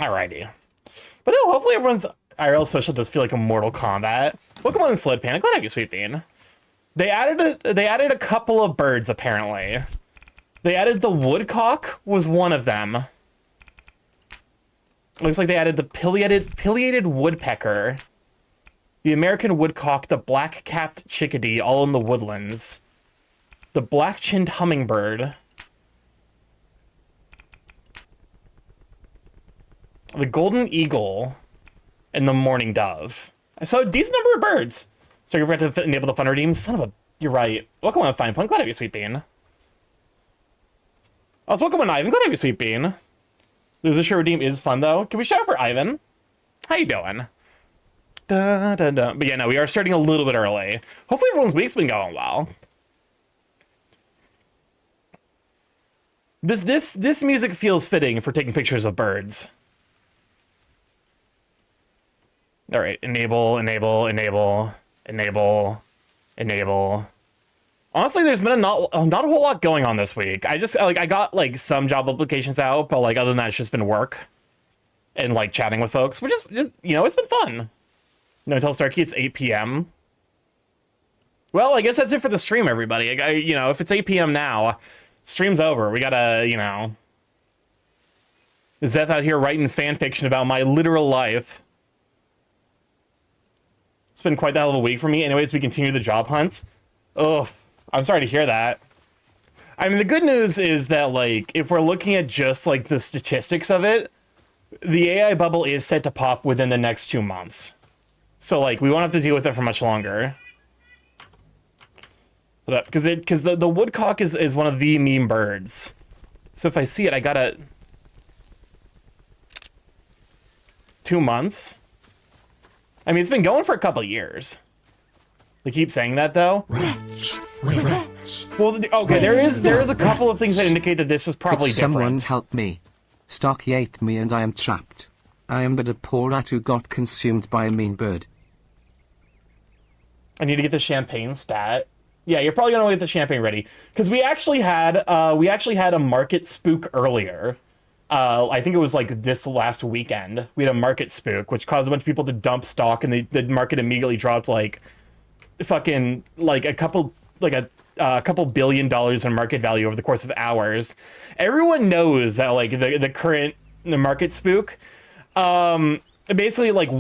Alrighty. But no, hopefully everyone's IRL social does feel like a Mortal Kombat. Welcome on Sled Panic. Glad to have you, Sweet Bean. They added a couple of birds, apparently. They added the woodcock was one of them. Looks like they added the pileated woodpecker, the American woodcock, the black-capped chickadee, all in the woodlands, the black-chinned hummingbird, the golden eagle, and the mourning dove. So a decent number of birds. So you're ready to enable the fun redeems? Son of a... You're right. Welcome on Fine Point. Glad to have you, Sweet Bean. Also, welcome on Ivan. Glad to have you, Sweet Bean. Loser Share Redeem is fun, though. Can we shout out for Ivan? How you doing? Da, da, da. But yeah, no, we are starting a little bit early. Hopefully everyone's week's been going well. This music feels fitting for taking pictures of birds. All right, enable. Honestly, there's been not a whole lot going on this week. I got like some job applications out, but like other than that, it's just been work and like chatting with folks, which is, you know, it's been fun. No, tell Starky it's 8 p.m. Well, I guess that's it for the stream, everybody. You know, if it's 8 p.m. now, stream's over. We gotta, you know, Zeth out here writing fan fiction about my literal life. It's been quite the hell of a week for me. Anyways, we continue the job hunt. Ugh, I'm sorry to hear that. I mean, the good news is that, like, if we're looking at just, like, the statistics of it, the AI bubble is set to pop within the next 2 months. So, like, we won't have to deal with it for much longer. Because the woodcock is one of the meme birds. So if I see it, I gotta... 2 months? I mean, it's been going for a couple years. They keep saying that, though. Rats. Well, okay, there is a couple of things that indicate that this is probably Could someone different. help me? Starky ate me and I am trapped. I am but a poor rat who got consumed by a mean bird. I need to get the champagne stat. Yeah, you're probably gonna get the champagne ready because we actually had a market spook earlier. I think it was like this last weekend. We had a market spook, which caused a bunch of people to dump stock, and the market immediately dropped like fucking like a couple $2 billion in market value over the course of hours. Everyone knows that like the market spook, basically like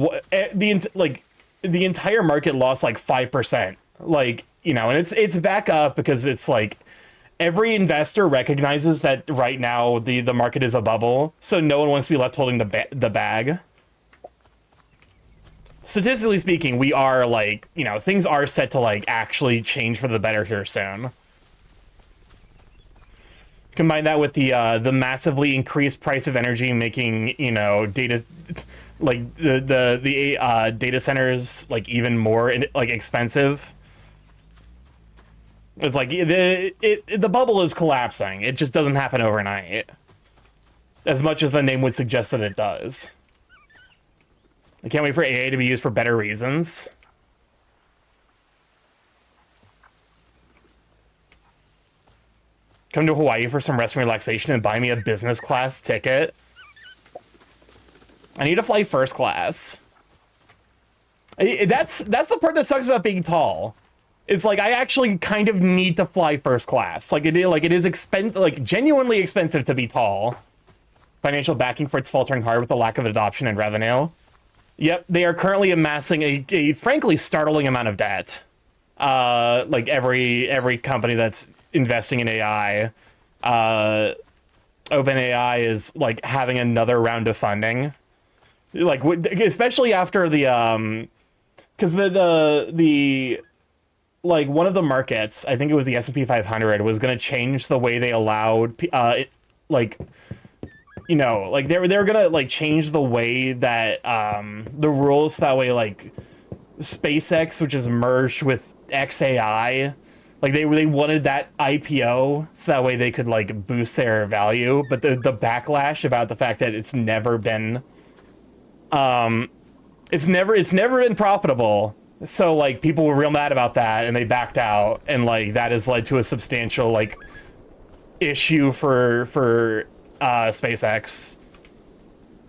the entire market lost like 5%. Like, you know, and it's back up because it's like every investor recognizes that right now the market is a bubble, so no one wants to be left holding the bag. Statistically speaking, we are like, you know, things are set to like actually change for the better here soon. Combine that with the massively increased price of energy, making, you know, data like the data centers like even more like expensive. It's like the bubble is collapsing. It just doesn't happen overnight, as much as the name would suggest that it does. I can't wait for AA to be used for better reasons. Come to Hawaii for some rest and relaxation and buy me a business class ticket. I need to fly first class. That's the part that sucks about being tall. It's like I actually kind of need to fly first class. Like it is genuinely expensive to be tall. Financial backing for its faltering hard with the lack of adoption and revenue. Yep, they are currently amassing a frankly startling amount of debt. Like every company that's investing in AI, OpenAI is like having another round of funding. Like especially after the because the like one of the markets, I think it was the S&P 500, was going to change the way they allowed like, you know, like they were going to like change the way that the rules, so that way like SpaceX, which is merged with XAI, like they wanted that IPO so that way they could like boost their value, but the backlash about the fact that it's never been profitable. So like people were real mad about that and they backed out, and like that has led to a substantial like issue for SpaceX.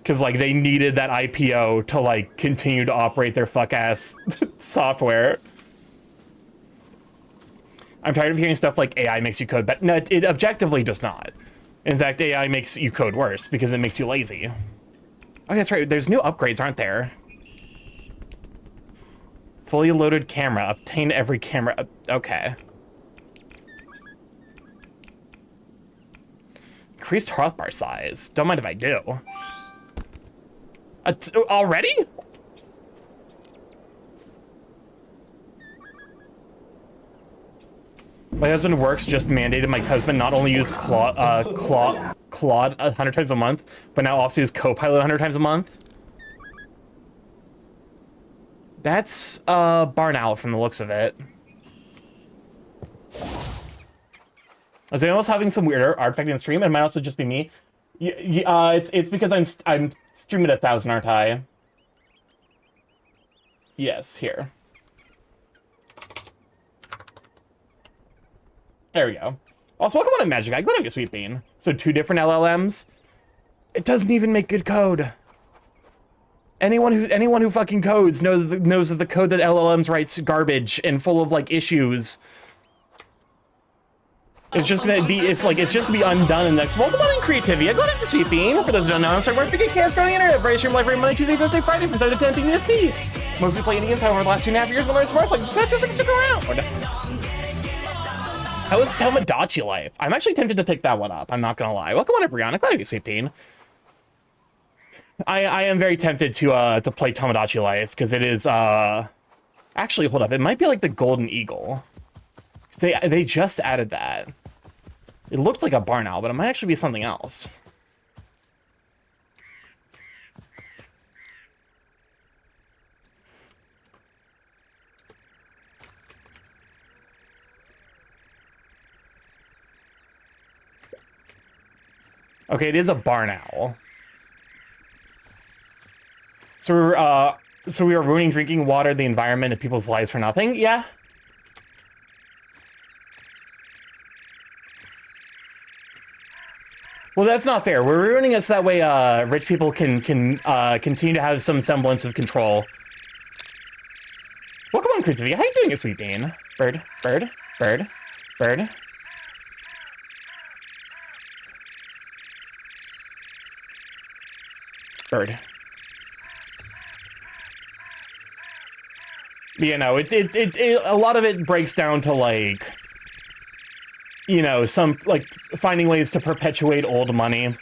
Because, like, they needed that IPO to, like, continue to operate their fuck-ass software. I'm tired of hearing stuff like AI makes you code, but no, it objectively does not. In fact, AI makes you code worse because it makes you lazy. Oh, that's right. There's new upgrades, aren't there? Fully loaded camera. Obtain every camera. Okay. Increased healthbar size. Don't mind if I do. Already? My husband works just mandated my husband not only use Claude 100 times a month, but now also use Copilot 100 times a month. That's barn owl from the looks of it. Is anyone else having some weird artifact in the stream? It might also just be me. It's because I'm streaming at 1,000, aren't I? Yes, here. There we go. Also, welcome on a Magic Eye. Glad I get Sweet Bean. So 2 different LLMs. It doesn't even make good code. Anyone who fucking codes knows that the code that LLMs writes garbage and full of like issues. It's just gonna be undone in the next. Welcome on in creativity. I got it, Sweet Bean. For those who don't know, I'm StarkyMorph, big cast on the internet. Very stream live every Monday, Tuesday, Thursday, Friday from 7 to 10 p.m. EST. Mostly playing games. However, the last 2.5 years, when I learned sports, like stick around. How is Tomodachi Life? I'm actually tempted to pick that one up. I'm not gonna lie. Welcome on, Brianna. Glad to be Sweet Bean. I am very tempted to play Tomodachi Life because it is actually, hold up, it might be like the Golden Eagle. They just added that. It looked like a barn owl, but it might actually be something else. Okay, it is a barn owl. So we are ruining drinking water, the environment, and people's lives for nothing? Yeah. Well, that's not fair. We're ruining it so that way rich people can continue to have some semblance of control. Welcome on, Creativity. How you doing, Sweet Bean? Bird, bird, bird, bird. Bird. You know, a lot of it breaks down to, like, you know, some, like, finding ways to perpetuate old money.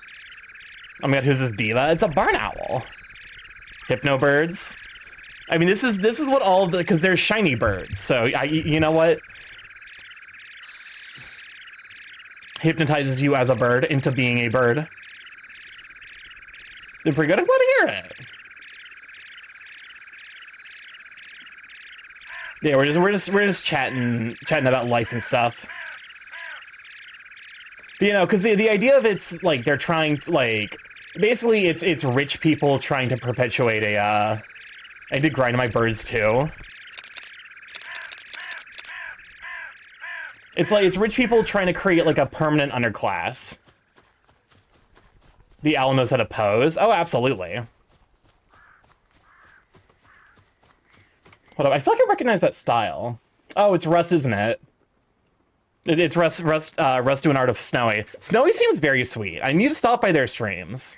Oh my god, who's this diva? It's a barn owl. Hypno birds. I mean, this is what all of the, because there's shiny birds, so you know what? Hypnotizes you as a bird into being a bird. Did pretty good. I'm glad to hear it. Yeah, we're just chatting about life and stuff. But, you know, because the idea of it's like they're trying to, like, basically it's rich people trying to perpetuate a I need to grind my birds too. It's like it's rich people trying to create like a permanent underclass. The owl knows how to pose. Oh, absolutely. Hold up, I feel like I recognize that style. Oh, it's Russ, isn't it? It's Russ doing art of Snowy. Snowy seems very sweet. I need to stop by their streams.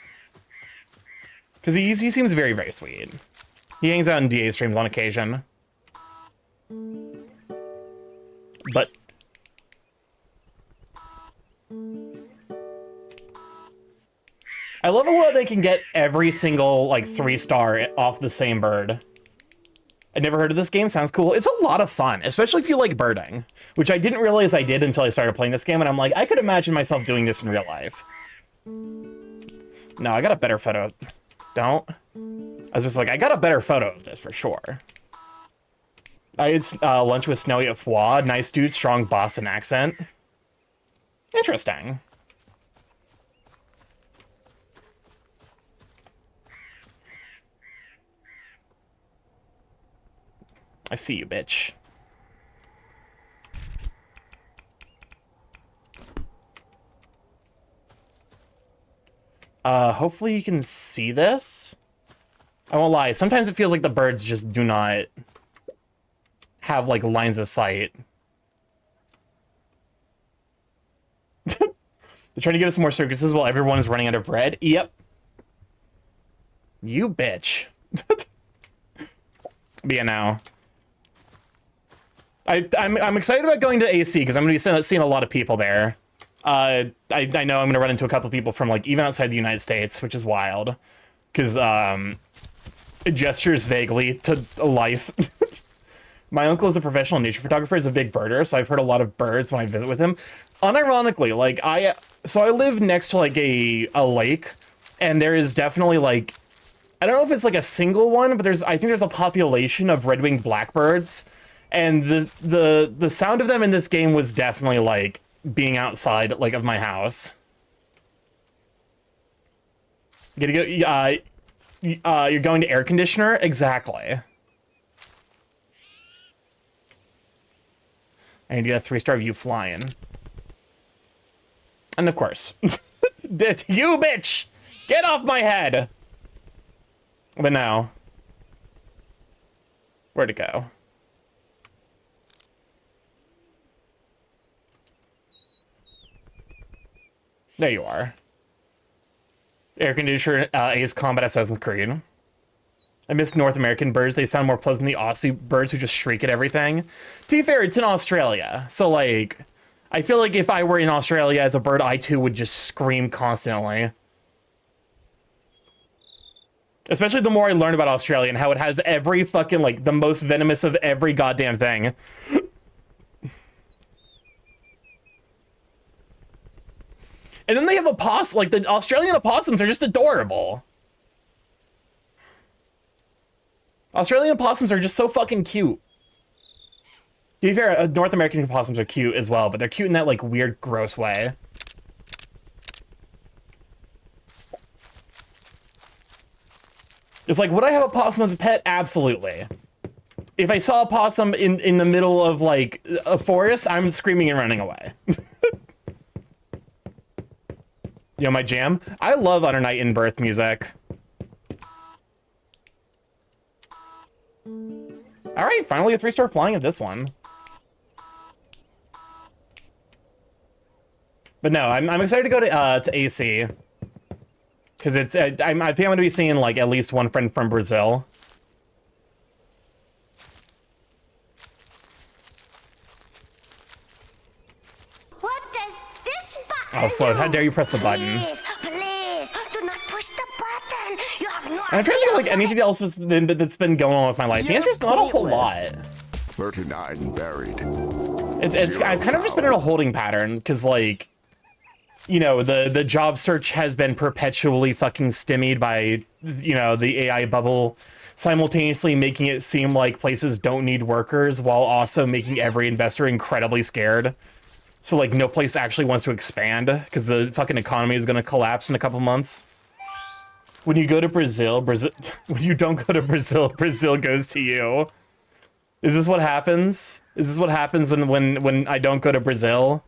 Because he seems very, very sweet. He hangs out in DA streams on occasion. But... I love it when they can get every single, like, 3-star off the same bird. I never heard of this game. Sounds cool. It's a lot of fun, especially if you like birding, which I didn't realize I did until I started playing this game, and I'm like, I could imagine myself doing this in real life. No, I got a better photo. Don't. I was just like, I got a better photo of this for sure. I had lunch with Snowy at Foie. Nice dude, strong Boston accent. Interesting. I see you, bitch. Hopefully you can see this. I won't lie, sometimes it feels like the birds just do not have, like, lines of sight. They're trying to give us more circuses while everyone is running out of bread. Yep. You bitch. But yeah, now. I'm excited about going to AC because I'm going to be seeing a lot of people there. I know I'm going to run into a couple people from, like, even outside the United States, which is wild. Because, it gestures vaguely to life. My uncle is a professional nature photographer, is a big birder, so I've heard a lot of birds when I visit with him. Unironically, like, I live next to, like, a lake, and there is definitely, like, I don't know if it's, like, a single one, but I think there's a population of red-winged blackbirds, and the sound of them in this game was definitely, like, being outside, like, of my house. You're going to air conditioner? Exactly. I need to get a 3-star view flying. And of course, you bitch! Get off my head! But now, where'd it go? There you are. Air conditioner, Ace Combat Assassin's Creed. I miss North American birds. They sound more pleasant than the Aussie birds who just shriek at everything. To be fair, it's in Australia. So, like, I feel like if I were in Australia as a bird, I too would just scream constantly. Especially the more I learn about Australia and how it has every fucking, like, the most venomous of every goddamn thing. And then they have opossums. Like, the Australian opossums are just adorable. Australian opossums are just so fucking cute. To be fair, North American opossums are cute as well, but they're cute in that, like, weird, gross way. It's like, would I have a possum as a pet? Absolutely. If I saw a possum in the middle of, like, a forest, I'm screaming and running away. You know my jam? I love Under Night in Birth music. All right, finally a 3-star flying of this one. But no, I'm excited to go to AC because it's I think I'm going to be seeing like at least one friend from Brazil. What does this button Oh, so do? how dare you press the button? Please, do not push the button. You have no And I'm trying to think of like idea. anything else that's been going on with my life. The answer is not a whole lot. 39 buried. I've kind of just been in a holding pattern because like, you know, the job search has been perpetually fucking stymied by, you know, the AI bubble, simultaneously making it seem like places don't need workers while also making every investor incredibly scared. So like no place actually wants to expand because the fucking economy is going to collapse in a couple months. When you go to Brazil, when you don't go to Brazil, Brazil goes to you. Is this what happens? Is this what happens when I don't go to Brazil?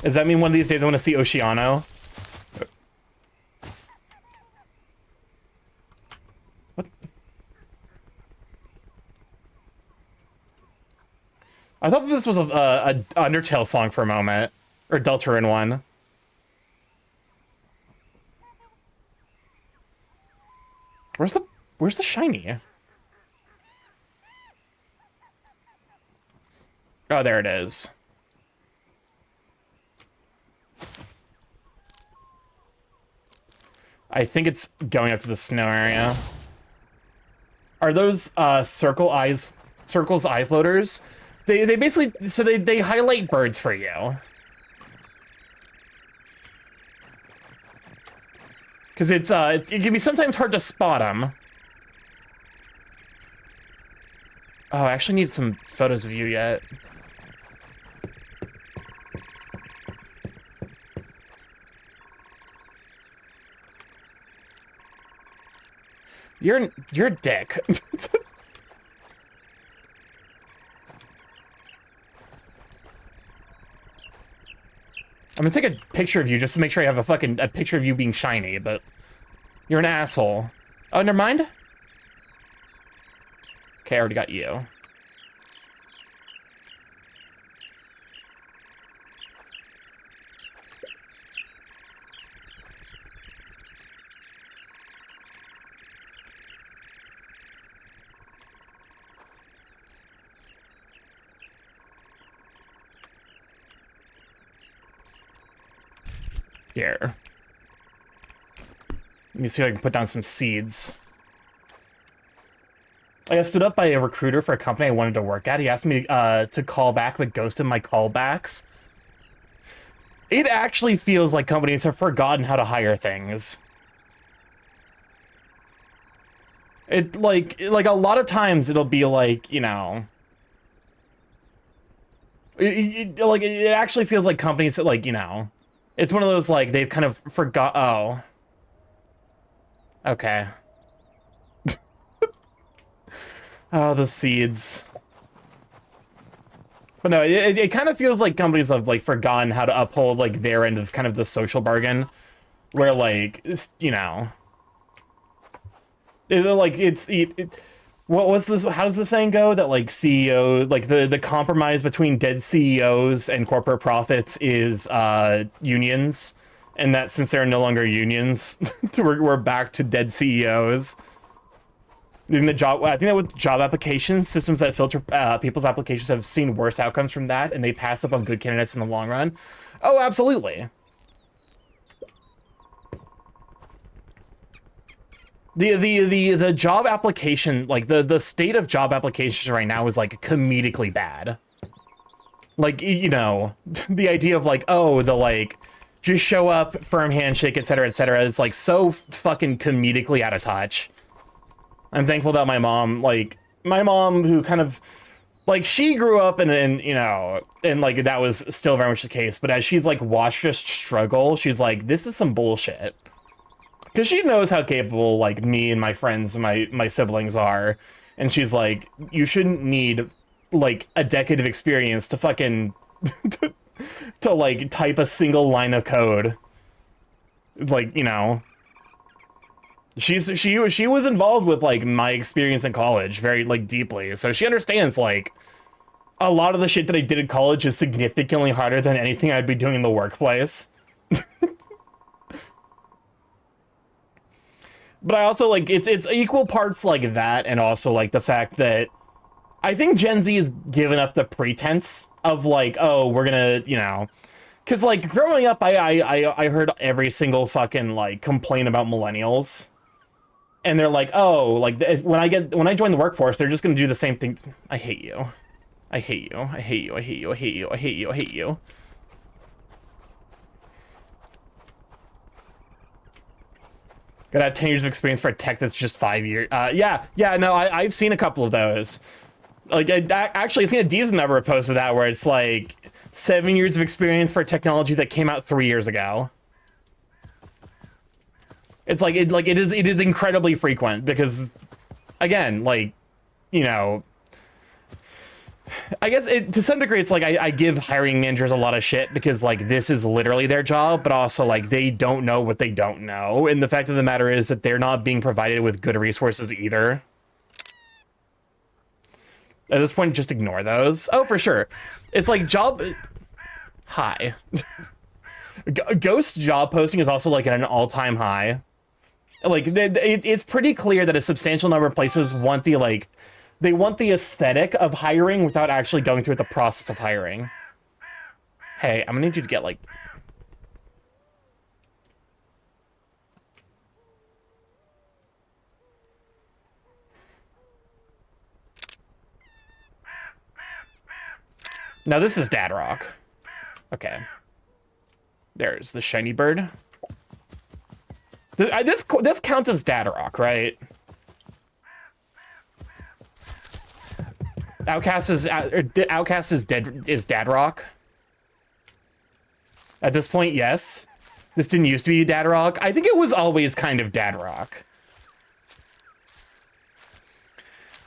Does that mean one of these days I want to see Oceano? What? I thought that this was a Undertale song for a moment. Or Deltarune one. Where's the shiny? Oh, there it is. I think it's going up to the snow area. Are those circle's eye floaters? They basically, so they highlight birds for you. Because it can be sometimes hard to spot them. Oh, I actually need some photos of you yet. You're a dick. I'm gonna take a picture of you just to make sure I have a picture of you being shiny, but you're an asshole. Oh, never mind. Okay, I already got you. Here. Let me see if I can put down some seeds. I got stood up by a recruiter for a company I wanted to work at. He asked me to call back, but ghosted my callbacks. It actually feels like companies have forgotten how to hire things. It like a lot of times it'll be like, you know, it actually feels like companies that, like, you know, it's one of those, like, they've kind of forgot. Oh, okay. Oh, the seeds. But no, it kind of feels like companies have, like, forgotten how to uphold, like, their end of kind of the social bargain, where, like, you know, what was this? How does the saying go? That, like, CEO, like, the compromise between dead CEOs and corporate profits is unions, and that since there are no longer unions, we're back to dead CEOs. In the job, I think that with job applications, systems that filter people's applications have seen worse outcomes from that, and they pass up on good candidates in the long run. Oh, absolutely. The job application, like the state of job applications right now is like comedically bad. Like, you know, the idea of like, oh, the like just show up, firm handshake, etc., etc. It's like so fucking comedically out of touch. I'm thankful that my mom, who kind of, like, she grew up in, you know, and, like, that was still very much the case, but as she's, like, watched us struggle, she's like, this is some bullshit. Because she knows how capable, like, me and my friends and my siblings are, and she's like, you shouldn't need, like, a decade of experience to fucking, to, like, type a single line of code. Like, you know... She was involved with, like, my experience in college very, like, deeply, so she understands, like, a lot of the shit that I did in college is significantly harder than anything I'd be doing in the workplace. But I also, like, it's equal parts like that, and also, like, the fact that I think Gen Z has given up the pretense of, like, oh, we're gonna, you know... Because, like, growing up, I heard every single fucking, like, complaint about millennials. And they're like, oh, like, when I join the workforce, they're just gonna do the same thing. I hate you. I hate you. I hate you. I hate you. I hate you. I hate you. I hate you. Gotta have 10 years of experience for a tech that's just 5 years. Yeah, no, I've seen a couple of those. Like, actually, I've seen a decent number of posts of that where it's like 7 years of experience for a technology that came out 3 years ago. It's like it is incredibly frequent because, again, like, you know, I guess to some degree it's like I give hiring managers a lot of shit because, like, this is literally their job, but also, like, they don't know what they don't know, and the fact of the matter is that they're not being provided with good resources either. At this point, just ignore those. Oh, for sure. It's like hi. Ghost job posting is also, like, at an all-time high. Like, it's pretty clear that a substantial number of places want the, like, they want the aesthetic of hiring without actually going through the process of hiring. Hey, I'm gonna need you to get, like... Now, this is Dad Rock. Okay. There's the shiny bird. This counts as Dad Rock, right? Outcast is Dad Rock. At this point, yes. This didn't used to be Dad Rock. I think it was always kind of Dad Rock.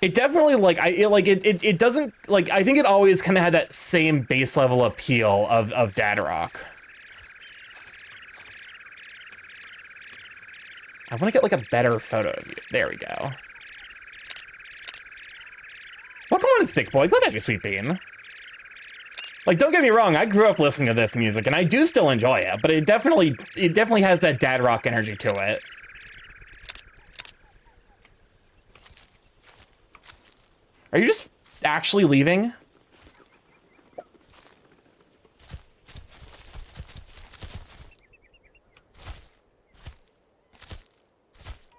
It definitely, like, it doesn't, like, I think it always kind of had that same base level appeal of Dad Rock. I want to get like a better photo of you. There we go. Welcome on, Thick Boy. Glad to have you, Sweet Bean. Like, don't get me wrong, I grew up listening to this music, and I do still enjoy it, but it definitely has that dad rock energy to it. Are you just actually leaving?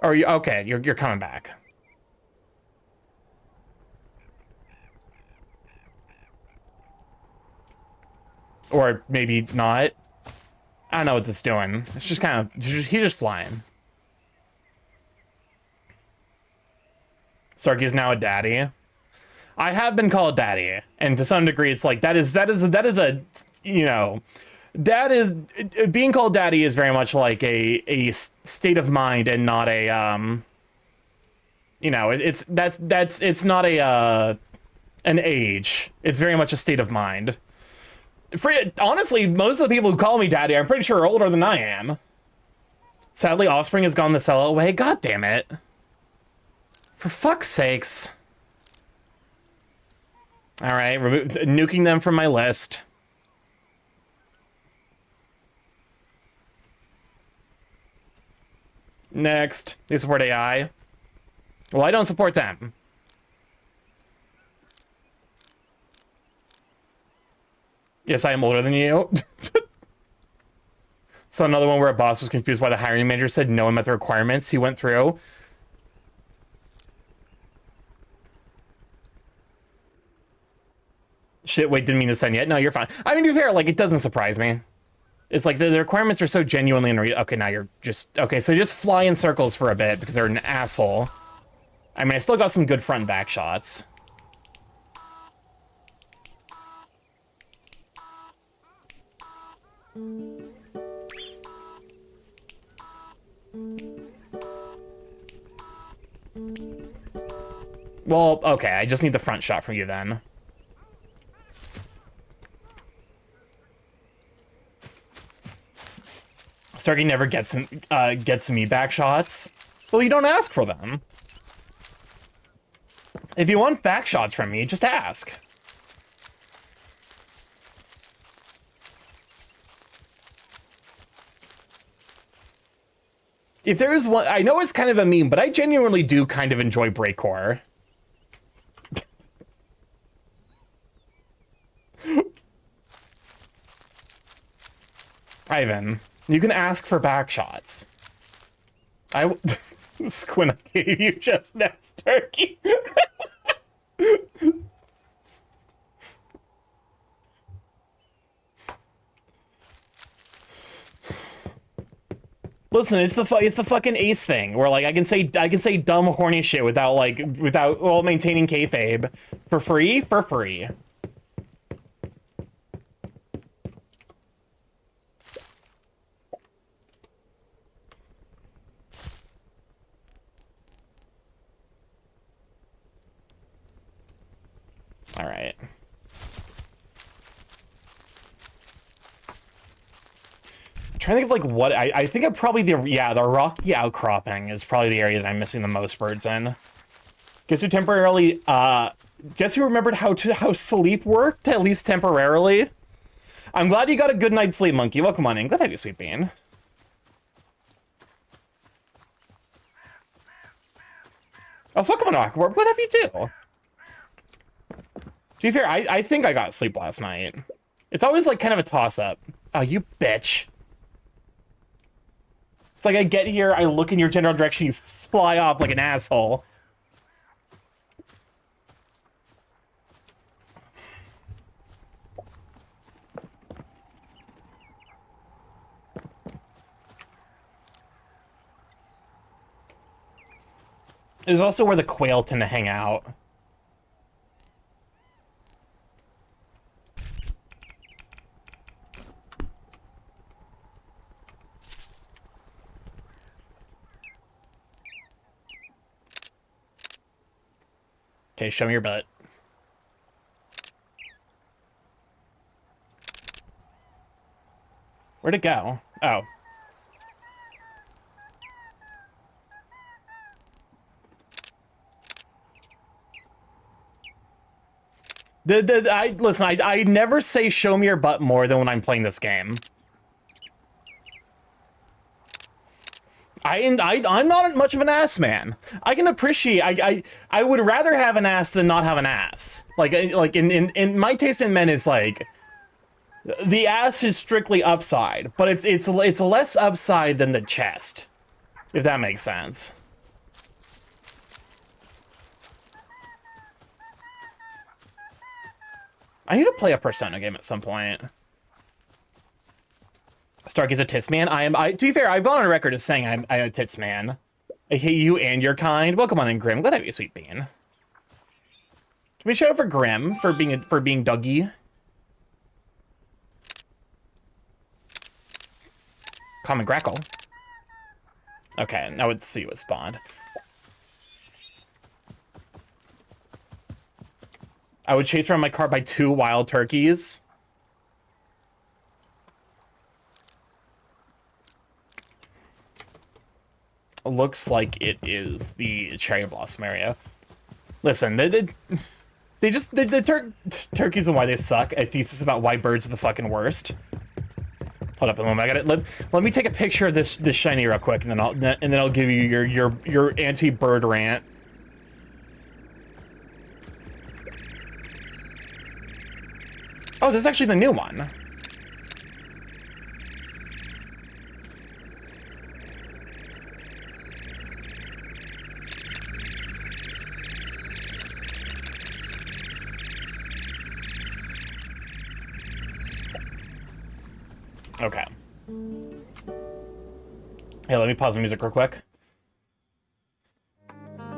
Or are you okay? You're coming back. Or maybe not. I don't know what this is doing. It's just kind of... He's just flying. Starky is now a daddy. I have been called daddy. And to some degree, it's like, that is a... You know... Dad is... Being called daddy is very much like a state of mind and not a... You know, it's not a... an age. It's very much a state of mind. Honestly, most of the people who call me daddy, I'm pretty sure are older than I am. Sadly, Offspring has gone the sellout way. God damn it. For fuck's sakes. Alright, nuking them from my list. Next. They support AI. Well, I don't support them. Yes, I am older than you. So another one where a boss was confused why the hiring manager said no and met the requirements he went through. Shit, wait, didn't mean to send yet. No, you're fine. I mean, to be fair, like, it doesn't surprise me. It's like the requirements are so genuinely unreal. Okay, now you're just... Okay, so they just fly in circles for a bit because they're an asshole. I mean, I still got some good front and back shots. Well, okay, I just need the front shot from you then. Starky never gets me back shots. Well, you don't ask for them. If you want back shots from me, just ask. If there is one, I know it's kind of a meme, but I genuinely do kind of enjoy breakcore. Ivan, you can ask for back shots. Squint I gave you just next, Turkey. Listen, it's the fucking ace thing where like I can say dumb horny shit without maintaining kayfabe for free. All right. I'm trying to think of like what I think I'm probably the rocky outcropping is probably the area that I'm missing the most birds in. Guess who remembered how sleep worked, at least temporarily? I'm glad you got a good night's sleep, Monkey. Welcome on in. Glad to have you, Sweet Bean. I was welcome on Aquawarp. Glad to have you too. To be fair, I think I got sleep last night. It's always like kind of a toss-up. Oh, you bitch. It's like I get here, I look in your general direction, you fly off like an asshole. This is also where the quail tend to hang out. Okay, show me your butt. Where'd it go? Oh. Listen, I never say show me your butt more than when I'm playing this game. I'm not much of an ass man. I can appreciate. I would rather have an ass than not have an ass. Like in my taste in men is like, the ass is strictly upside, but it's less upside than the chest, if that makes sense. I need to play a Persona game at some point. Starky's a tits man. To be fair, I've gone on record as saying I'm a tits man. I hate you and your kind. Welcome on in, Grim. Glad to have you, sweet bean. Can we shout out for Grim for being Dougie? Common Grackle. Okay, now let's see what spawned. I would chase around my car by 2 wild turkeys. Looks like it is the cherry blossom area. Listen, the turkeys and why they suck. A thesis about why birds are the fucking worst. Hold up a moment. I got it. Let me take a picture of this shiny real quick, and then I'll give you your anti-bird rant. Oh, this is actually the new one. Okay. Hey, let me pause the music real quick.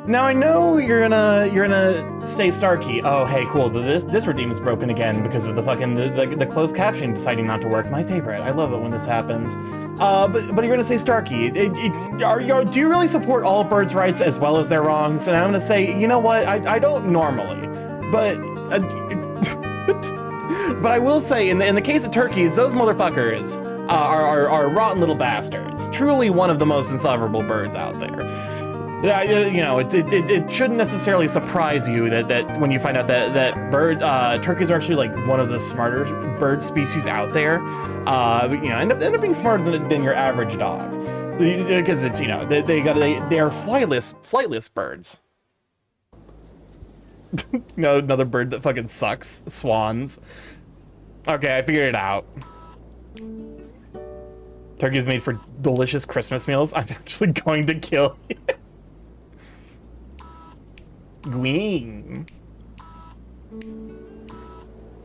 Now I know you're gonna say Starky. Oh, hey, cool. This redeem is broken again because of the fucking the closed caption deciding not to work. My favorite. I love it when this happens. But you're gonna say Starky. Do you really support all birds' rights as well as their wrongs? And I'm gonna say, you know what? I don't normally, but but I will say, in the case of turkeys, those motherfuckers are rotten little bastards. Truly one of the most insufferable birds out there. Yeah, you know, it shouldn't necessarily surprise you that when you find out that turkeys are actually like one of the smarter bird species out there. You know, end up being smarter than your average dog, because it's, you know, they are flightless birds. No, another bird that fucking sucks. Swans. Okay, I figured it out. Turkey's made for delicious Christmas meals. I'm actually going to kill you. Gween.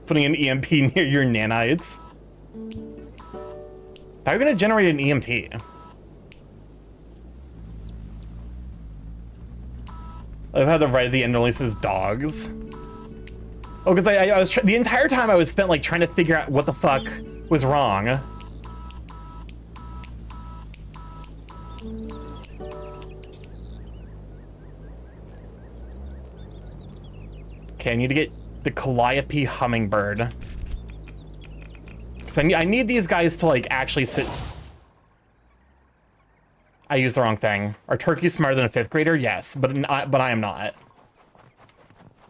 Putting an EMP near your nanites. How are you gonna generate an EMP? I love how the right at the end only says dogs. Oh, because I was the entire time I was spent like trying to figure out what the fuck was wrong. Okay, I need to get the Calliope hummingbird. Because I need these guys to like actually sit. I used the wrong thing. Are turkeys smarter than a 5th grader? Yes, but I am not.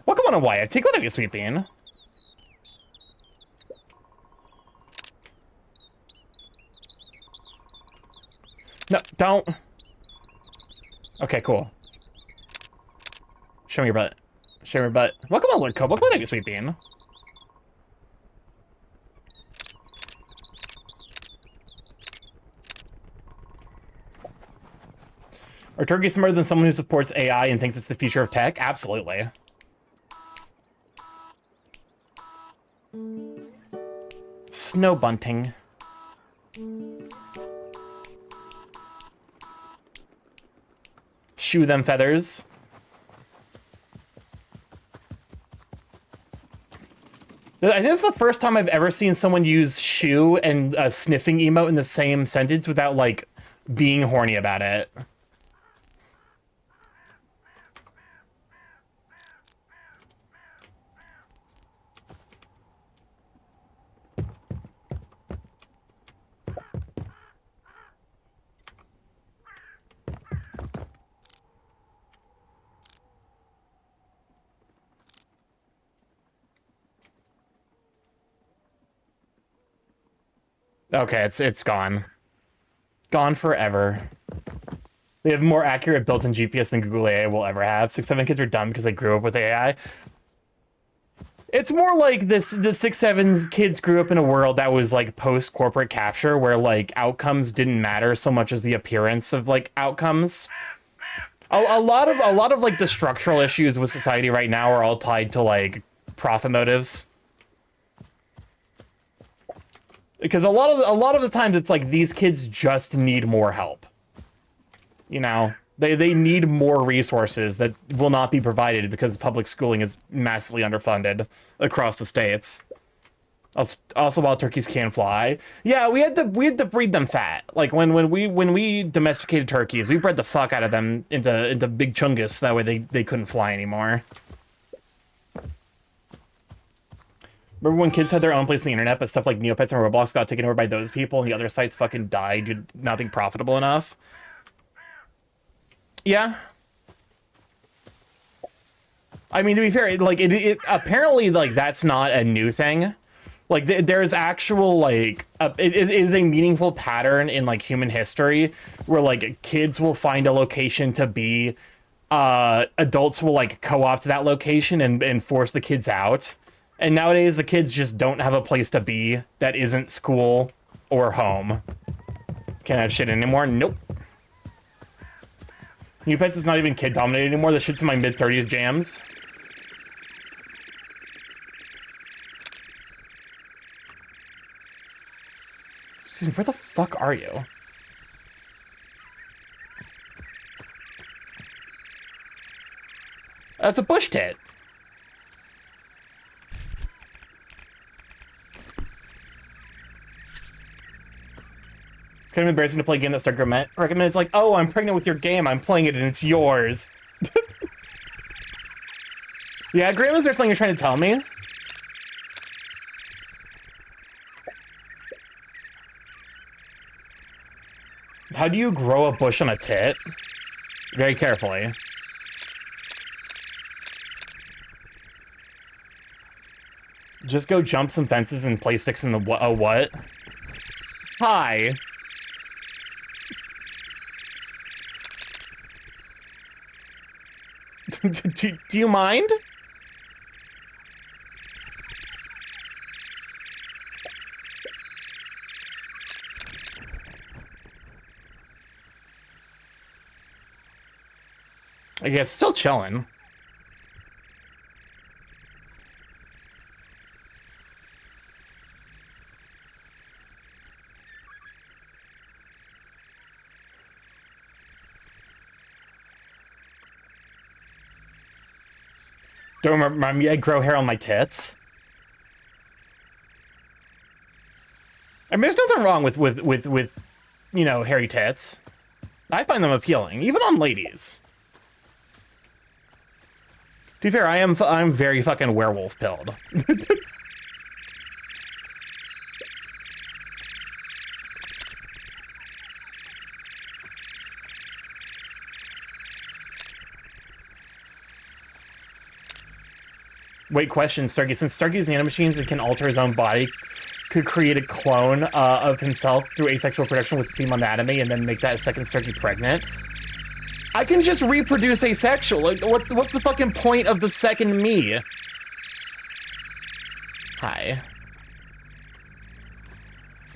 Welcome on a wife. Take a look at sweet bean. No, don't. Okay, cool. Show me your butt. Show me your butt. Welcome on, Lord Cope. Welcome on, sweet bean. Are turkeys smarter than someone who supports AI and thinks it's the future of tech? Absolutely. Snow bunting. Shoe them feathers. I think it's the first time I've ever seen someone use shoe and a sniffing emote in the same sentence without, like, being horny about it. Okay, it's gone. Gone forever. They have more accurate built-in GPS than Google AI will ever have. 6-7 kids are dumb because they grew up with AI. It's more like the 6-7 kids grew up in a world that was like post-corporate capture, where like outcomes didn't matter so much as the appearance of like outcomes. A lot of like the structural issues with society right now are all tied to like profit motives. Because a lot of the times it's like these kids just need more help. You know, they need more resources that will not be provided because public schooling is massively underfunded across the states. Also, wild turkeys can fly. Yeah, we had to breed them fat. Like when we domesticated turkeys, we bred the fuck out of them into big chungus. That way they couldn't fly anymore. Remember when kids had their own place on the internet, but stuff like Neopets and Roblox got taken over by those people, and the other sites fucking died due to not being profitable enough? Yeah. I mean, to be fair, like it apparently like that's not a new thing. Like there's actual like it is a meaningful pattern in like human history where like kids will find a location to be, adults will like co-opt that location and force the kids out. And nowadays the kids just don't have a place to be that isn't school or home. Can't have shit anymore. Nope. Neopets is not even kid dominated anymore. The shit's in my mid-30s jams. Excuse me, where the fuck are you? That's a bush tit. It's kind of embarrassing to play a game that Starky recommended. It's like, oh, I'm pregnant with your game. I'm playing it and it's yours. Yeah, Graham, is there something you're trying to tell me? How do you grow a bush on a tit? Very carefully. Just go jump some fences and play sticks in the what? Hi. do you mind? I guess still chilling. Don't remind me I grow hair on my tits. I mean, there's nothing wrong with you know, hairy tits. I find them appealing, even on ladies. To be fair, I'm very fucking werewolf pilled. Wait, question, Starky. Since Starky's nanomachines and can alter his own body, could create a clone of himself through asexual production with female anatomy and then make that second Starky pregnant? I can just reproduce asexual. Like, what's the fucking point of the second me? Hi.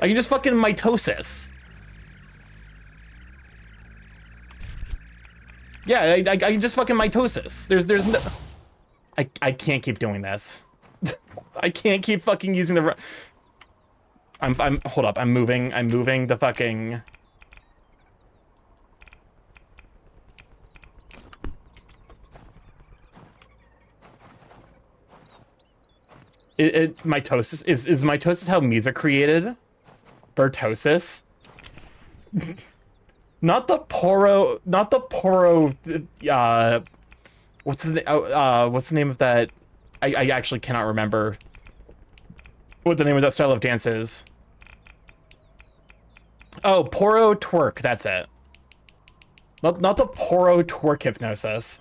I can just fucking mitosis. Yeah, I can just fucking mitosis. There's no... I can't keep doing this. I can't keep fucking using the... hold up, I'm moving the fucking... Mitosis is mitosis how me's are created? Bertosis? not the poro, what's the name of that? I actually cannot remember what the name of that style of dance is. Oh, poro twerk, that's it. Not the poro twerk hypnosis.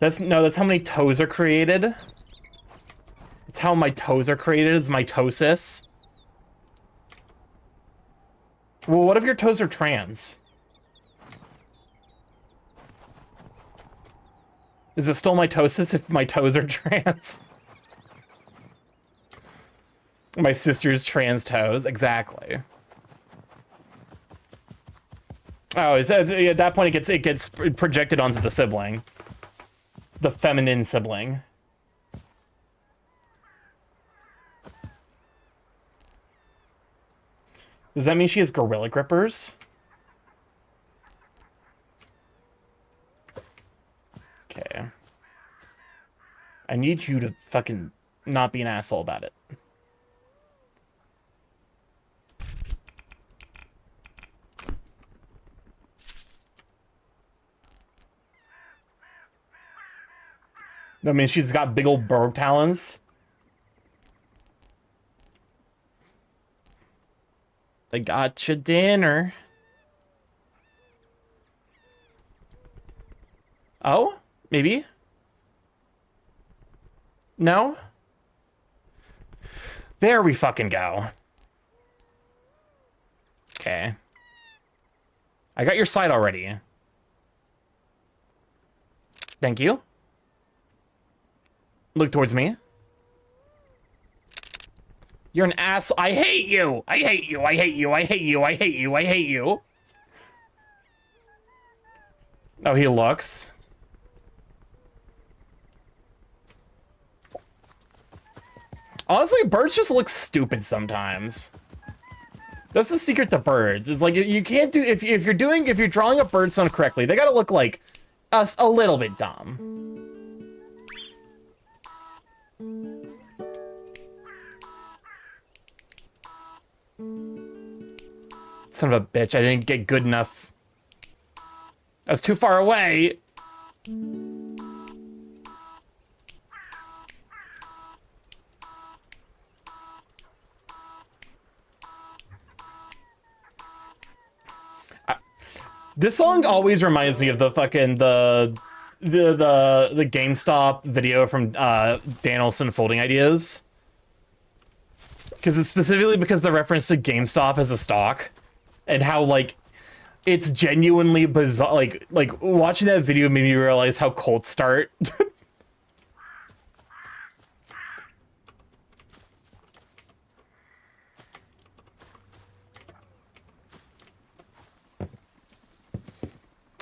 That's how many toes are created. It's how my toes are created, is mitosis. Well, what if your toes are trans? Is it still mitosis if my toes are trans? My sister's trans toes, exactly. Oh, at that point it gets projected onto the sibling, the feminine sibling. Does that mean she has gorilla grippers? Okay. I need you to fucking not be an asshole about it. I mean, she's got big old bird talons. I got you dinner. Oh? Maybe? No? There we fucking go. Okay. I got your side already. Thank you. Look towards me. You're an ass. I hate you. I hate you. I hate you. I hate you. I hate you. I hate you. Oh, he looks. Honestly, birds just look stupid sometimes. That's the secret to birds. Is like you can't do if you're drawing a bird sound correctly, they gotta look like us a little bit dumb. Son of a bitch, I didn't get good enough. I was too far away. This song always reminds me of the fucking the GameStop video from Danielson Folding Ideas. Because it's specifically because the reference to GameStop as a stock and how like it's genuinely bizarre. Like watching that video made me realize how cults start.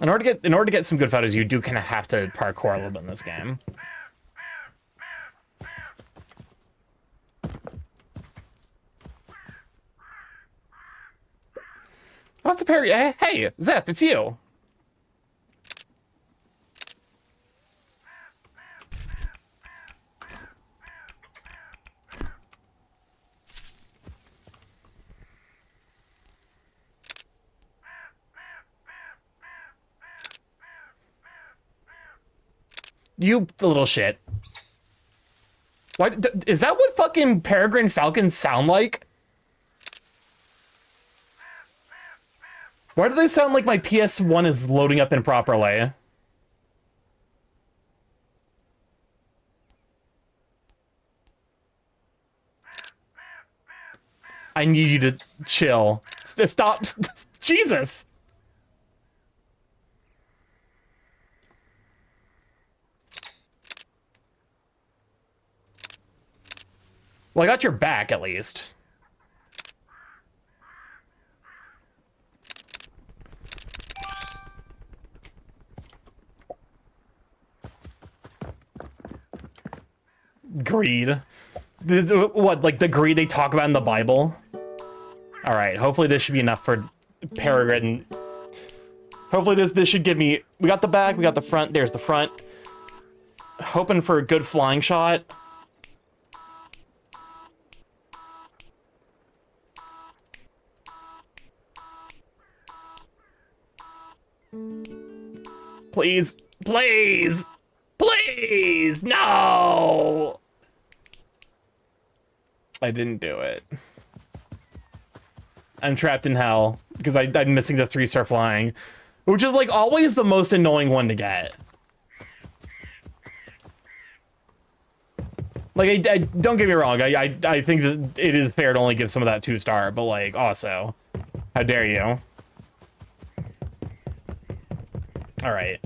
In order to get some good photos, you do kind of have to parkour a little bit in this game. I'll have to parry. Hey, Zeph, it's you. You little shit. Why is that what fucking peregrine falcons sound like? Why do they sound like my PS1 is loading up improperly? I need you to chill. Stop. Jesus. Well, I got your back, at least. Greed. This, what, like the greed they talk about in the Bible? Alright, hopefully this should be enough for Peregrine. Hopefully this should give me... We got the back, we got the front, there's the front. Hoping for a good flying shot. Please, please, please, no! I didn't do it. I'm trapped in hell because I'm missing the 3-star flying, which is like always the most annoying one to get. Like, I don't get me wrong, I think that it is fair to only give some of that 2-star, but like also, How dare you? All right.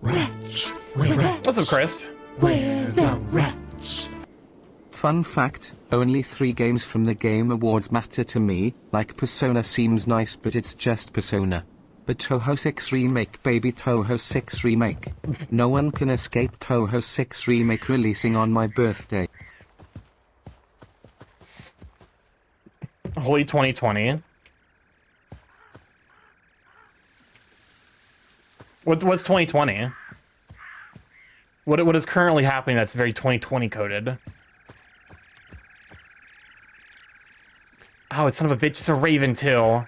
Rats. We're rats. What's up, Crisp? We're the rats. Fun fact, only 3 games from the Game Awards matter to me, like Persona seems nice but it's just Persona. But Toho 6 Remake, baby, Toho 6 Remake. No one can escape Toho 6 Remake releasing on my birthday. Holy 2020. What's 2020? What is currently happening that's very 2020 coded? Oh, it's son of a bitch, it's a Raven too.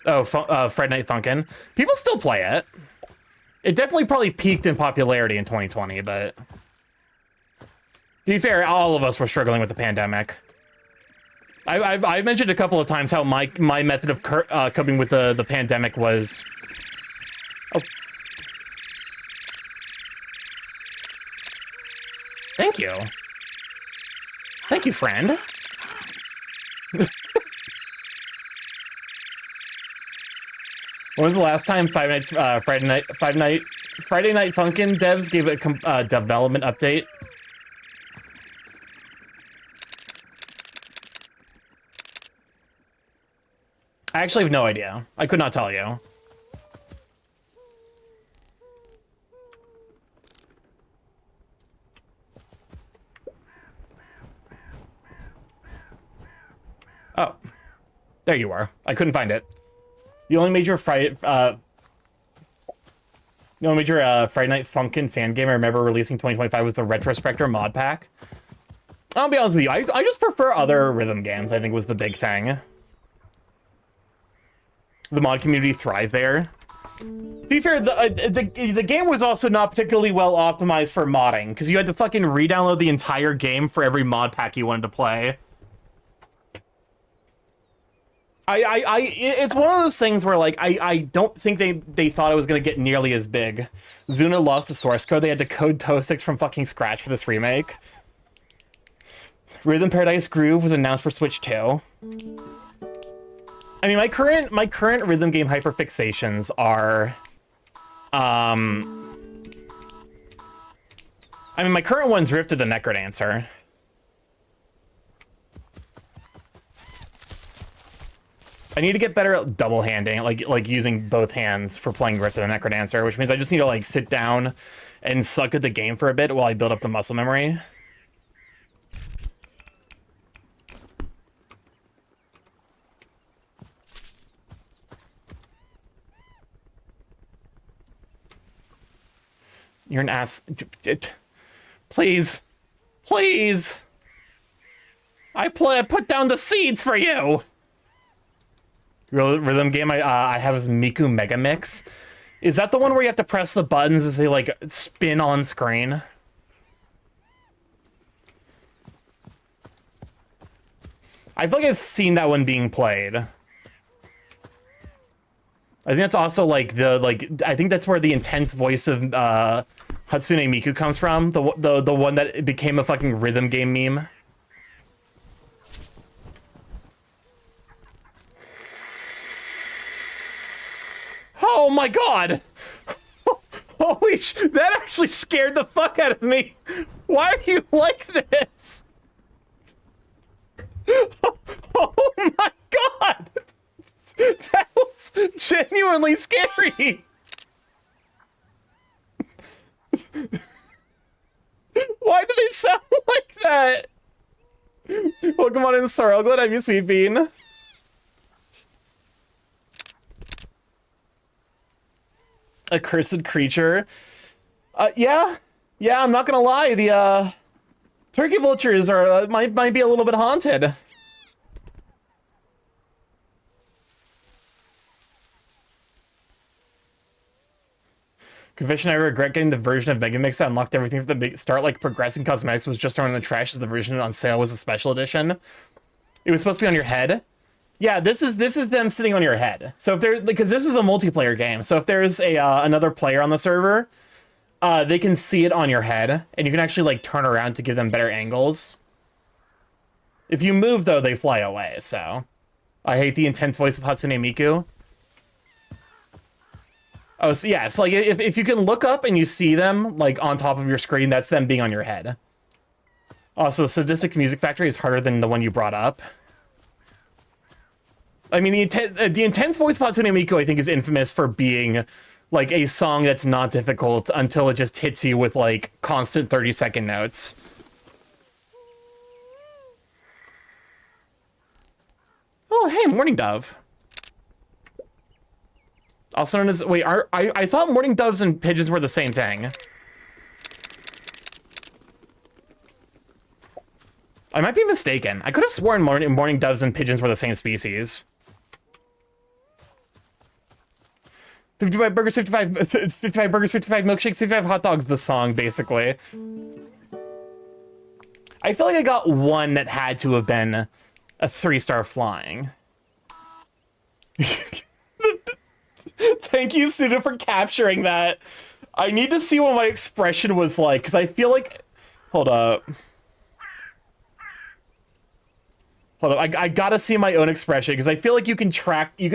Oh, Friday Night Funkin'. People still play it. It definitely probably peaked in popularity in 2020, but... To be fair, all of us were struggling with the pandemic. I've mentioned a couple of times how my method of coping with the pandemic was... Oh. Thank you. Thank you, friend. When was the last time Friday Night Funkin' devs gave a development update? I actually have no idea. I could not tell you. Oh, there you are. I couldn't find it. The only major Friday Night Funkin' fan game I remember releasing 2025 was the Retrospector mod pack. I'll be honest with you, I just prefer other rhythm games, I think was the big thing. The mod community thrived there. To be fair, the game was also not particularly well optimized for modding, because you had to fucking re-download the entire game for every mod pack you wanted to play. It's one of those things where, like, I don't think they thought it was going to get nearly as big. Zuna lost the source code. They had to code Toe 6 from fucking scratch for this remake. Rhythm Paradise Groove was announced for Switch 2. I mean, my current rhythm game hyperfixations are... I mean, my current one's Rift of the Necrodancer. I need to get better at double handing, like using both hands for playing Rift of the Necrodancer, which means I just need to like sit down and suck at the game for a bit while I build up the muscle memory. You're an ass. Please. Please. I put down the seeds for you. Rhythm game I have is Miku Mega Mix. Is that the one where you have to press the buttons as they like spin on screen? I feel like I've seen that one being played. I think that's also like I think that's where the intense voice of Hatsune Miku comes from. The one that became a fucking rhythm game meme. Oh my god! Holy that actually scared the fuck out of me! Why are you like this? Oh my god! That was genuinely scary! Why do they sound like that? Welcome on in, Sorrel. Glad I have you, Sweet Bean. Accursed creature. Yeah, I'm not gonna lie. The turkey vultures are might be a little bit haunted. Confession, I regret getting the version of Megamix that unlocked everything from the start, like progressing cosmetics was just thrown in the trash as the version on sale was a special edition. It was supposed to be on your head. Yeah, this is them sitting on your head. So if they're, because this is a multiplayer game, so if there's a another player on the server, they can see it on your head, and you can actually like turn around to give them better angles. If you move though, they fly away. So I hate the intense voice of Hatsune Miku. Oh, so yeah, it's like if you can look up and you see them like on top of your screen, that's them being on your head. Also, Sadistic Music Factory is harder than the one you brought up. I mean, the intense voice of Hatsune Miku, I think, is infamous for being like a song that's not difficult until it just hits you with like constant 30-second notes. Oh, hey, Morning Dove. Also known as, wait, I thought Morning Doves and pigeons were the same thing. I might be mistaken. I could have sworn morning doves and pigeons were the same species. 55 burgers, 55 burgers, 55 milkshakes, 55 hot dogs, the song, basically. I feel like I got one that had to have been a 3-star flying. Thank you, Suda, for capturing that. I need to see what my expression was like, because I feel like... Hold up. Hold up, I gotta see my own expression, because I feel like you can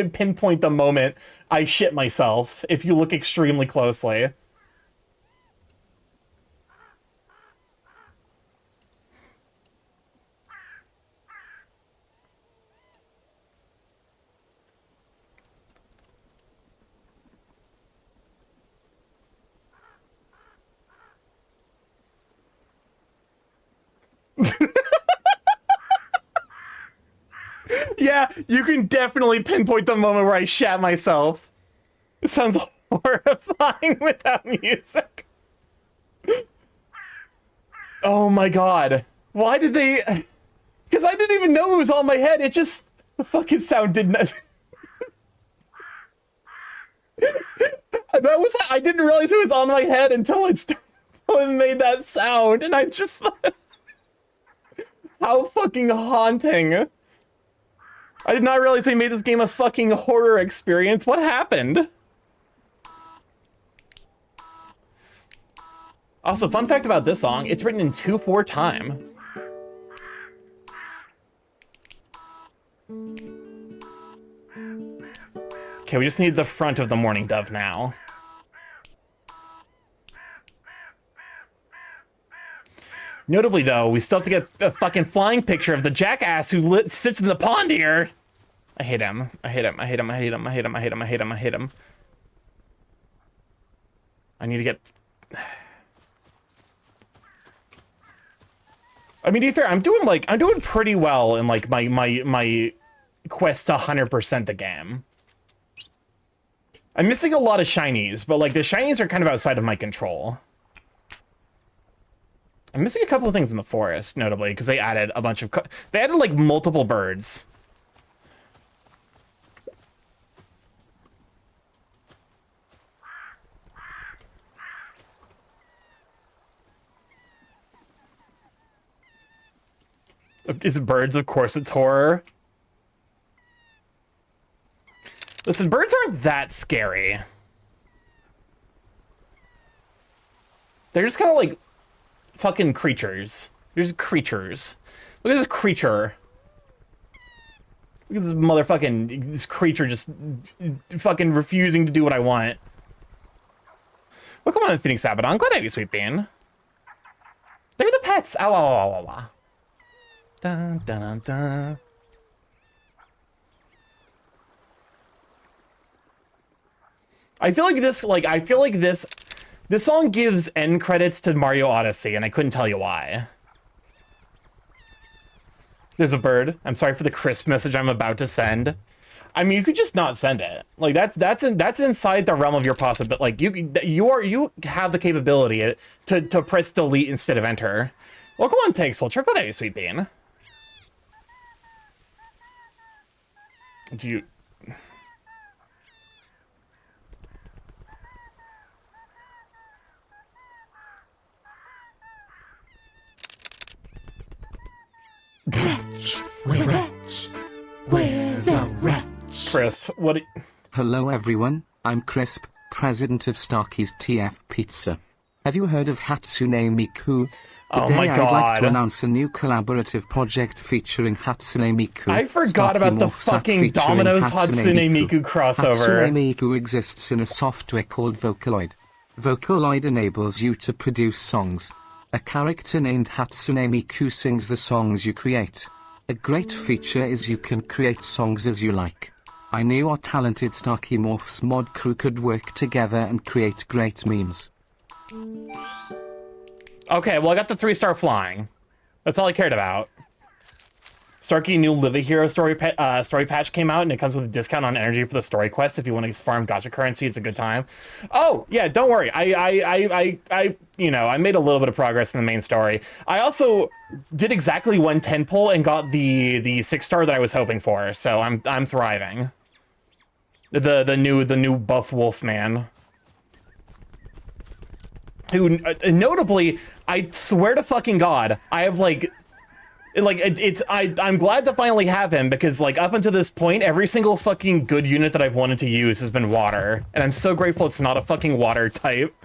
pinpoint the moment I shit myself if you look extremely closely. Yeah, you can definitely pinpoint the moment where I shat myself. It sounds horrifying without music. Oh my god. Why did they... Because I didn't even know it was on my head. It just... The fucking sound did not... I didn't realize it was on my head until it made that sound. And I just thought... How fucking haunting. I did not realize they made this game a fucking horror experience. What happened? Also, fun fact about this song, it's written in 2/4 time. Okay, we just need the front of the Morning Dove now. Notably, though, we still have to get a fucking flying picture of the jackass who sits in the pond here. I hate him. I hate him. I hate him. I hate him. I hate him. I hate him. I hate him. I hate him. I need to get... I mean, to be fair, I'm doing pretty well in like my quest to 100% the game. I'm missing a lot of shinies, but like the shinies are kind of outside of my control. I'm missing a couple of things in the forest, notably, because they added a bunch of... They added, like, multiple birds. It's birds, of course it's horror. Listen, birds aren't that scary. They're just kind of, like... fucking creatures. They're just creatures. Look at this creature. Look at this motherfucking... This creature just fucking refusing to do what I want. Well, come on, Phoenix Abaddon. Glad I had you, Sweet Bean. They're the pets. Ow, ow, ow, ow, ow. Dun, dun, dun, dun. I feel like this song gives end credits to Mario Odyssey, and I couldn't tell you why. There's a bird. I'm sorry for the crisp message I'm about to send. I mean, you could just not send it. Like that's inside the realm of your possibility. Like you have the capability to press delete instead of enter. Well, come on, Tank Soul. Check that out, Sweet Bean. Do you? rats. We're rats. We're the rats. Crisp, what? Hello everyone, I'm Crisp, president of Starky's TF Pizza. Have you heard of Hatsune Miku? Oh Today my I'd like to God. announce a new collaborative project featuring Hatsune Miku. I forgot about the StarkyMorph app fucking featuring Domino's Hatsune Miku crossover. Hatsune Miku exists in a software called Vocaloid. Vocaloid enables you to produce songs. A character named Hatsune Miku sings the songs you create. A great feature is you can create songs as you like. I knew our talented StarkyMorph's mod crew could work together and create great memes. Okay, well I got the 3-star flying. That's all I cared about. Starky new Live a Hero story patch came out, and it comes with a discount on energy for the story quest. If you want to farm gacha currency, it's a good time. Oh yeah, don't worry. I you know, I made a little bit of progress in the main story. I also did exactly one 10 pull and got the 6-star that I was hoping for. So I'm thriving. The new buff wolf man. Who notably, I swear to fucking God, I have I'm glad to finally have him, because like up until this point, every single fucking good unit that I've wanted to use has been water, and I'm so grateful it's not a fucking water type.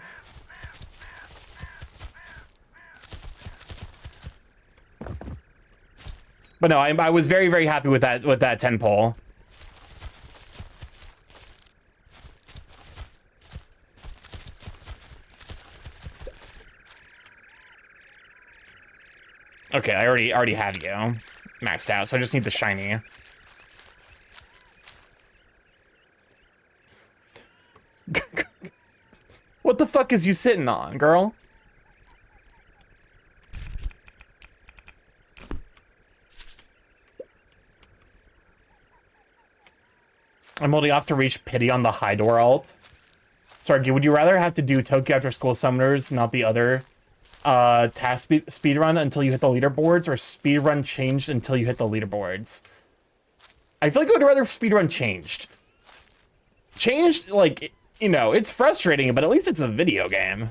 But no, I was very, very happy with that 10 pull. Okay, I already have you maxed out, so I just need the shiny. What the fuck is you sitting on, girl? I'm holding off to reach pity on the high door alt. Starky, would you rather have to do Tokyo After School Summoners, not the other task speedrun until you hit the leaderboards, or speedrun changed until you hit the leaderboards? I feel like I would rather speedrun changed. Changed, like, you know, it's frustrating, but at least it's a video game.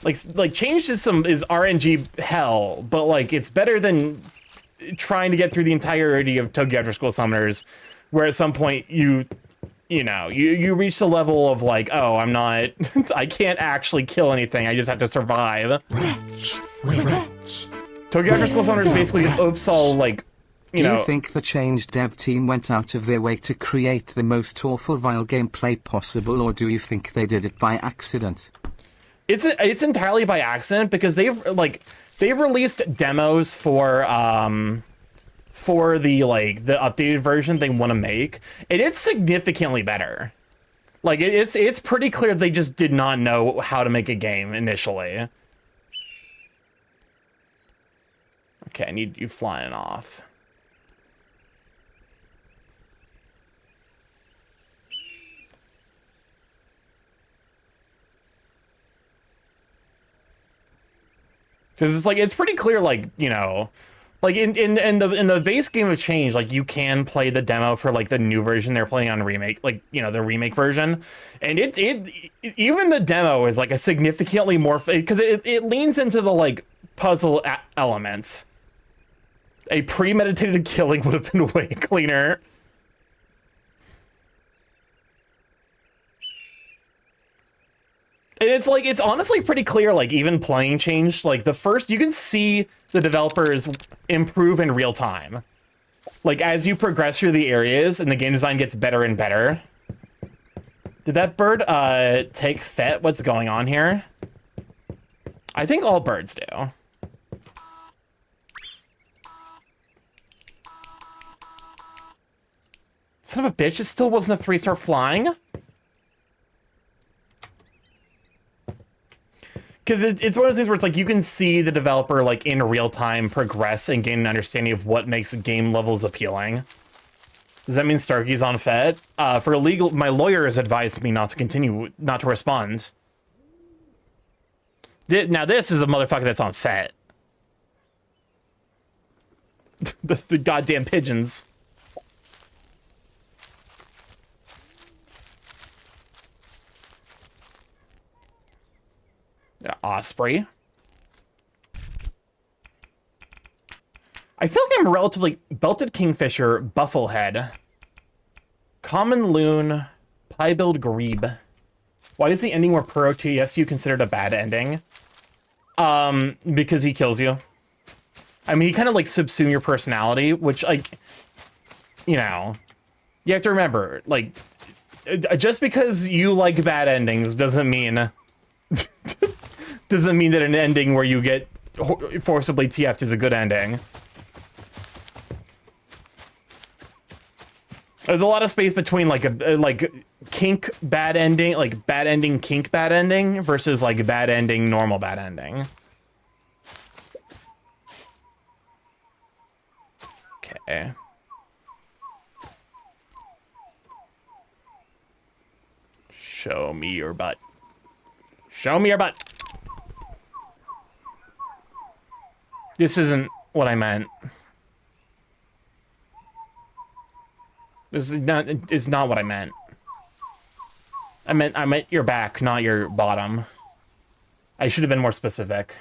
Like changed is RNG hell, but like it's better than trying to get through the entirety of Tokyo After School Summoners, where at some point you reach the level of like, oh, I'm not, I can't actually kill anything, I just have to survive. Rats. We're rats. Tokyo After School Summoners basically oops all, like, you know. Do you think the Changed dev team went out of their way to create the most awful vile gameplay possible, or do you think they did it by accident? It's entirely by accident, because they've released demos for the updated version they want to make, and it's significantly better. Like it's pretty clear they just did not know how to make a game initially. Okay, I need you flying off. Because it's like, it's pretty clear, like, you know, like in the base game of Change, like you can play the demo for like the new version they're playing on remake, like, you know, the remake version, and it even the demo is like a significantly more, because it leans into the like puzzle elements. A premeditated killing would have been way cleaner. And it's like, it's honestly pretty clear, like even playing Change, like the first, you can see the developers improve in real time. Like as you progress through the areas and the game design gets better and better. Did that bird take FET? What's going on here? I think all birds do. Son of a bitch, it still wasn't a 3-star flying? Because it's one of those things where it's like you can see the developer like in real time progress and gain an understanding of what makes game levels appealing. Does that mean Starky's on FET? For legal, my lawyer has advised me not to respond. Now this is a motherfucker that's on FET. the goddamn pigeons. Osprey. I feel like I'm relatively belted kingfisher, bufflehead, common loon, pie-billed grebe. Why is the ending where Puro TFs you considered a bad ending? Because he kills you. I mean, he kind of like subsume your personality, which like, you know, you have to remember, like, just because you like bad endings doesn't mean that an ending where you get forcibly TF'd is a good ending. There's a lot of space between like a kink bad ending, like bad ending kink bad ending versus like bad ending normal bad ending. Okay. Show me your butt. Show me your butt. This isn't what I meant. This is not what I meant. I meant your back, not your bottom. I should have been more specific.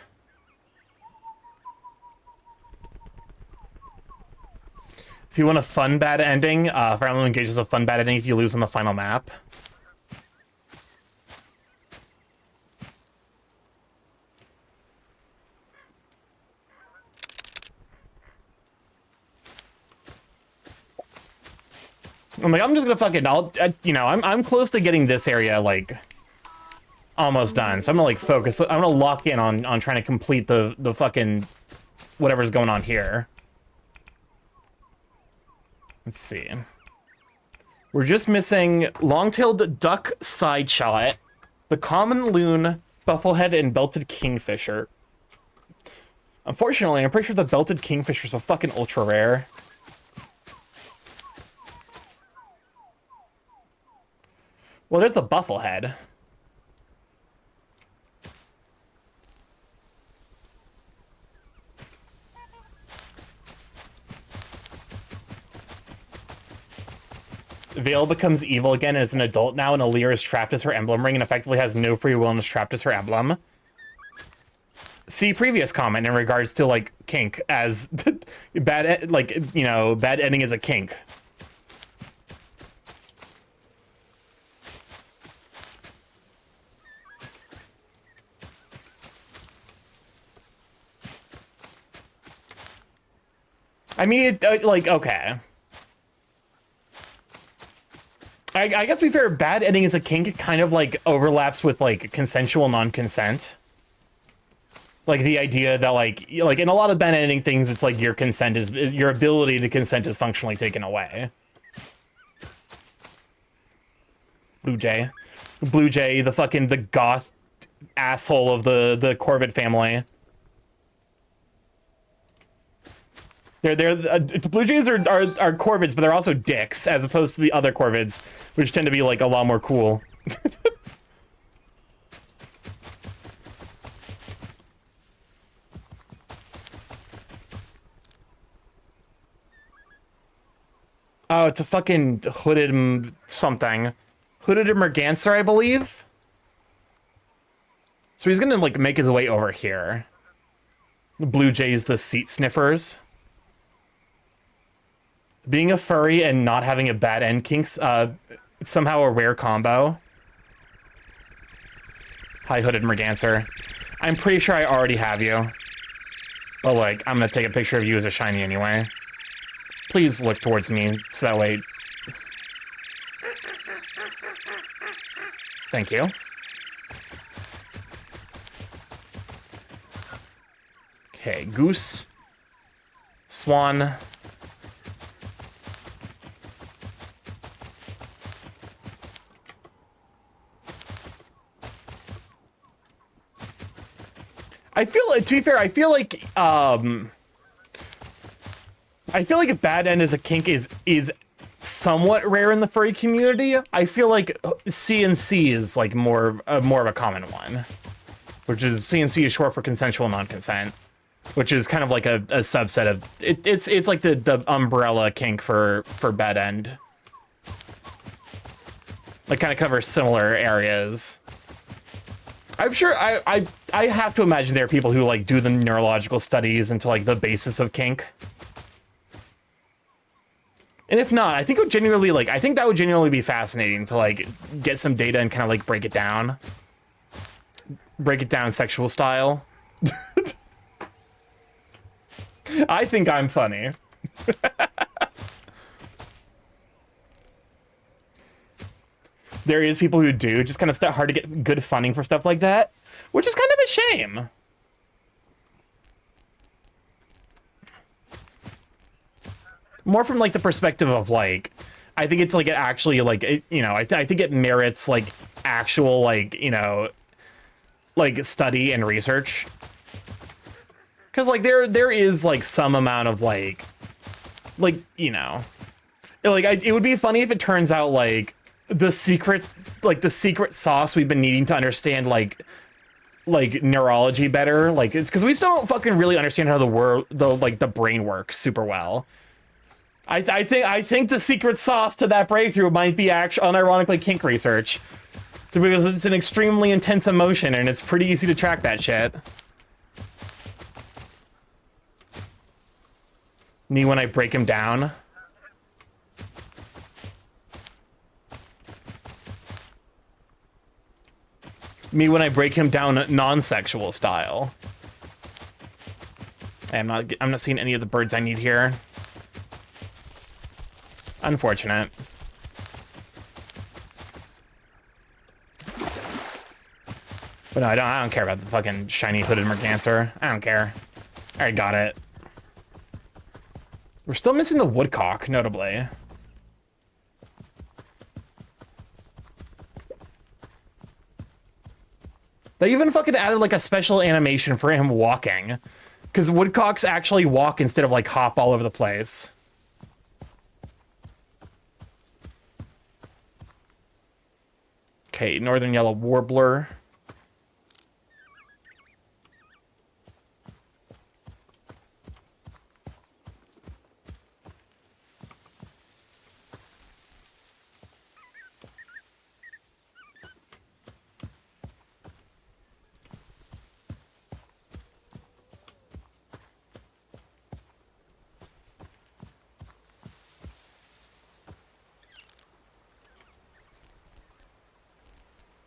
If you want a fun bad ending, Fire Emblem Engage is a fun bad ending if you lose on the final map. I'm like, I'm just gonna fucking, you know, I'm close to getting this area, like, almost done. So I'm gonna, like, focus. I'm gonna lock in on trying to complete the fucking whatever's going on here. Let's see. We're just missing long-tailed duck side shot, the common loon, bufflehead, and belted kingfisher. Unfortunately, I'm pretty sure the belted kingfisher is a fucking ultra rare. Well, there's the bufflehead. Vale becomes evil again and is an adult now, and Alear is trapped as her emblem ring and effectively has no free will and is trapped as her emblem. See previous comment in regards to, like, kink as bad, like, you know, bad ending is a kink. I mean, like, okay. I guess to be fair, bad ending is a kink kind of, like, overlaps with, like, consensual non-consent. Like, the idea that, like, in a lot of bad ending things, it's like your consent is, your ability to consent is functionally taken away. Blue Jay. Blue Jay, the goth asshole of the Corvid family. The Blue Jays are Corvids, but they're also dicks, as opposed to the other Corvids, which tend to be, like, a lot more cool. Oh, it's a fucking hooded something. Hooded Merganser, I believe? So he's gonna, like, make his way over here. The Blue Jays, the seat sniffers. Being a furry and not having a bad end kink's somehow a rare combo. Hi, Hooded Merganser. I'm pretty sure I already have you. But, like, I'm gonna take a picture of you as a shiny anyway. Please look towards me, so that way... Thank you. Okay, Goose. Swan. I feel like, to be fair, I feel like a bad end as a kink is somewhat rare in the furry community. I feel like CNC is like more of a common one, which is CNC is short for consensual non-consent, which is kind of like a subset of it's like the umbrella kink for bad end. Like kind of covers similar areas. I'm sure I have to imagine there are people who like do the neurological studies into like the basis of kink. And if not, I think it would genuinely like I think that would genuinely be fascinating to like get some data and kind of like break it down sexual style. I think I'm funny. There is people who do just kind of hard to get good funding for stuff like that, which is kind of a shame. More from like the perspective of like, I think it's like it actually like you know I think it merits like actual like you know like study and research, because like there is like some amount of like you know like it would be funny if it turns out like the secret sauce we've been needing to understand like neurology better, like it's because we still don't fucking really understand how the brain works super well. I think the secret sauce to that breakthrough might be actually unironically kink research, because it's an extremely intense emotion and it's pretty easy to track that shit. Me when I break him down. Me when I break him down non-sexual style. I'm not seeing any of the birds I need here. Unfortunate. But no, I don't care about the fucking shiny hooded merganser. I don't care. I already got it. We're still missing the woodcock, notably. They even fucking added like a special animation for him walking, because woodcocks actually walk instead of like hop all over the place. Okay, northern yellow warbler.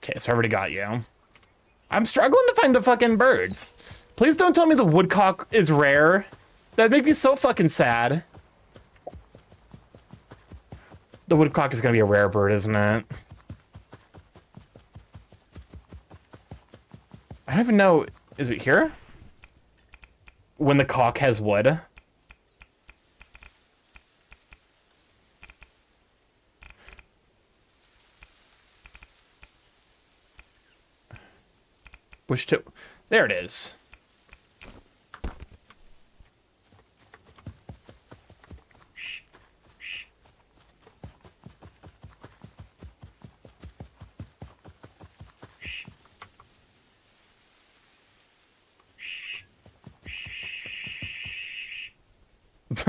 Okay, so I already got you. I'm struggling to find the fucking birds. Please don't tell me the woodcock is rare. That'd make me so fucking sad. The woodcock is gonna be a rare bird, isn't it? I don't even know. Is it here? When the cock has wood? Which to... There it is.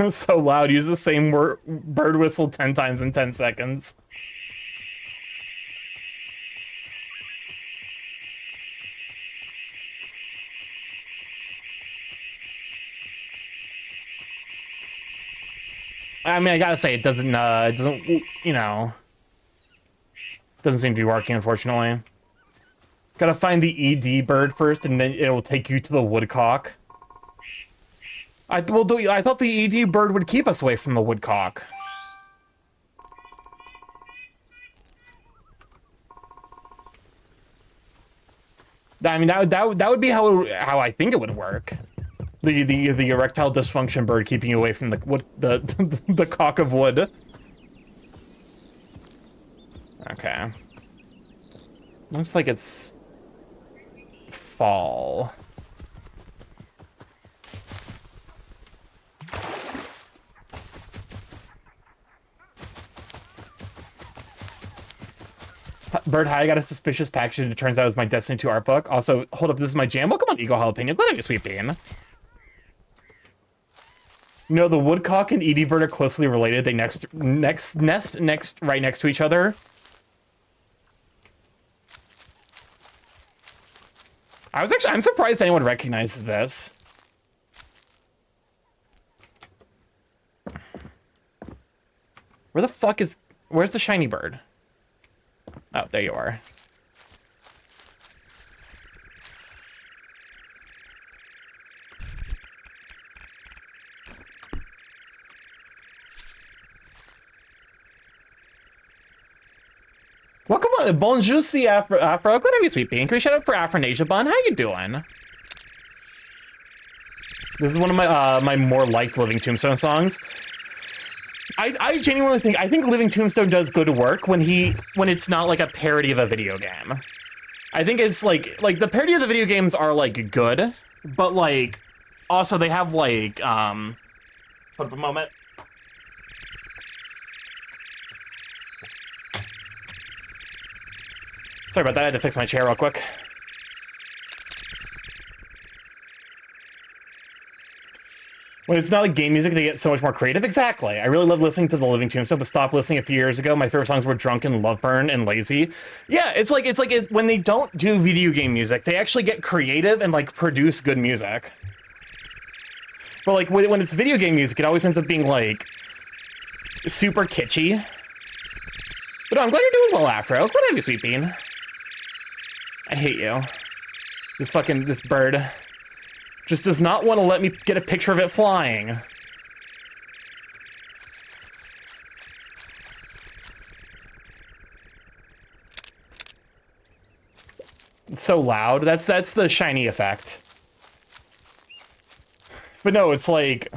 So loud. Use the same bird whistle 10 times in 10 seconds. I mean, I gotta say, it doesn't, you know, doesn't seem to be working, unfortunately. Gotta find the ED bird first, and then it'll take you to the woodcock. I thought the ED bird would keep us away from the woodcock. I mean, that would be how I think it would work. The erectile dysfunction bird keeping you away from the cock of wood. Okay. Looks like it's fall. Bird, hi, I got a suspicious package and it turns out it's my Destiny 2 art book. Also, hold up, this is my jam. Welcome on Eagle Jalapeno. Glad you, sweet bean. You know, the woodcock and ED bird are closely related. They nest right next to each other. I'm surprised anyone recognizes this. Where the fuck is... Where's the shiny bird? Oh, there you are. Welcome on, bonjour, Afro. Glad to be sweet bean. Can we shout out for Afronasia Bun? How you doing? This is one of my my more liked Living Tombstone songs. I genuinely think Living Tombstone does good work when it's not like a parody of a video game. I think it's like the parody of the video games are like good, but like also they have like hold up a moment. Sorry about that, I had to fix my chair real quick. When it's not like game music, they get so much more creative. Exactly. I really love listening to the Living Tombstone, but stopped listening a few years ago. My favorite songs were Drunken, Love Burn, and Lazy. Yeah, it's when they don't do video game music, they actually get creative and like produce good music. But like when it's video game music, it always ends up being like super kitschy. But no, I'm glad you're doing well, Afro. Glad to have you, Sweet Bean. I hate you. This bird just does not want to let me get a picture of it flying. It's so loud. That's the shiny effect. But no, it's like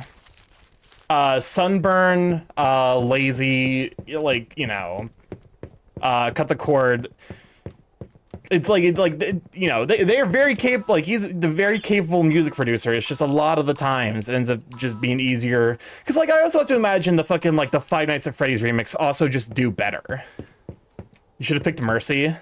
sunburn, lazy, like, you know, cut the cord. It's like you know, they're very capable. Like, he's the very capable music producer. It's just a lot of the times it ends up just being easier. Because like I also have to imagine the fucking like the Five Nights at Freddy's remix also just do better. You should have picked Mercy.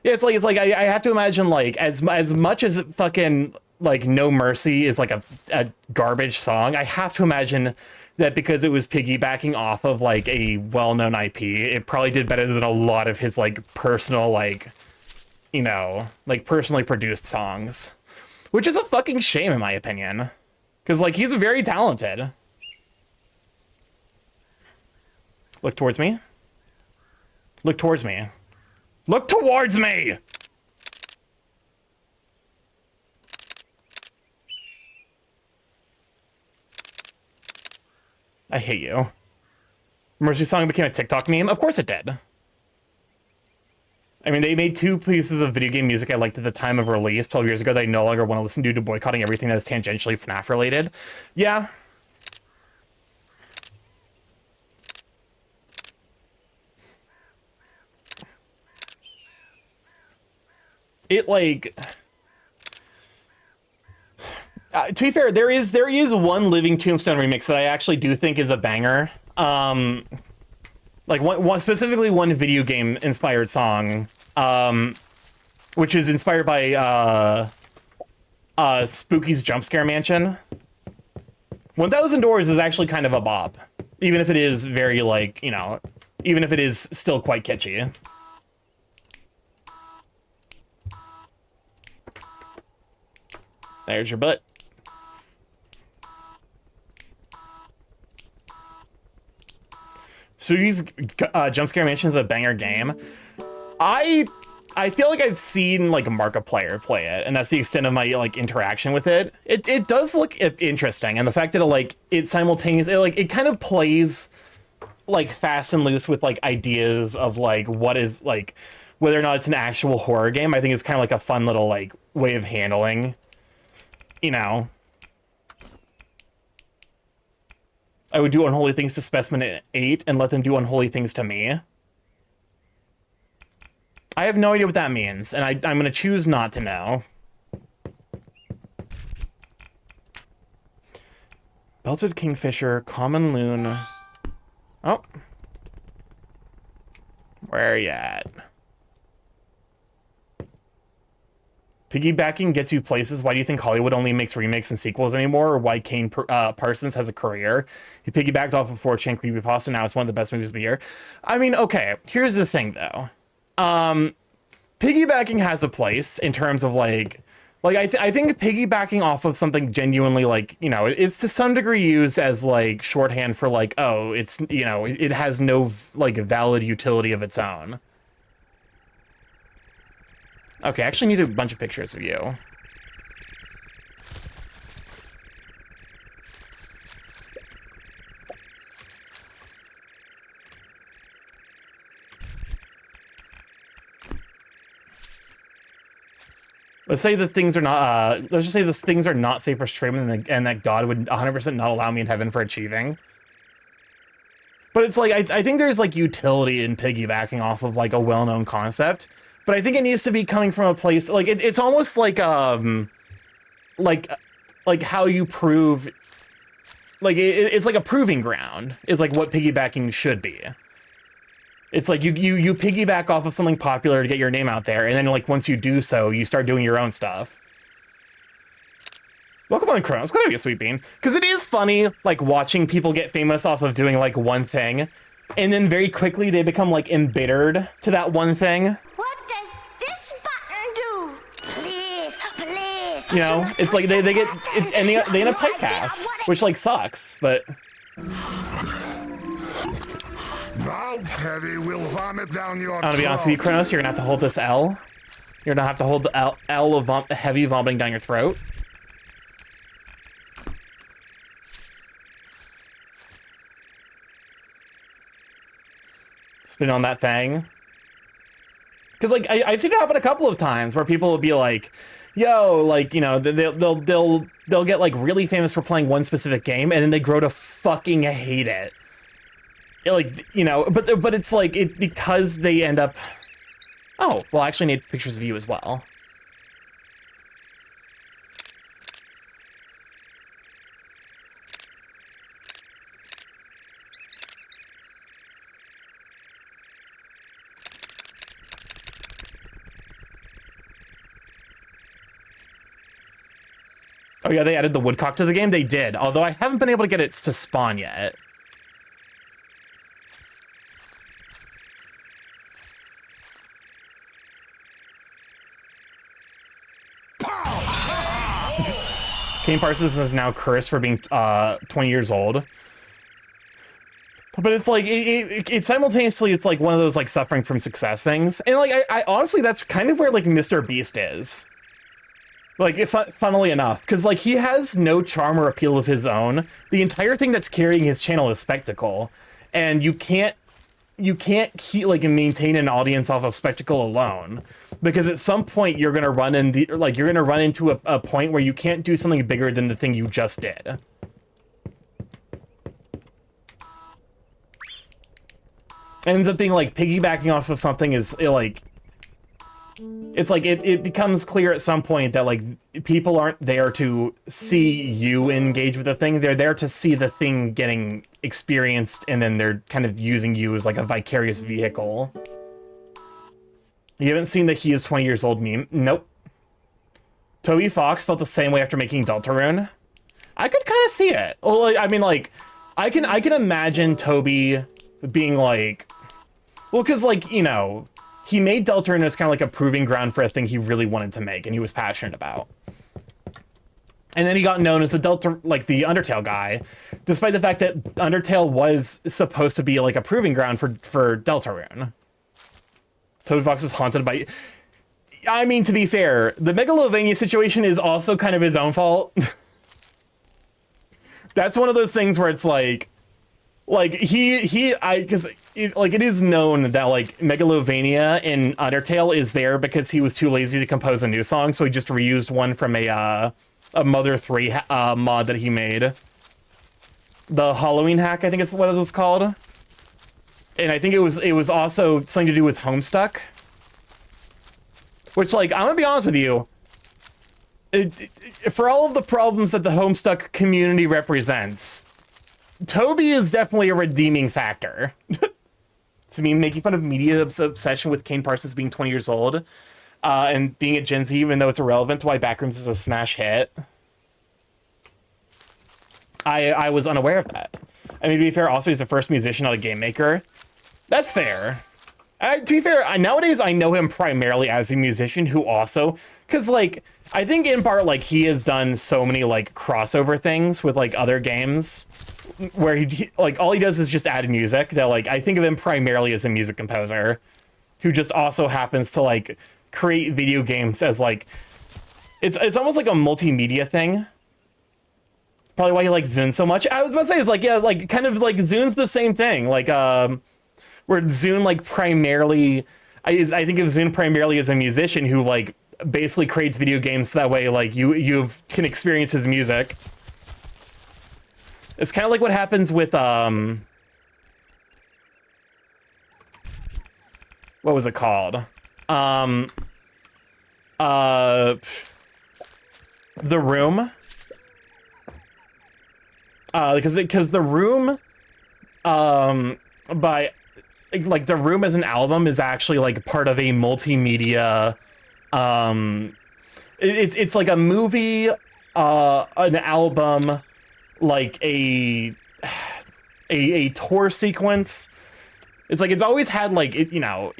Yeah, it's like I have to imagine like as much as fucking like No Mercy is like a garbage song. I have to imagine that because it was piggybacking off of like a well-known IP, it probably did better than a lot of his like personal like, you know, like personally produced songs, which is a fucking shame in my opinion, because like he's very talented. Look towards me. Look towards me. Look towards me. I hate you. Mercy song became a TikTok meme? Of course it did. I mean, they made two pieces of video game music I liked at the time of release 12 years ago that I no longer want to listen to boycotting everything that is tangentially FNAF related. Yeah. It, like... to be fair, there is one Living Tombstone remix that I actually do think is a banger. Like specifically one video game inspired song, which is inspired by Spooky's Jump Scare Mansion. 1,000 Doors is actually kind of a bop, even if it is very like, you know, even if it is still quite kitschy. There's your butt. Spooky's Jump Scare Mansion is a banger game. I feel like I've seen like a Markiplier play it, and that's the extent of my like interaction with it. It does look interesting, and the fact that it simultaneously it kind of plays like fast and loose with like ideas of like what is like whether or not it's an actual horror game. I think it's kind of like a fun little like way of handling, you know. I would do unholy things to Specimen 8 and let them do unholy things to me. I have no idea what that means, and I'm going to choose not to know. Belted Kingfisher, Common Loon. Oh. Where are you at? Piggybacking gets you places. Why do you think Hollywood only makes remakes and sequels anymore? Or why Kane Parsons has a career? He piggybacked off of 4chan Creepypasta, now it's one of the best movies of the year. I mean, okay, here's the thing, though. Piggybacking has a place in terms of, like Like, I think piggybacking off of something genuinely, like, you know, it's to some degree used as, like, shorthand for, like, oh, it's, you know, it has no, like, valid utility of its own. Okay, I actually need a bunch of pictures of you. Let's say that things are not, let's just say these things are not safe for streaming and that God would 100% not allow me in heaven for achieving. But it's like, I think there's like utility in piggybacking off of like a well-known concept, but I think it needs to be coming from a place, like, it's almost like how you prove, like, it's like a proving ground is like what piggybacking should be. It's like you piggyback off of something popular to get your name out there, and then like once you do so, you start doing your own stuff. Welcome on, Chronos. Glad to be a sweet bean. Because it is funny, like, watching people get famous off of doing like one thing, and then very quickly they become like embittered to that one thing. What does this button do? Please. You know, it's like they get it, and they end up typecast, which like sucks, but. Now, Perry will vomit down your I'm gonna be honest with you, Chronos, you're gonna have to hold this L. You're gonna have to hold the L of heavy vomiting down your throat. Spin on that thing. Because like I've seen it happen a couple of times where people will be like, "Yo, like, you know, they'll get like really famous for playing one specific game, and then they grow to fucking hate it." Like, you know, but it's like because they end up. Oh, well, I actually need pictures of you as well. Oh yeah, they added the woodcock to the game? They did, although I haven't been able to get it to spawn yet. Kane Parsons is now cursed for being 20 years old. But it's like, it simultaneously, it's like one of those like suffering from success things. And like, I honestly, that's kind of where like Mr. Beast is. Like, funnily enough, because like he has no charm or appeal of his own. The entire thing that's carrying his channel is spectacle, and you can't keep like maintain an audience off of spectacle alone, because at some point you're gonna run into a point where you can't do something bigger than the thing you just did. It ends up being like piggybacking off of something is like. It's like it becomes clear at some point that like people aren't there to see you engage with the thing. They're there to see the thing getting experienced, and then they're kind of using you as like a vicarious vehicle. You haven't seen the "he is 20 years old" meme? Nope. Toby Fox felt the same way after making Deltarune. I could kind of see it. Well, I mean, like, I can imagine Toby being like, well, because like, you know, he made Deltarune as kind of like a proving ground for a thing he really wanted to make and he was passionate about. And then he got known as the Undertale guy, despite the fact that Undertale was supposed to be like a proving ground for Deltarune. Toby Fox is haunted by. I mean, to be fair, the Megalovania situation is also kind of his own fault. That's one of those things where it's like because it is known that like Megalovania in Undertale is there because he was too lazy to compose a new song, so he just reused one from a Mother 3 mod that he made. The Halloween hack, I think is what it was called. And I think it was also something to do with Homestuck. Which, like, I'm gonna be honest with you, for all of the problems that the Homestuck community represents, Toby is definitely a redeeming factor. To me, making fun of media's obsession with Kane Parsons being 20 years old, and being a Gen Z, even though it's irrelevant to why Backrooms is a smash hit. I was unaware of that. I mean, to be fair, also he's the first musician, not a game maker. That's fair. To be fair, nowadays I know him primarily as a musician who also, because like I think in part like he has done so many like crossover things with like other games, where he like all he does is just add music. That like I think of him primarily as a music composer, who just also happens to like create video games as like it's almost like a multimedia thing. Probably why you like Zune so much. I was about to say is like yeah like kind of like Zune's the same thing like where Zune like primarily, I think of Zune primarily as a musician who like basically creates video games so that way like you can experience his music. It's kind of like what happens with what was it called? The Room. Because The Room by like The Room as an album is actually like part of a multimedia it's like a movie, an album, like a tour sequence. It's like it's always had like it, you know,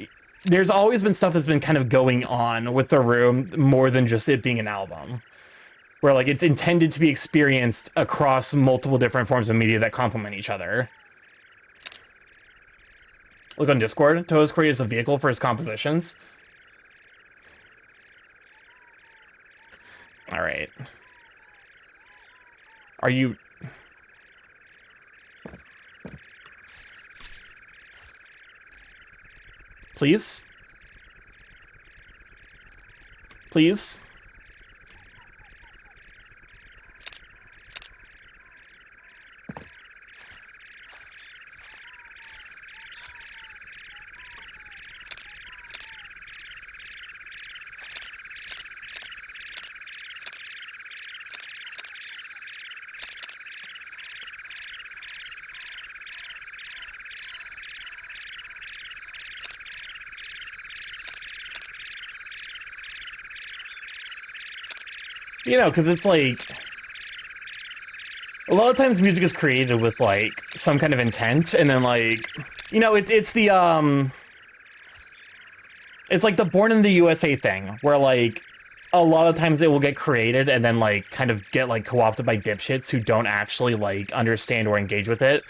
there's always been stuff that's been kind of going on with The Room more than just it being an album, where like it's intended to be experienced across multiple different forms of media that complement each other. Look on Discord. Toho's created a vehicle for his compositions. All right. Are you... Please? Please? You know, because it's like... A lot of times music is created with, like, some kind of intent, and then, like... You know, it's the, It's like the Born in the USA thing, where, like, a lot of times it will get created and then, like, kind of get, like, co-opted by dipshits who don't actually, like, understand or engage with it.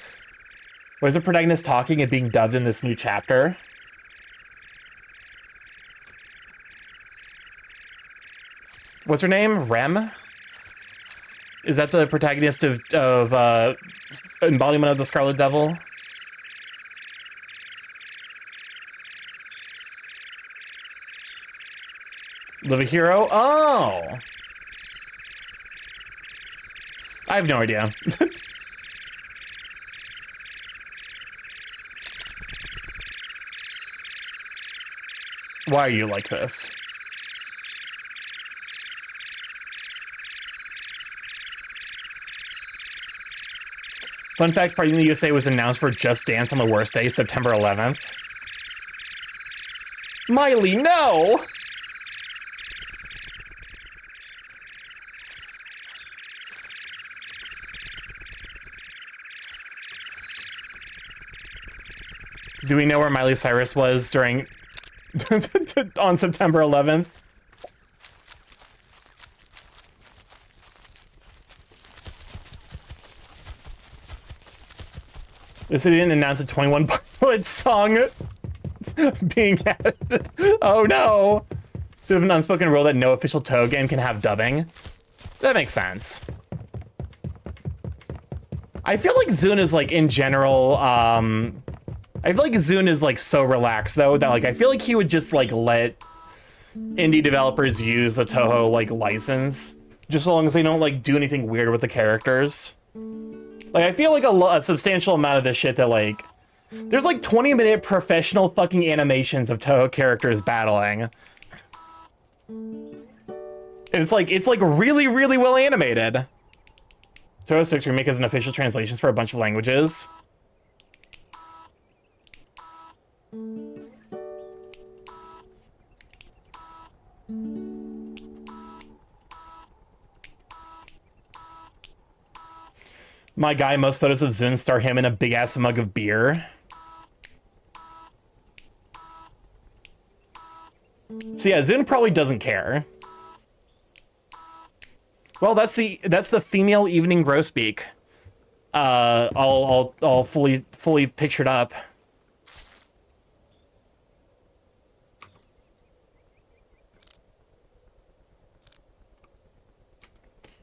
Where's the protagonist talking and being dubbed in this new chapter? What's her name? Rem? Is that the protagonist of Embodiment of the Scarlet Devil? Live a Hero? Oh! I have no idea. Why are you like this? Fun fact, Party in the USA was announced for Just Dance on the worst day, September 11th. Miley, no! Do we know where Miley Cyrus was during... on September 11th? The city didn't announce a 21 Pilots song being added. Oh no! So we have an unspoken rule that no official Toho game can have dubbing. That makes sense. I feel like Zune is like in general, I feel like Zune is like so relaxed though that like I feel like he would just like let indie developers use the Toho like license just so long as they don't like do anything weird with the characters. Like, I feel like a substantial amount of this shit that, like... There's, like, 20-minute professional fucking animations of Toho characters battling. And it's, like, really, really well animated. Toho 6 Remake has an official translations for a bunch of languages. My guy, most photos of Zune star him in a big-ass mug of beer. So yeah, Zune probably doesn't care. Well, that's the female evening grosbeak. All fully pictured up.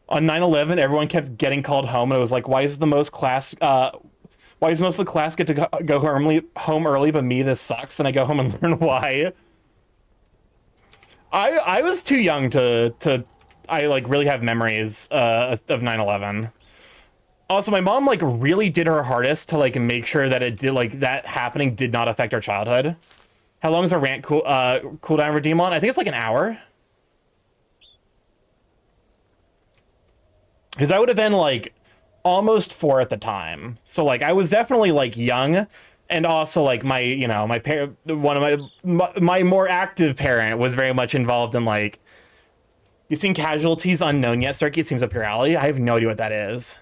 On 9/11, everyone kept getting called home, and it was like, why is most of the class get to go home early, but me, this sucks? Then I go home and learn why. I was too young to I like really have memories of 9/11. Also, my mom like really did her hardest to like make sure that it did like that happening did not affect our childhood. How long is a rant cooldown redeem on? I think it's like an hour. Because I would have been like almost 4 at the time, so like I was definitely like young, and also like my parent, one of my more active parent was very much involved in like. You seen Casualties Unknown yet, Starky? It seems up your alley. I have no idea what that is.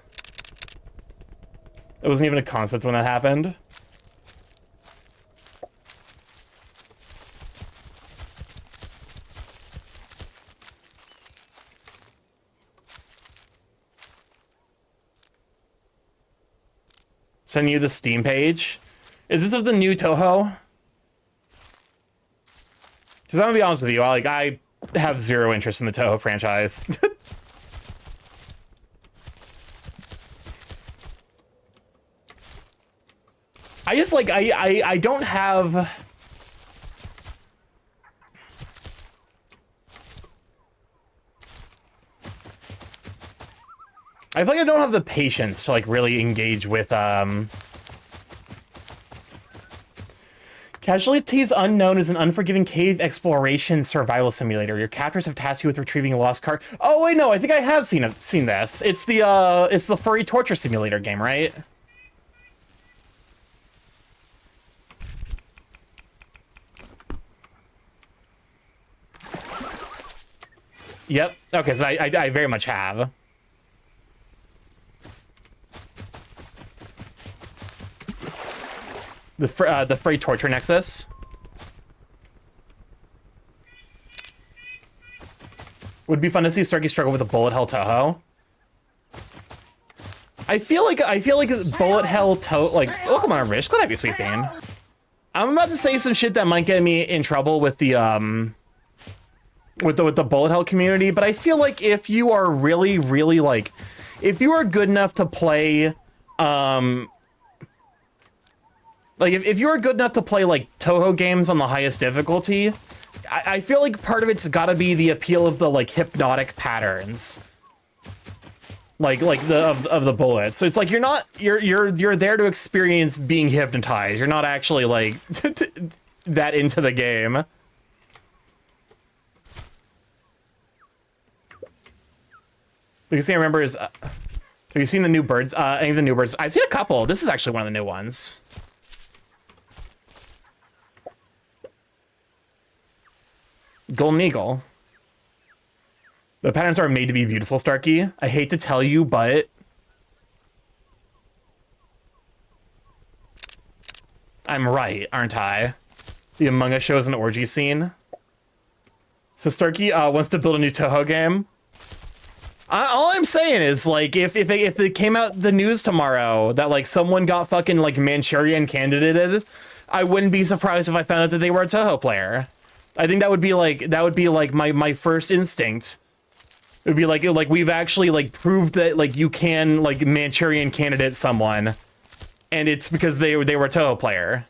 It wasn't even a concept when that happened. Send you the Steam page. Is this of the new Toho? Because I'm gonna be honest with you, I have zero interest in the Toho franchise. I just like I don't have. I feel like I don't have the patience to like really engage with Casualties Unknown is an unforgiving cave exploration survival simulator. Your captors have tasked you with retrieving a lost car. Oh wait, no, I think I have seen this. It's the furry torture simulator game, right? Yep. Okay, so I very much have. The furry torture nexus. Would be fun to see Starky struggle with a bullet hell Toho. I feel like bullet hell like, oh come on, Rich, glad I be sweet bean. I'm about to say some shit that might get me in trouble with the with the bullet hell community, but I feel like if you are really like, if you are good enough to play like if you are good enough to play like Toho games on the highest difficulty, I feel like part of it's got to be the appeal of the like hypnotic patterns, like the bullets. So it's like you're there to experience being hypnotized. You're not actually like that into the game. Biggest thing I remember is, have you seen the new birds? Any of the new birds? I've seen a couple. This is actually one of the new ones. Golden Eagle. The patterns are made to be beautiful, Starky. I hate to tell you, but I'm right, aren't I? The Among Us shows an orgy scene. So Starky wants to build a new Toho game. All I'm saying is, like, if it came out the news tomorrow that like someone got fucking like Manchurian candidated, I wouldn't be surprised if I found out that they were a Toho player. I think that would be like my first instinct. It would be like we've actually like proved that like you can like Manchurian candidate someone, and it's because they were a Toho player.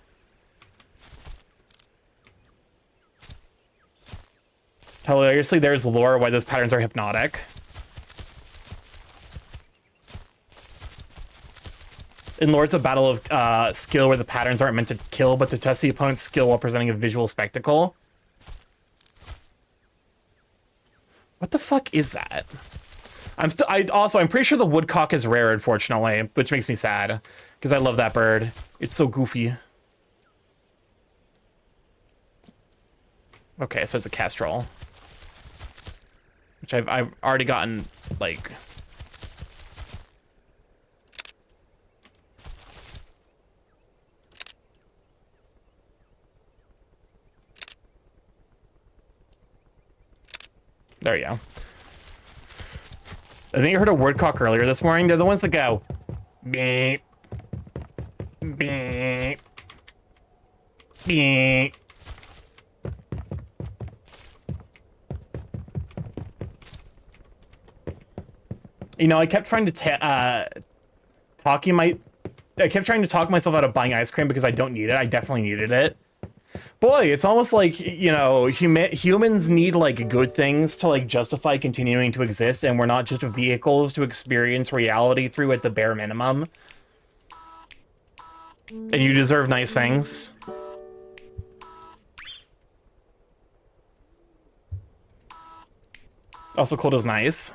Hilariously, there's lore why those patterns are hypnotic. In lore, it's a battle of skill where the patterns aren't meant to kill, but to test the opponent's skill while presenting a visual spectacle. What the fuck is that? I'm pretty sure the woodcock is rare, unfortunately, which makes me sad because I love that bird. It's so goofy. Okay, so it's a castrol, which I've already gotten like. There you go. I think I heard a woodcock earlier this morning. They're the ones that go beep, beep, beep. You know, I kept trying to I kept trying to talk myself out of buying ice cream because I don't need it. I definitely needed it. Boy, it's almost like, you know, humans need, like, good things to, like, justify continuing to exist, and we're not just vehicles to experience reality through at the bare minimum. And you deserve nice things. Also, cold is nice.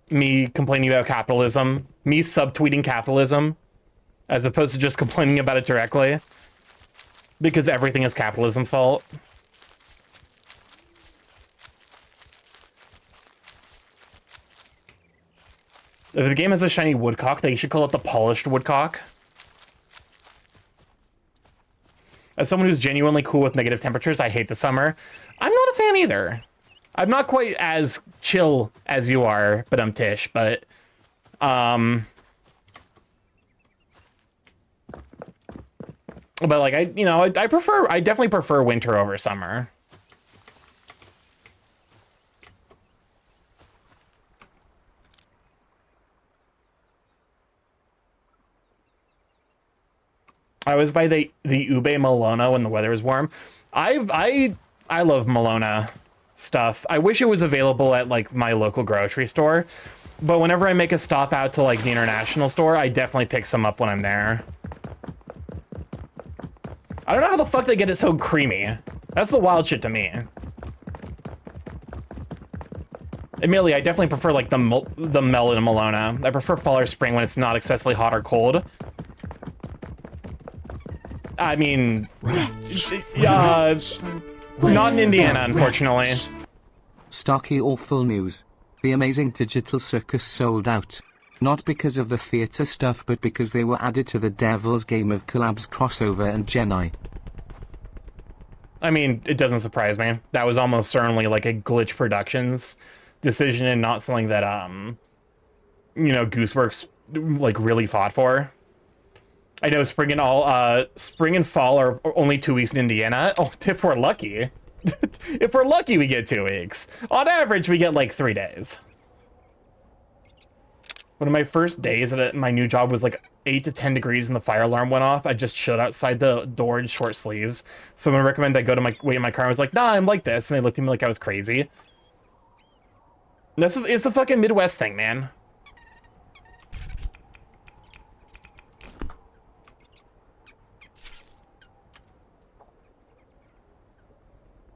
Me complaining about capitalism. Me subtweeting capitalism. As opposed to just complaining about it directly. Because everything is capitalism's fault. If the game has a shiny woodcock, they should call it the polished woodcock. As someone who's genuinely cool with negative temperatures, I hate the summer. I'm not a fan either. I'm not quite as chill as you are, but I'm Tish, but like, I definitely prefer winter over summer. I was by the Ube Malona when the weather was warm. I love Malona stuff. I wish it was available at, like, my local grocery store, but whenever I make a stop out to, like, the international store, I definitely pick some up when I'm there. I don't know how the fuck they get it so creamy. That's the wild shit to me. Admittedly, I definitely prefer, like, the melon Malona. I prefer fall or spring when it's not excessively hot or cold. I mean, not in Indiana, unfortunately. Starky awful news. The Amazing Digital Circus sold out. Not because of the theater stuff, but because they were added to the Devil's Game of Collabs crossover and Jedi. I mean, it doesn't surprise me. That was almost certainly like a Glitch Productions decision and not something that, you know, Gooseworks, like, really fought for. I know spring and fall are only 2 weeks in Indiana. Oh, if we're lucky. If we're lucky, we get 2 weeks. On average, we get, like, 3 days. One of my first days at my new job was like 8 to 10 degrees and the fire alarm went off. I just shut outside the door in short sleeves. Someone recommended I go to wait in my car. I was like, nah, I'm like this. And they looked at me like I was crazy. It's the fucking Midwest thing, man.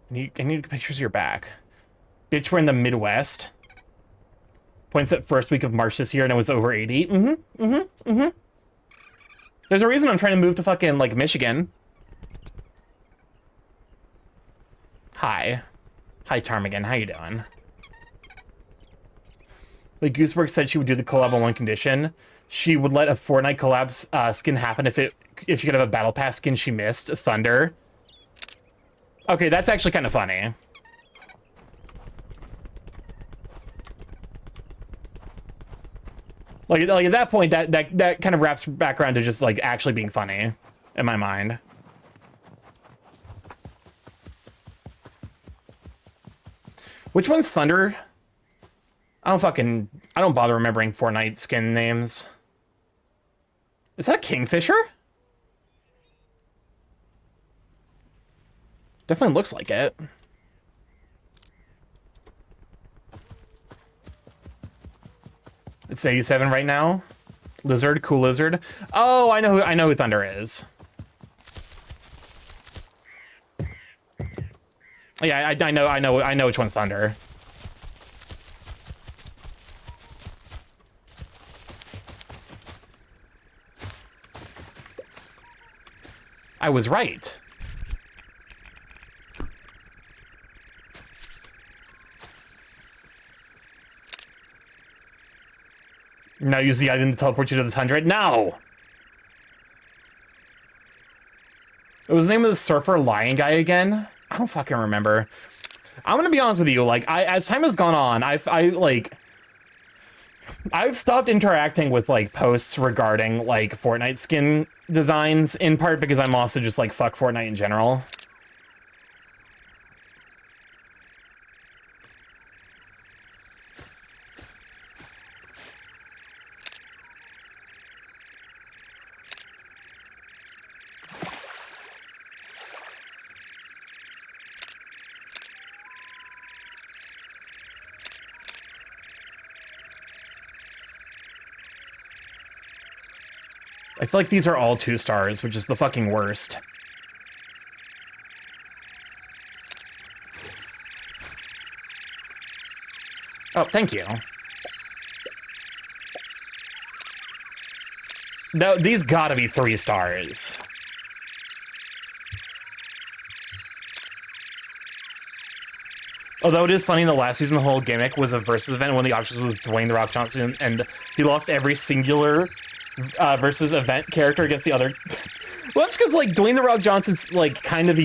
I need pictures of your back. Bitch, we're in the Midwest. Points at first week of March this year and it was over 80. There's a reason I'm trying to move to fucking, like, Michigan. Hi. Hi, Ptarmigan. How you doing? Like, Gooseberg said she would do the collab on one condition. She would let a Fortnite collab skin happen if she could have a Battle Pass skin she missed. Thunder. Okay, that's actually kind of funny. Like at that point, that kind of wraps back around to just, like, actually being funny in my mind. Which one's Thunder? I don't bother remembering Fortnite skin names. Is that a Kingfisher? Definitely looks like it. It's 87 right now. Lizard, cool lizard. Oh, I know who Thunder is. Yeah, I know which one's Thunder. I was right. Now use the item to teleport you to the tundra. No! What was the name of the surfer lion guy again? I don't fucking remember. I'm gonna be honest with you. Like, as time has gone on, I've stopped interacting with like posts regarding like Fortnite skin designs, in part because I'm also just like fuck Fortnite in general. I feel like these are all 2 stars, which is the fucking worst. Oh, thank you. No, these gotta be 3 stars. Although it is funny, in the last season, the whole gimmick was a versus event. One of the options was Dwayne "The Rock" Johnson, and he lost every singular versus event character against the other. Well, that's because like Dwayne "The Rock" Johnson's like kind of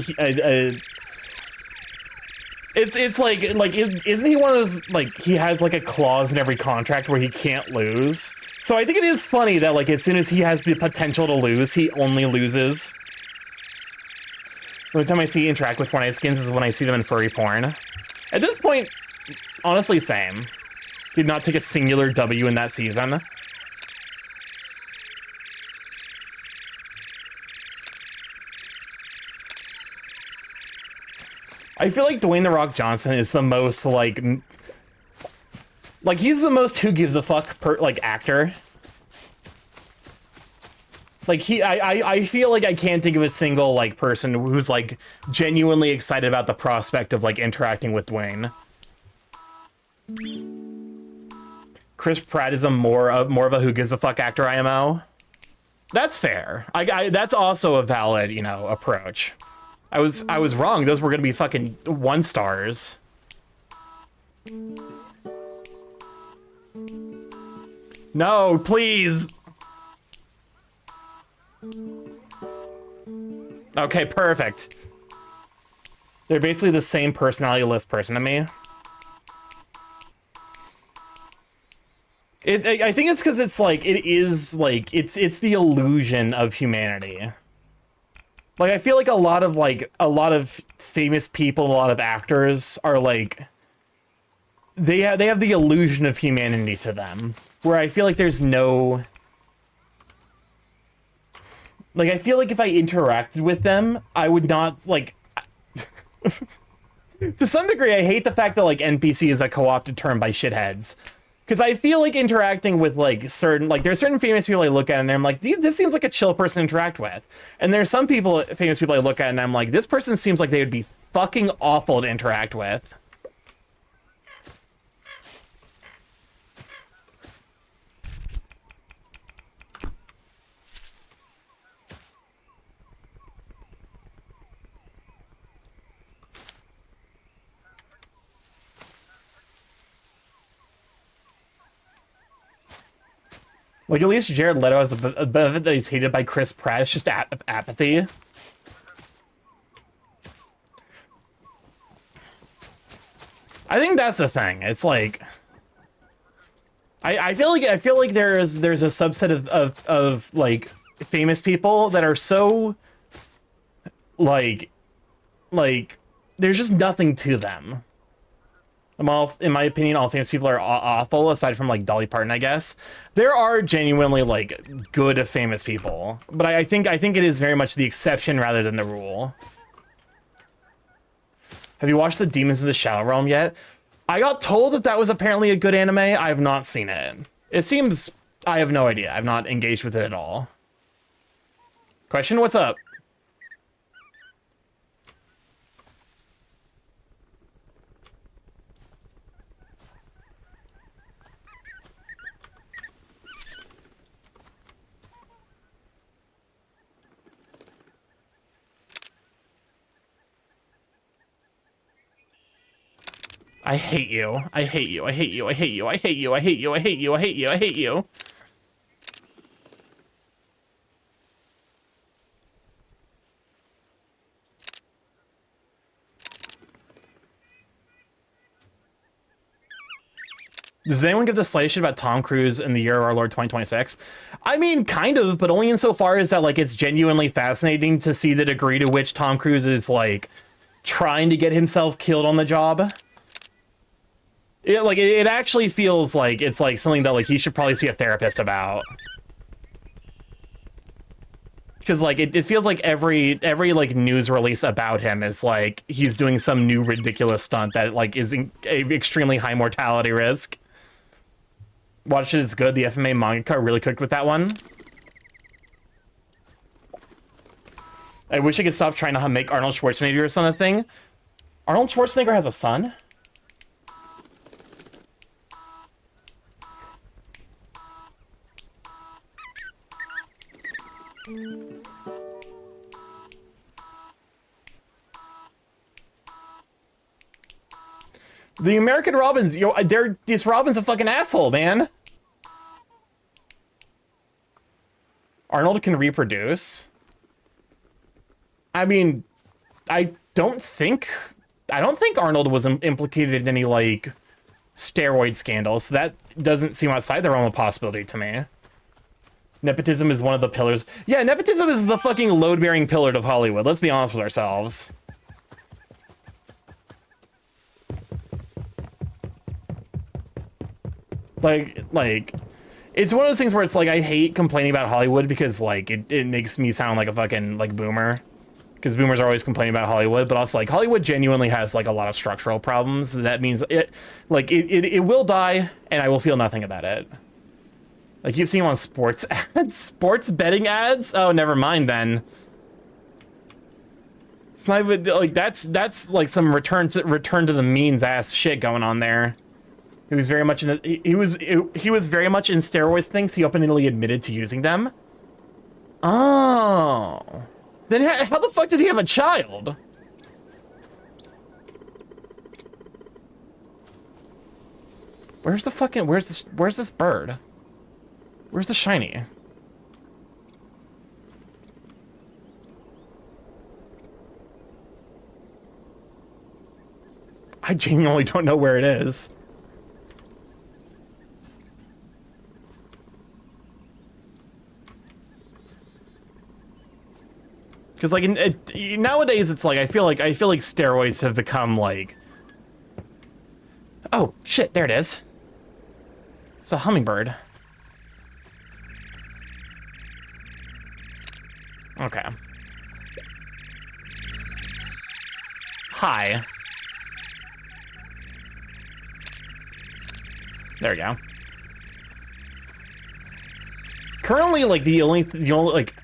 it's like isn't he one of those, like, he has like a clause in every contract where he can't lose? So I think it is funny that like as soon as he has the potential to lose, he only loses. The only time I see interact with Fortnite skins is when I see them in furry porn. At this point, honestly, same. Did not take a singular W in that season. I feel like Dwayne "The Rock" Johnson is the most, like he's the most who gives a fuck actor. Like, I feel like I can't think of a single, like, person who's, like, genuinely excited about the prospect of, like, interacting with Dwayne. Chris Pratt is more of a who gives a fuck actor IMO. That's fair. That's also a valid, you know, approach. I was wrong. Those were gonna be fucking 1 stars. No, please. Okay, perfect. They're basically the same personality list person to me. I think it's because it's like, it is like, it's the illusion of humanity. Like, I feel like a lot of famous people, a lot of actors are like, they have the illusion of humanity to them, where I feel like there's no, like, I feel like if I interacted with them, I would not, like, to some degree, I hate the fact that, like, NPC is a co-opted term by shitheads. Because I feel like interacting with, like, there's certain famous people I look at and I'm like, this seems like a chill person to interact with. And there's some famous people I look at and I'm like, this person seems like they would be fucking awful to interact with. Like, at least Jared Leto has the benefit that he's hated by Chris Pratt. It's just apathy. I think that's the thing. It's like, I feel like there's a subset of like famous people that are so like there's just nothing to them. In my opinion, all famous people are awful, aside from, like, Dolly Parton, I guess. There are genuinely, like, good famous people, but I think it is very much the exception rather than the rule. Have you watched the Demons in the Shadow Realm yet? I got told that was apparently a good anime. I have not seen it. It seems... I have no idea. I've not engaged with it at all. Question, what's up? I hate you. I hate you. I hate you. I hate you. I hate you. I hate you. I hate you. I hate you. I hate you. Does anyone give the slightest shit about Tom Cruise in the year of our Lord 2026? I mean, kind of, but only insofar as that, like, it's genuinely fascinating to see the degree to which Tom Cruise is, like, trying to get himself killed on the job. It actually feels like it's, like, something that, like, he should probably see a therapist about. Because, like, it feels like every like, news release about him is, like, he's doing some new ridiculous stunt that, like, is a extremely high mortality risk. Watch it, it's good. The FMA mangaka really cooked with that one. I wish I could stop trying to make Arnold Schwarzenegger or something. Arnold Schwarzenegger has a son? The American Robins, this Robin's a fucking asshole, man. Arnold can reproduce. I mean, I don't think Arnold was implicated in any, like, steroid scandals. So that doesn't seem outside the realm of possibility to me. Nepotism is one of the pillars. Yeah, nepotism is the fucking load-bearing pillar of Hollywood. Let's be honest with ourselves. Like, it's one of those things where it's like, I hate complaining about Hollywood because, like, it makes me sound like a fucking, like, boomer. Because boomers are always complaining about Hollywood, but also, like, Hollywood genuinely has, like, a lot of structural problems. That means it will die, and I will feel nothing about it. Like, you've seen him on sports ads? Sports betting ads? Oh, never mind then. It's not even, like, that's like some return to the means ass shit going on there. He was very much he was very much in steroids things. He openly admitted to using them. Oh. Then how the fuck did he have a child? Where's this bird? Where's the shiny? I genuinely don't know where it is. Because, like, nowadays it's like I feel like steroids have become like, oh shit, there it is. It's a hummingbird. Okay. Hi. There we go. Currently, like, the only like,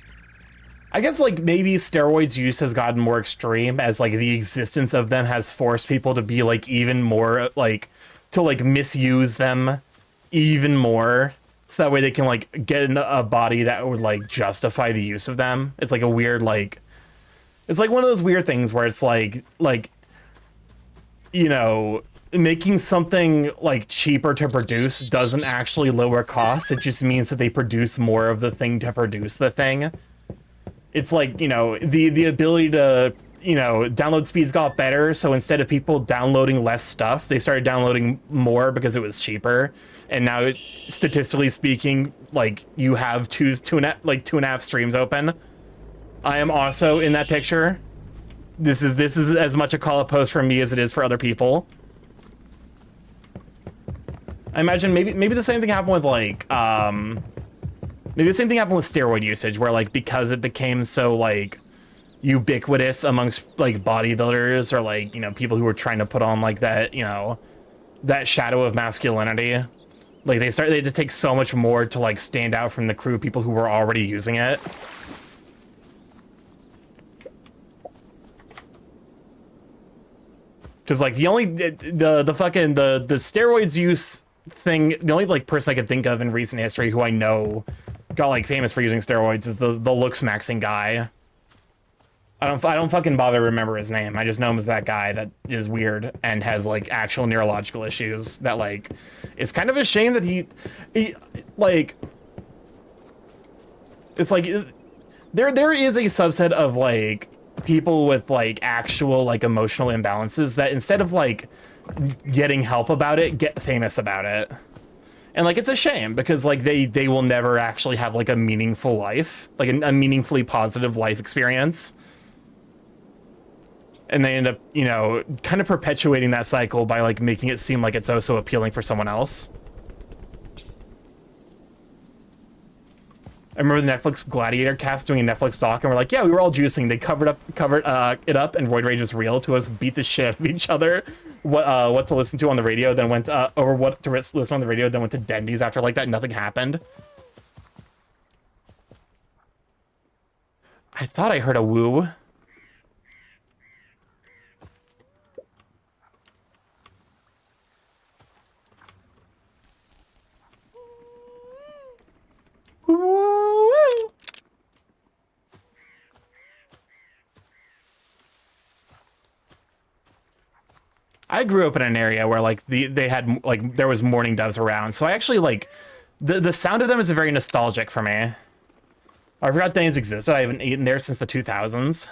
I guess, like, maybe steroids use has gotten more extreme as, like, the existence of them has forced people to be, like, even more, like, to, like, misuse them even more. So that way they can, like, get in a body that would, like, justify the use of them. It's, like, a weird, like... It's, like, one of those weird things where it's, like, you know, making something, like, cheaper to produce doesn't actually lower costs. It just means that they produce more of the thing to produce the thing. It's like, you know, the ability to, you know, download speeds got better, so instead of people downloading less stuff, they started downloading more because it was cheaper. And now, statistically speaking, like, you have two and a half streams open. I am also in that picture. This is as much a call-up post from me as it is for other people. I imagine maybe the same thing happened with, like, maybe the same thing happened with steroid usage, where, like, because it became so, like, ubiquitous amongst, like, bodybuilders or, like, you know, people who were trying to put on, like, that, you know, that shadow of masculinity. Like, they had to take so much more to, like, stand out from the crew of people who were already using it. Because, like, the steroids use thing, the only, like, person I could think of in recent history who I know got, like, famous for using steroids is the looks maxing guy. I don't fucking bother to remember his name. I just know him as that guy that is weird and has, like, actual neurological issues that, like, it's kind of a shame that he like, it's like, there is a subset of, like, people with, like, actual, like, emotional imbalances that instead of, like, getting help about it, get famous about it. And like it's a shame because like they will never actually have like a meaningful life, like a meaningfully positive life experience. And they end up, you know, kind of perpetuating that cycle by like making it seem like it's also appealing for someone else. I remember the Netflix Gladiator cast doing a Netflix doc, and we're like, yeah, we were all juicing. They covered it up, and Void Rage is real to us, beat the shit out of each other. What to listen to on the radio, then went or what to listen on the radio, then went to Denny's after like that. Nothing happened. I thought I heard a woo. Woo! I grew up in an area where like they had like there was mourning doves around, so I actually like the sound of them is very nostalgic for me. I forgot Denny's existed. I haven't eaten there since the 2000s.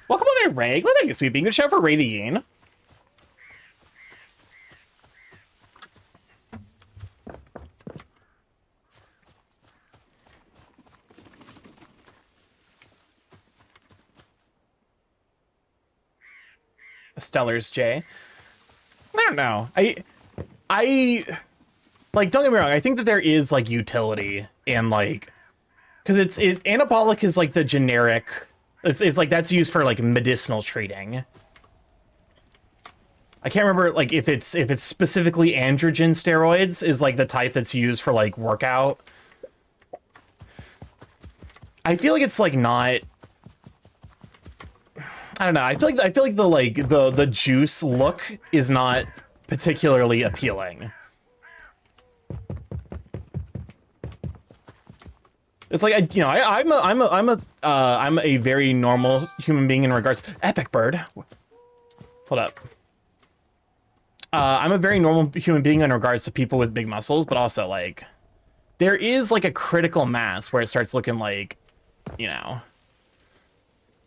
Welcome on in, Ray. Thank you, sweet being. Good show for Ray the Yeen. Stellar's J. I don't know. I like, don't get me wrong. I think that there is like utility in like, because it's anabolic is like the generic. It's like that's used for like medicinal treating. I can't remember like if it's specifically androgen steroids is like the type that's used for like workout. I feel like it's like not. I don't know. I feel like the juice look is not particularly appealing. It's like I'm a very normal human being in regards. Epic bird. Hold up. I'm a very normal human being in regards to people with big muscles, but also like there is like a critical mass where it starts looking like, you know.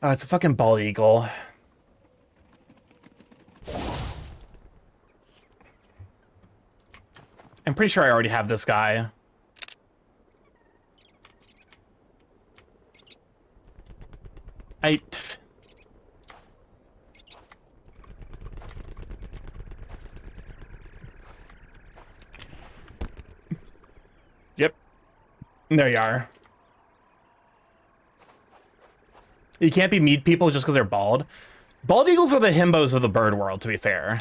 Oh, it's a fucking bald eagle. I'm pretty sure I already have this guy. Yep. There you are. You can't be meat people just because they're bald. Bald eagles are the himbos of the bird world, to be fair.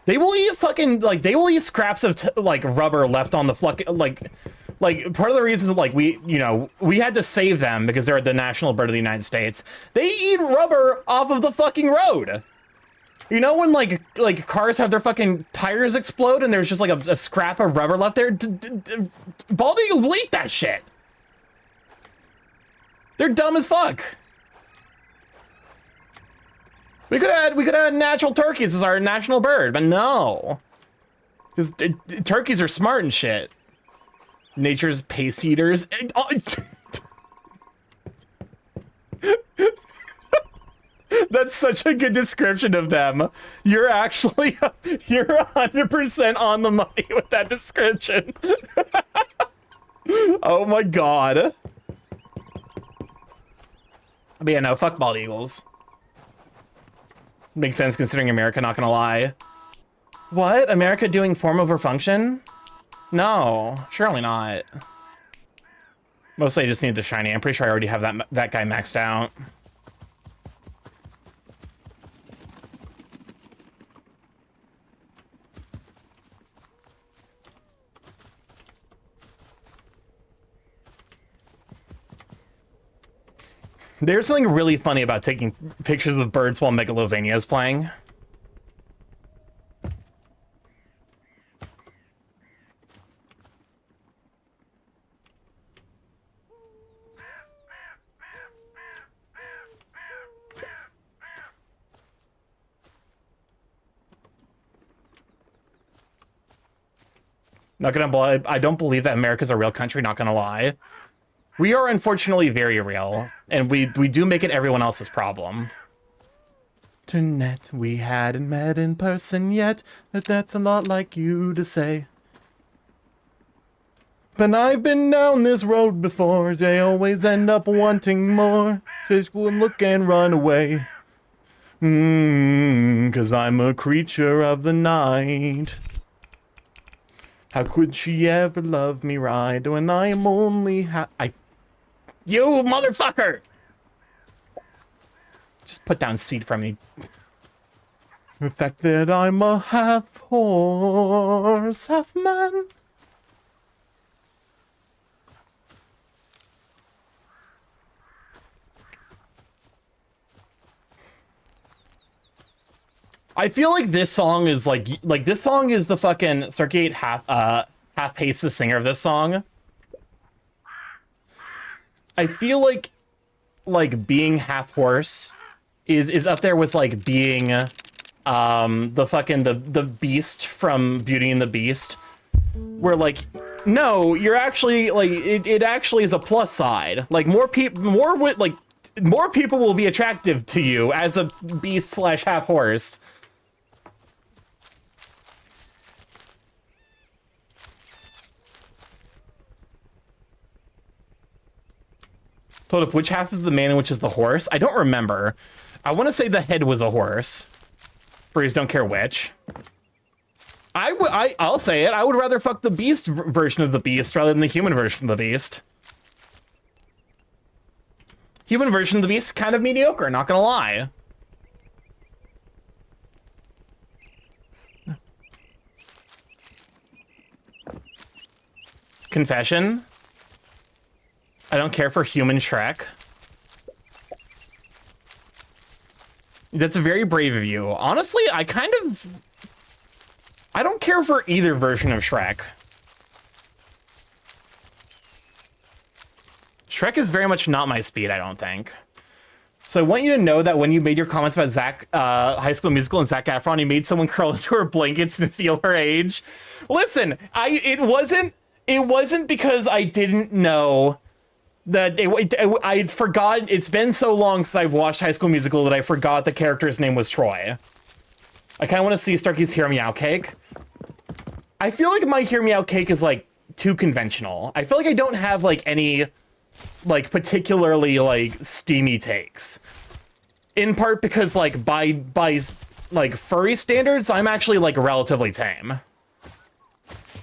They will eat fucking, like, they will eat scraps of, like, rubber left on the like, part of the reason, like, we had to save them because they're the national bird of the United States. They eat rubber off of the fucking road. You know when, like cars have their fucking tires explode and there's just, like, a scrap of rubber left there? Bald eagles will eat that shit. They're dumb as fuck. We could have natural turkeys as our national bird, but no. Because turkeys are smart and shit. Nature's pace eaters. That's such a good description of them. You're 100% on the money with that description. Oh my god. But yeah, no, fuck bald eagles. Makes sense considering America, not gonna lie. What? America doing form over function? No, surely not. Mostly I just need the shiny. I'm pretty sure I already have that guy maxed out. There's something really funny about taking pictures of birds while Megalovania is playing. Not gonna lie, I don't believe that America's a real country, not gonna lie. We are unfortunately very real, and we do make it everyone else's problem. internet. We hadn't met in person yet. That's a lot like you to say. But I've been down this road before. They always end up wanting more. Just go and look and run away. 'Cause I'm a creature of the night. How could she ever love me right when I am only You motherfucker! Just put down seed from me. The fact that I'm a half horse, half man. I feel like this song is like this song is the fucking Starky half hates the singer of this song. I feel like being half horse is up there with like being the fucking the beast from Beauty and the Beast, where like no, you're actually like it actually is a plus side. Like more people will be attractive to you as a beast / half horse. Hold up, which half is the man and which is the horse? I don't remember. I want to say the head was a horse. Breeze don't care which. I'll say it. I would rather fuck the beast version of the beast rather than the human version of the beast. Human version of the beast is kind of mediocre, not gonna lie. Confession. I don't care for human Shrek. That's very brave of you. Honestly, I don't care for either version of Shrek. Shrek is very much not my speed, I don't think. So I want you to know that when you made your comments about High School Musical and Zac Efron, you made someone curl into her blankets and feel her age. Listen, it wasn't because I didn't know that I'd forgotten. It's been so long since I've watched High School Musical that I forgot the character's name was Troy. I kind of want to see Starky's Hear Me Out cake. I feel like my Hear Me Out cake is like too conventional. I feel like I don't have like any like particularly like steamy takes. In part because like by like furry standards, I'm actually like relatively tame.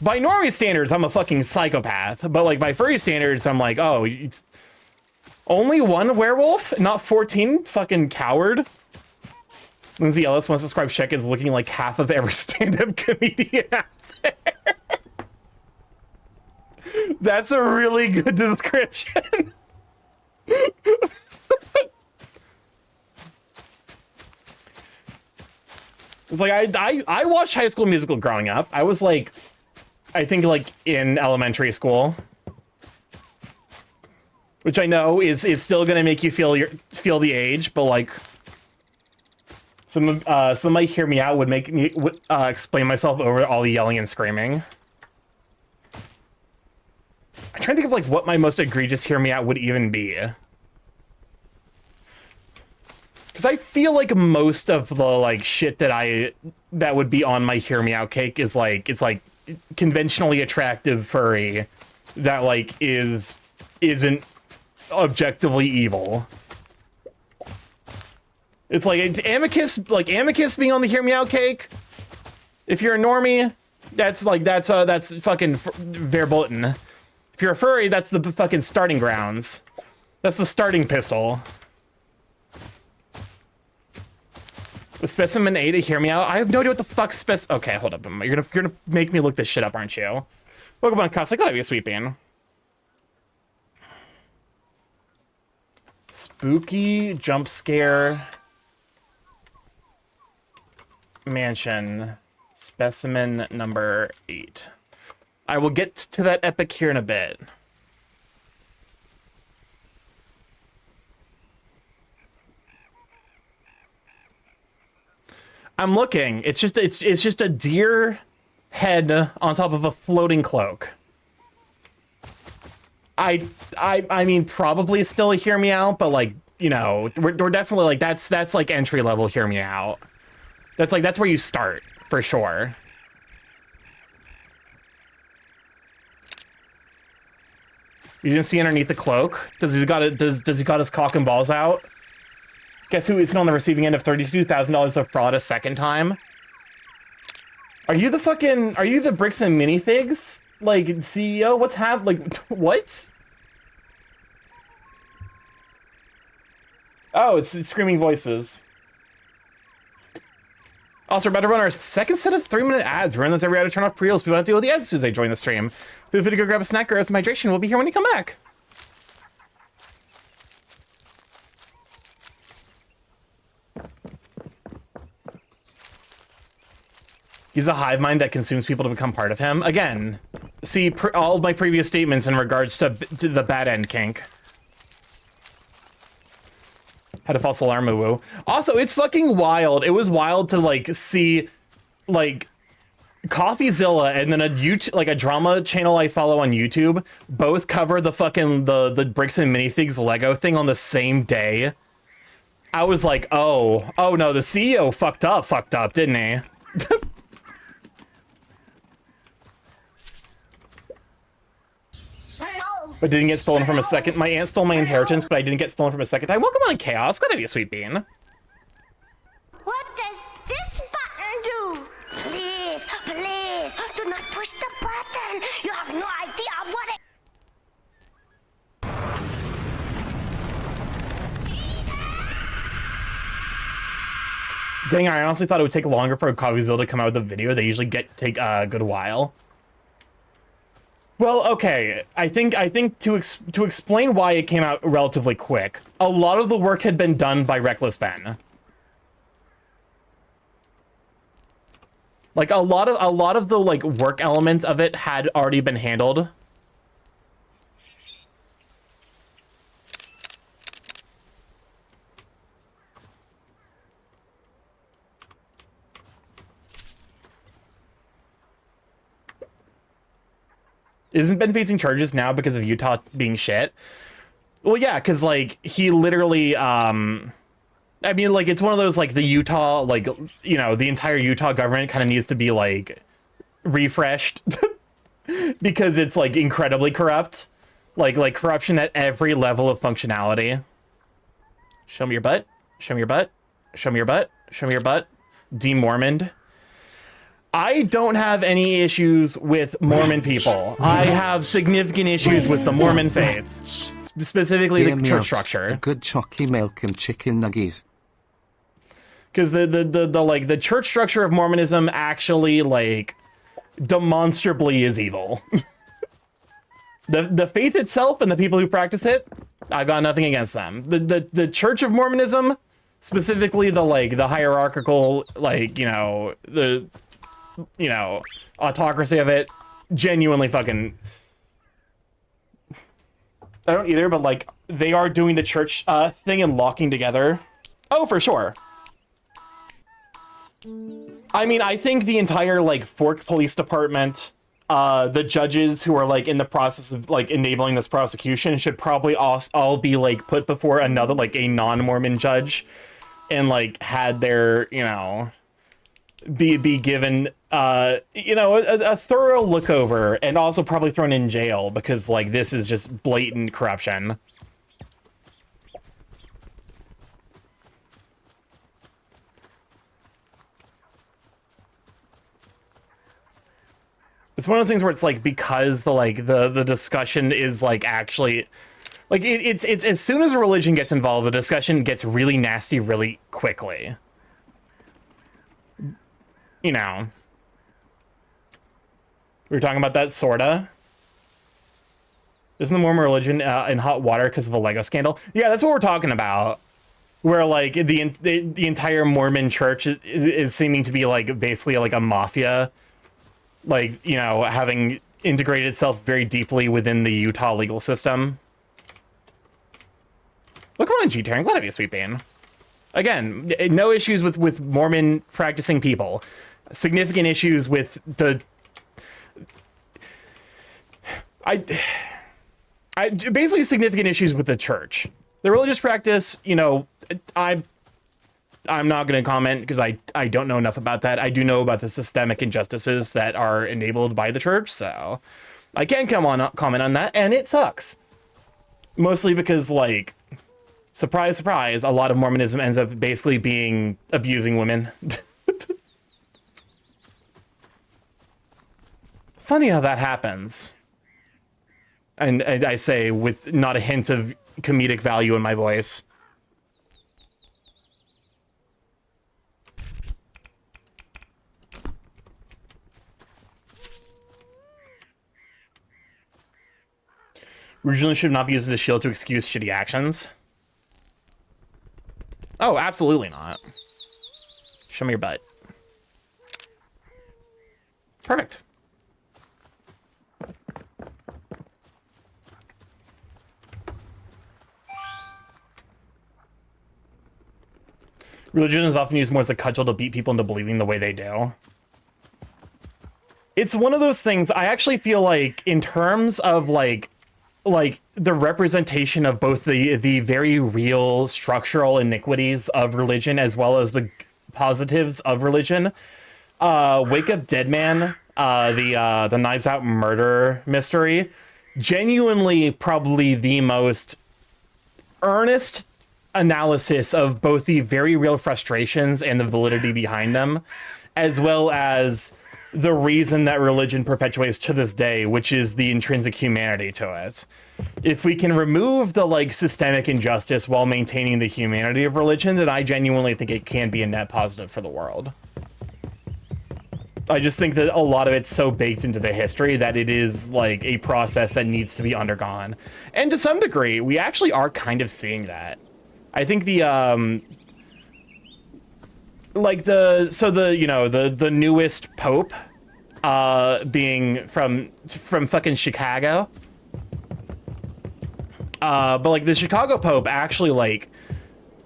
By normie standards, I'm a fucking psychopath, but like by furry standards, I'm like, oh, it's only one werewolf, not 14, fucking coward. Lindsay Ellis wants to describe Shek as looking like half of every stand-up comedian out there. That's a really good description. It's like I watched High School Musical growing up. I was like, I think like in elementary school, which I know is still gonna make you feel the age, but like some might Hear Me Out would make me explain myself over all the yelling and screaming. I'm trying to think of like what my most egregious Hear Me Out would even be, because I feel like most of the like shit that would be on my Hear Me Out cake is like it's like conventionally attractive furry that like isn't objectively evil. It's like Amicus being on the Hear Me Out cake. If you're a normie, that's fucking verboten. If you're a furry, that's the fucking starting grounds. That's the starting pistol. The Specimen A to Hear Me Out. I have no idea what the fuck Okay, hold up. You're gonna make me look this shit up, aren't you? Welcome on Cuffs. I gotta be a sweet bean. Spooky jump scare mansion. Specimen number 8. I will get to that epic here in a bit. I'm looking. It's just a deer head on top of a floating cloak. I mean, probably still a Hear Me Out, but like you know, we're definitely like that's like entry level. Hear me out. That's where you start for sure. You didn't see underneath the cloak? Does he got his cock and balls out? Guess who isn't on the receiving end of $32,000 of fraud a second time? Are you the Bricks and Minifigs like CEO? What's what? Oh, it's Screaming Voices. Also, we're about to run our second set of 3-minute ads. We run this every hour to turn off pre-rolls. People don't have to deal with the ads as soon as they join the stream. Feel free to go grab a snack or some hydration. We'll be here when you come back. He's a hive mind that consumes people to become part of him. Again, see all of my previous statements in regards to the bad end kink. Had a false alarm woo. Also, it's fucking wild. It was wild to like see like CoffeeZilla and then a drama channel I follow on YouTube both cover the fucking the Bricks and Minifigs Lego thing on the same day. I was like, oh no, the CEO fucked up, didn't he? But didn't get stolen from a second. My aunt stole my inheritance, but I didn't get stolen from a second time. Welcome on, Chaos. Glad to be a sweet bean. What does this button do? Please, please, do not push the button. You have no idea what it... Dang, I honestly thought it would take longer for CoffeeZilla to come out with a video. They usually take a good while. Well, okay. I think to explain why it came out relatively quick, a lot of the work had been done by Reckless Ben. Like a lot of the like work elements of it had already been handled. Isn't Ben facing charges now because of Utah being shit? Well, yeah, because, like, he literally, I mean, like, it's one of those, like, the Utah, like, you know, the entire Utah government kind of needs to be, like, refreshed because it's, like, incredibly corrupt. Like, corruption at every level of functionality. Show me your butt. Show me your butt. Show me your butt. Show me your butt. De-Mormoned. I don't have any issues with Mormon people. I have significant issues with the Mormon faith, specifically the church structure. A good chalky milk and chicken nuggies. Because the church structure of Mormonism actually like demonstrably is evil. the faith itself and the people who practice it, I've got nothing against them. The Church of Mormonism, specifically the hierarchical, like, you know, autocracy of it, genuinely fucking... I don't either, but, like, they are doing the church thing and locking together. Oh, for sure. I mean, I think the entire, like, Fork Police Department, the judges who are, like, in the process of, like, enabling this prosecution should probably all be, like, put before another, like, a non-Mormon judge and, like, had their, you know... be given you know, a thorough look over and also probably thrown in jail because like this is just blatant corruption. It's one of those things where it's like because the discussion is like actually like it's as soon as a religion gets involved, the discussion gets really nasty really quickly. You know, we were talking about that, sorta. Isn't the Mormon religion in hot water because of a Lego scandal? Yeah, that's what we're talking about. Where like the entire Mormon church is seeming to be like basically like a mafia, like, you know, having integrated itself very deeply within the Utah legal system. Look on G-Tear, I'm glad to be a sweet bean. Again, no issues with Mormon practicing people. Significant issues with the... I basically significant issues with the church. The religious practice, you know, I'm not going to comment because I don't know enough about that. I do know about the systemic injustices that are enabled by the church, so I can comment on that, and it sucks. Mostly because, like, surprise, surprise, a lot of Mormonism ends up basically being abusing women. Funny how that happens. And I say with not a hint of comedic value in my voice. Religion should not be used as a shield to excuse shitty actions. Oh, absolutely not. Show me your butt. Perfect. Religion is often used more as a cudgel to beat people into believing the way they do. It's one of those things, I actually feel like, in terms of, like the representation of both the very real structural iniquities of religion as well as the positives of religion, Wake Up Dead Man, the Knives Out murder mystery, genuinely probably the most earnest analysis of both the very real frustrations and the validity behind them, as well as the reason that religion perpetuates to this day, which is the intrinsic humanity to it. If we can remove the, like, systemic injustice while maintaining the humanity of religion, then I genuinely think it can be a net positive for the world. I just think that a lot of it's so baked into the history that it is, like, a process that needs to be undergone. And to some degree, we actually are kind of seeing that. I think the, the newest pope, being from fucking Chicago. But, like, the Chicago pope actually, like,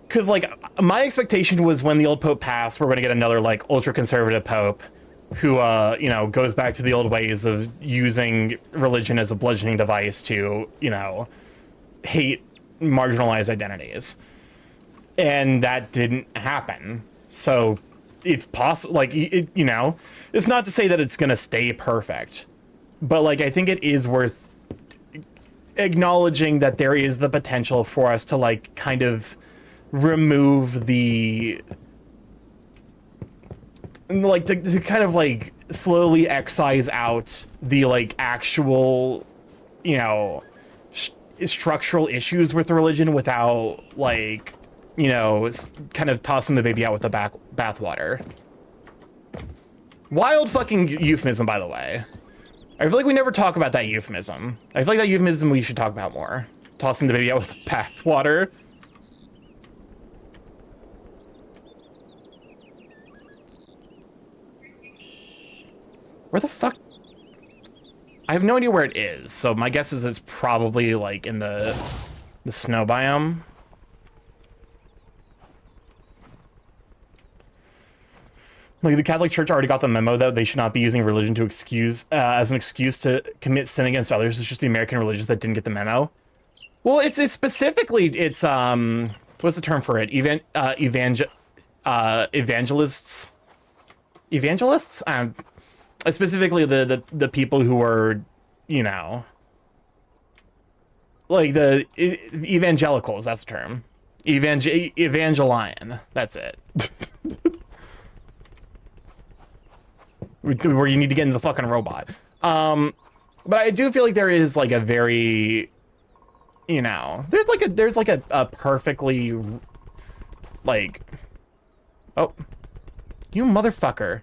because, like, my expectation was when the old pope passed, we're going to get another, like, ultra-conservative pope who, you know, goes back to the old ways of using religion as a bludgeoning device to, you know, hate marginalized identities. And that didn't happen. So it's possible, like, you know, it's not to say that it's going to stay perfect, but, like, I think it is worth acknowledging that there is the potential for us to, like, kind of remove the, like, to kind of, like, slowly excise out the, like, actual, you know, structural issues with religion without, like, you know, kind of tossing the baby out with the bathwater. Wild fucking euphemism, by the way. I feel like we never talk about that euphemism. I feel like that euphemism we should talk about more. Tossing the baby out with the bathwater. Where the fuck? I have no idea where it is, so my guess is it's probably, like, in the snow biome. Like, the Catholic Church already got the memo that they should not be using religion to excuse as an excuse to commit sin against others. It's just the American religions that didn't get the memo. Well, it's specifically, it's what's the term for it? Evangelists. Specifically the people who are, you know, like the evangelicals. That's the term. Evangelion. That's it. Where you need to get in the fucking robot. But I do feel like there is, like, a very, you know, there's like a perfectly, like, oh, you motherfucker.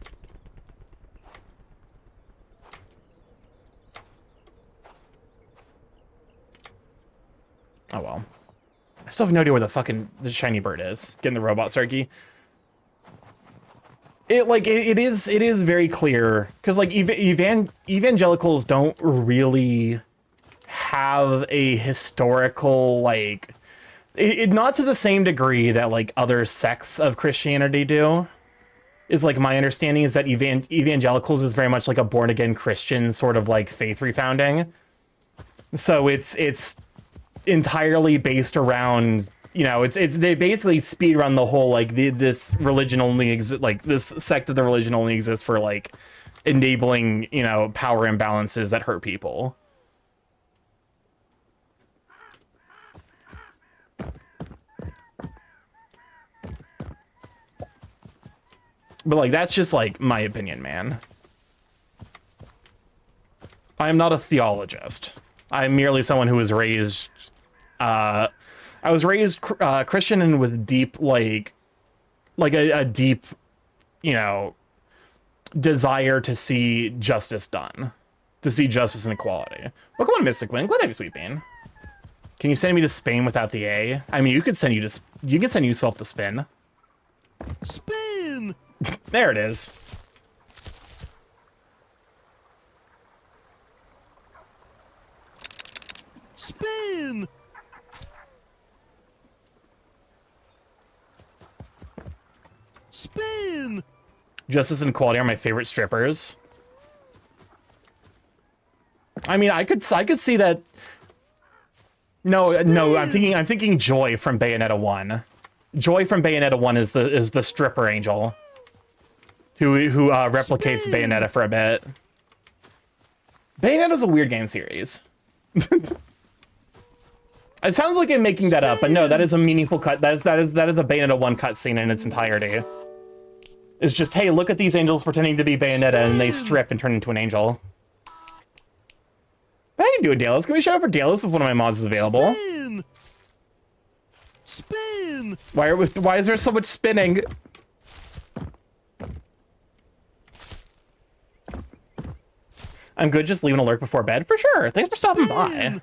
Oh well. I still have no idea where the shiny bird is. Getting the robot, Starky. It is very clear because, like, evangelicals don't really have a historical, like, not to the same degree that, like, other sects of Christianity do. Is, like, my understanding is that evangelicals is very much like a born again Christian sort of, like, faith refounding. So it's entirely based around, you know, it's they basically speed run the whole like this religion only exists, like this sect of the religion only exists for like enabling, you know, power imbalances that hurt people. But like that's just like my opinion, man. I am not a theologist. I'm merely someone who was raised I was raised Christian and with deep like a deep, you know, desire to see justice done, to see justice and equality. Welcome on, Mystic Wind. Glad to have you, Sweet Bean. Can you send me to Spain without the A? I mean, you could send yourself to spin. Spin! There it is. Spin! Spin! Justice and equality are my favorite strippers. I mean, I could see that. No, I'm thinking Joy from Bayonetta 1. Joy from Bayonetta 1 is the stripper angel who replicates Bayonetta for a bit. Bayonetta's a weird game series. It sounds like I'm making that up, but no, that is a meaningful cut. That is a Bayonetta 1 cutscene in its entirety. It's just, hey, look at these angels pretending to be Bayonetta, and they strip and turn into an angel. How you doing, Dallas? Can we shout out for Dallas if one of my mods is available? Spin! Spin! Why is there so much spinning? I'm good just leaving a lurk before bed? For sure. Thanks for stopping by.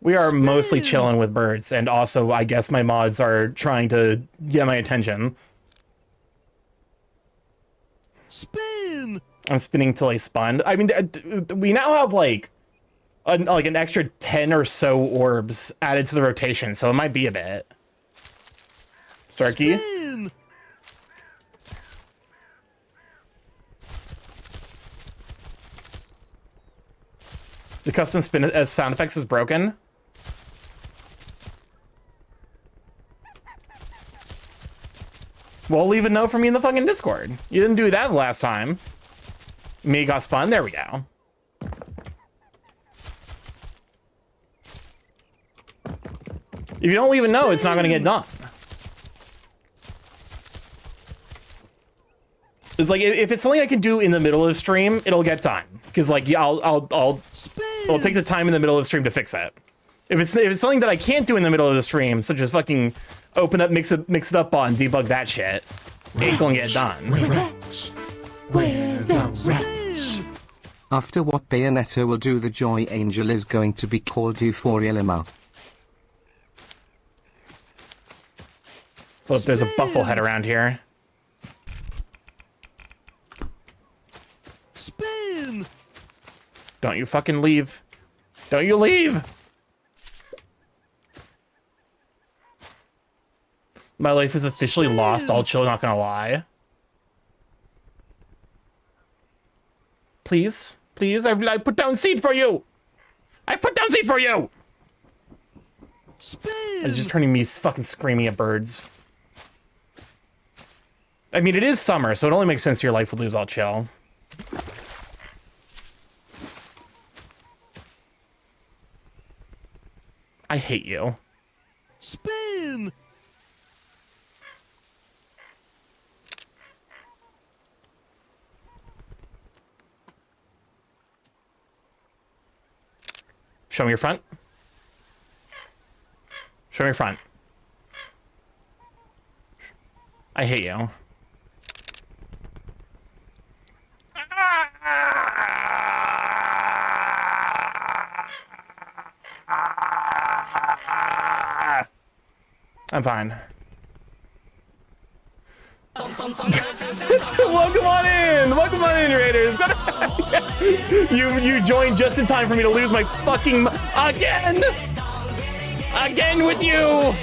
We are mostly chilling with birds, and also, I guess my mods are trying to get my attention. Spin! I'm spinning till I spun. I mean, we now have like an extra 10 or so orbs added to the rotation, so it might be a bit. Starky? Spin! The custom spin as sound effects is broken. Well, leave a note for me in the fucking Discord. You didn't do that last time. Me got spun. There we go. If you don't leave a note, it's not going to get done. It's like if it's something I can do in the middle of stream, it'll get done. Because like yeah, I'll take the time in the middle of the stream to fix it. If it's something that I can't do in the middle of the stream, such as fucking open up, mix it up on, debug that shit, it ain't gonna get done. Wretch. We're the wretch. After what Bayonetta will do, the Joy Angel is going to be called Euphoria Lima. Well, if there's a bufflehead around here. Spin! Don't you fucking leave. Don't you leave! My life is officially lost, all chill, not gonna lie. Please? Please? I put down seed for you! I put down seed for you! Spin! It's just turning me fucking screaming at birds. I mean, it is summer, so it only makes sense your life would lose all chill. I hate you. Spin! Show me your front. Show me your front. I hate you. I'm fine. Welcome on in! Welcome on in, Raiders! You joined just in time for me to lose my fucking... Again! Again with you!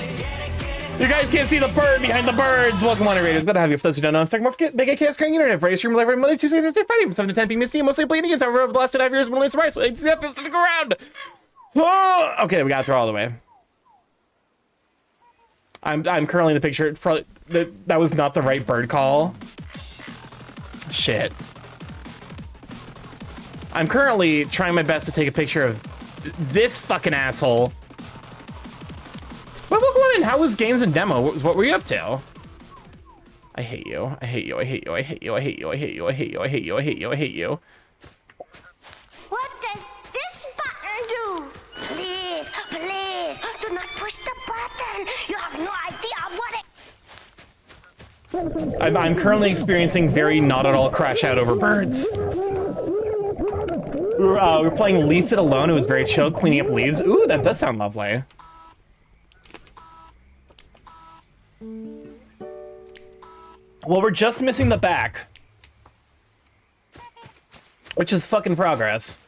You guys can't see the bird behind the birds! Welcome on in, Raiders. Glad to have you. For those who don't know, I'm StarkyMorph, Big AKS Crank Internet. For stream live every Monday, Tuesday, Thursday, Friday from 7 to 10 p.m. Misty, and mostly playing games. However, over the last 2.5 years, we're learning surprise. So it's the games to go around. Oh, okay, we got through all the way. I'm currently in the picture. Probably that was not the right bird call. Shit. I'm currently trying my best to take a picture of this fucking asshole. But welcome on in. How was games and demo? What were you up to? I hate you. I hate you. I hate you. I hate you. I hate you. I hate you. I hate you. I hate you. I hate you. I hate you. What does this button do? Please, please, do not push the button. You have no idea what it... I'm currently experiencing very not at all crash out over birds. We were playing Leave It Alone. It was very chill, cleaning up leaves. Ooh, that does sound lovely. Well, we're just missing the back. Which is fucking progress.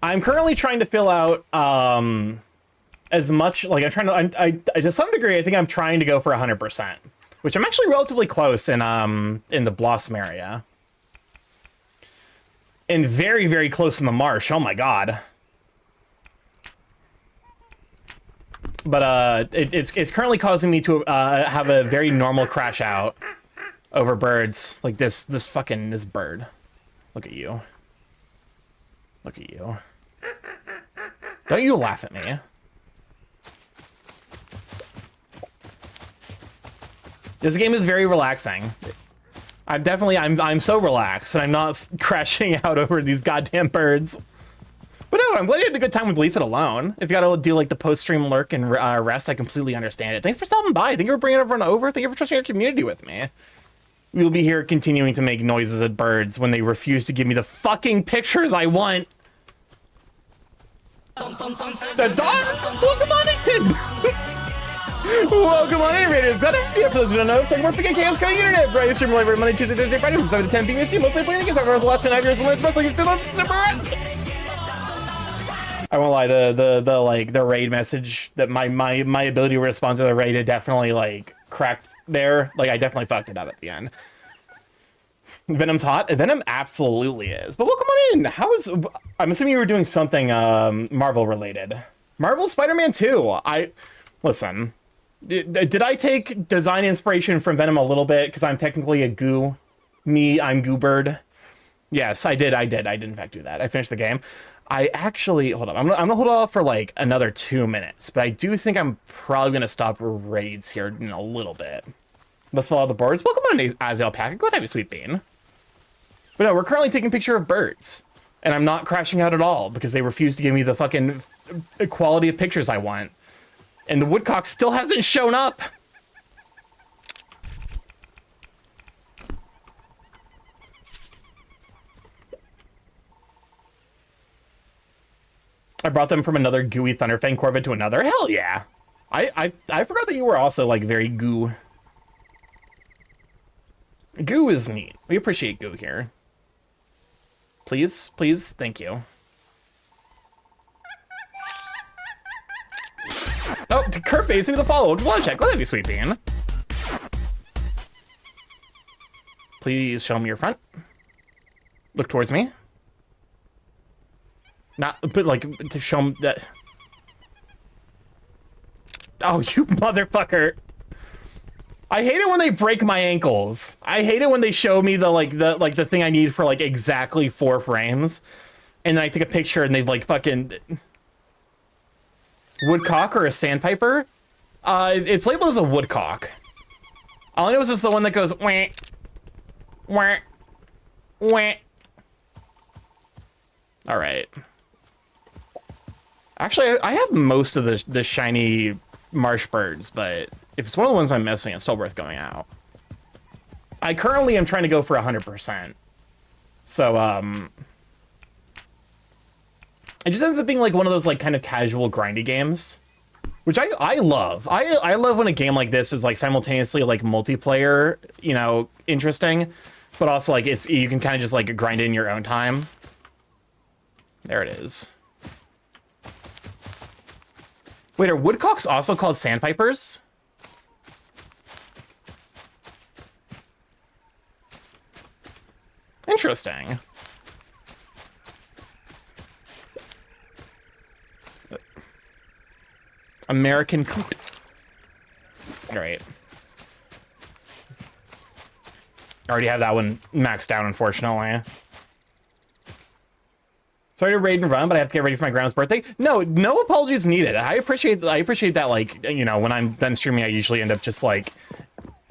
I'm currently trying to fill out as much, like I'm trying to, I to some degree, I think I'm trying to go for 100%, which I'm actually relatively close in the Blossom area. And very, very close in the marsh. Oh my god. But it's currently causing me to have a very normal crash out over birds. Like this bird. Look at you. Look at you. Don't you laugh at me. This game is very relaxing. I'm so relaxed, and I'm not crashing out over these goddamn birds. But no, I'm glad you had a good time with Leave It Alone. If you gotta do like the post-stream lurk and rest, I completely understand it. Thanks for stopping by. Thank you for bringing everyone over. Thank you for trusting your community with me. We'll be here continuing to make noises at birds when they refuse to give me the fucking pictures I want. The dog? Welcome on in! Welcome on in, Raiders. Glad to have you. For those who don't know, StarkyMorph again, Chaos Code Internet. Bryce stream live every Monday, Tuesday, Thursday, Friday from 7 to 10 p.m. Mostly playing the games over the last 2.5 years, but especially still on number one. I won't lie, the raid message that my ability to respond to the raid had definitely like cracked there. Like I definitely fucked it up at the end. Venom's hot. Venom absolutely is. But welcome on in. I'm assuming you were doing something Marvel related. Marvel Spider-Man 2. Listen. Did I take design inspiration from Venom a little bit? Because I'm technically a goo. I'm Goo Bird. Yes, I did. I did in fact do that. I finished the game. I actually, hold up. I'm gonna hold off for like another 2 minutes, but I do think I'm probably gonna stop raids here in a little bit. Let's follow the boards. Welcome on, Azel Pack. Glad to have you, Sweet Bean. But no, we're currently taking a picture of birds, and I'm not crashing out at all because they refuse to give me the fucking quality of pictures I want. And the woodcock still hasn't shown up. I brought them from another gooey Thunderfang Corvette to another. Hell yeah. I forgot that you were also like very goo. Goo is neat. We appreciate goo here. Please, thank you. Oh, Kurt Face me the follow. Blood check. Let me, Sweet Bean. Please show me your front. Look towards me. Not, but like, to show me that. Oh, you motherfucker. I hate it when they break my ankles. I hate it when they show me the thing I need for like exactly 4 frames. And then I take a picture and they've like fucking woodcock or a sandpiper. It's labeled as a woodcock. All I know is it's the one that goes wah, wah, wah. All right. Actually, I have most of the shiny marsh birds, but if it's one of the ones I'm missing, it's still worth going out. I currently am trying to go for 100%. So, it just ends up being like one of those like kind of casual grindy games, which I love. I love when a game like this is like simultaneously like multiplayer, you know, interesting, but also like you can kind of just like grind in your own time. There it is. Wait, are woodcocks also called sandpipers? Interesting. American coot. All right. Already have that one maxed out, unfortunately. Sorry to raid and run, but I have to get ready for my grandma's birthday. No apologies needed. I appreciate that, like, you know, when I'm done streaming, I usually end up just, like,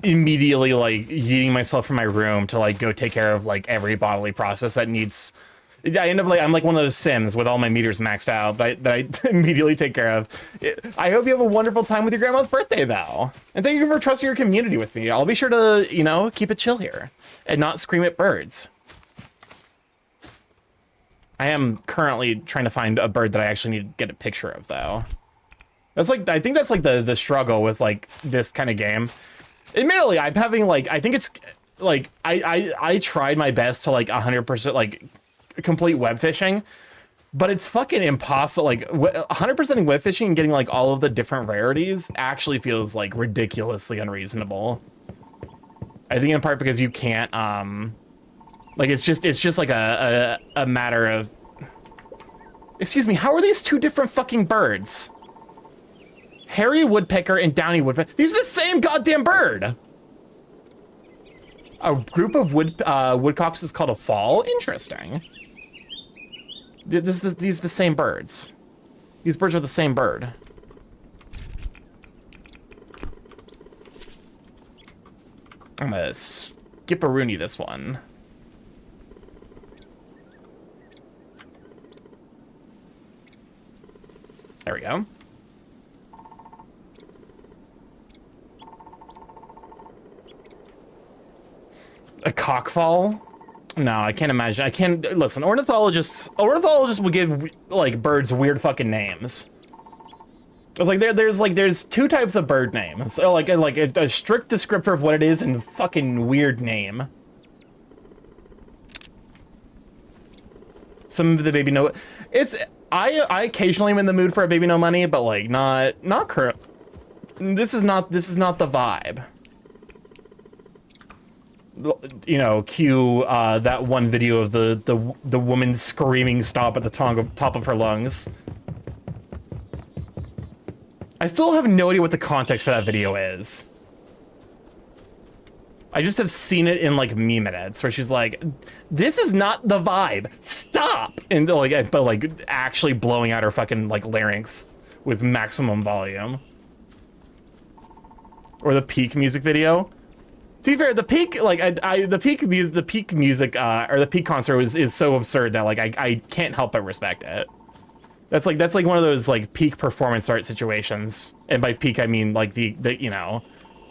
immediately, like, yeeting myself from my room to, like, go take care of, like, every bodily process that needs... I end up, like, I'm like one of those Sims with all my meters maxed out that I immediately take care of. I hope you have a wonderful time with your grandma's birthday, though. And thank you for trusting your community with me. I'll be sure to, you know, keep it chill here and not scream at birds. I am currently trying to find a bird that I actually need to get a picture of, though. That's like, I think that's like the struggle with like this kind of game. Admittedly, I'm having like, I think it's like, I tried my best to like 100% like complete web fishing, but it's fucking impossible. Like 100% web fishing and getting like all of the different rarities actually feels like ridiculously unreasonable. I think in part because you can't, like it's just like a matter of, excuse me, how are these two different fucking birds? Hairy woodpecker and downy woodpecker. These are the same goddamn bird. A group of woodcocks is called a fall. Interesting. These are the same birds. These birds are the same bird. I'm gonna skip-a-rooney this one. There we go. A cockfall? No, I can't imagine. I can't listen. Ornithologists will give like birds weird fucking names. It's like there's two types of bird names. So like a strict descriptor of what it is and fucking weird name. Some of the baby no. It's I occasionally am in the mood for a baby no money, but like not current. This is not the vibe. You know, cue that one video of the woman screaming stop at the top of her lungs. I still have no idea what the context for that video is. I just have seen it in like meme edits where she's like, "This is not the vibe. Stop!" And like, but like actually blowing out her fucking like larynx with maximum volume. Or the Peak music video. To be fair, the Peak, like, the Peak music, or the Peak concert is so absurd that, like, I can't help but respect it. That's like one of those, like, peak performance art situations. And by peak, I mean, like, the you know,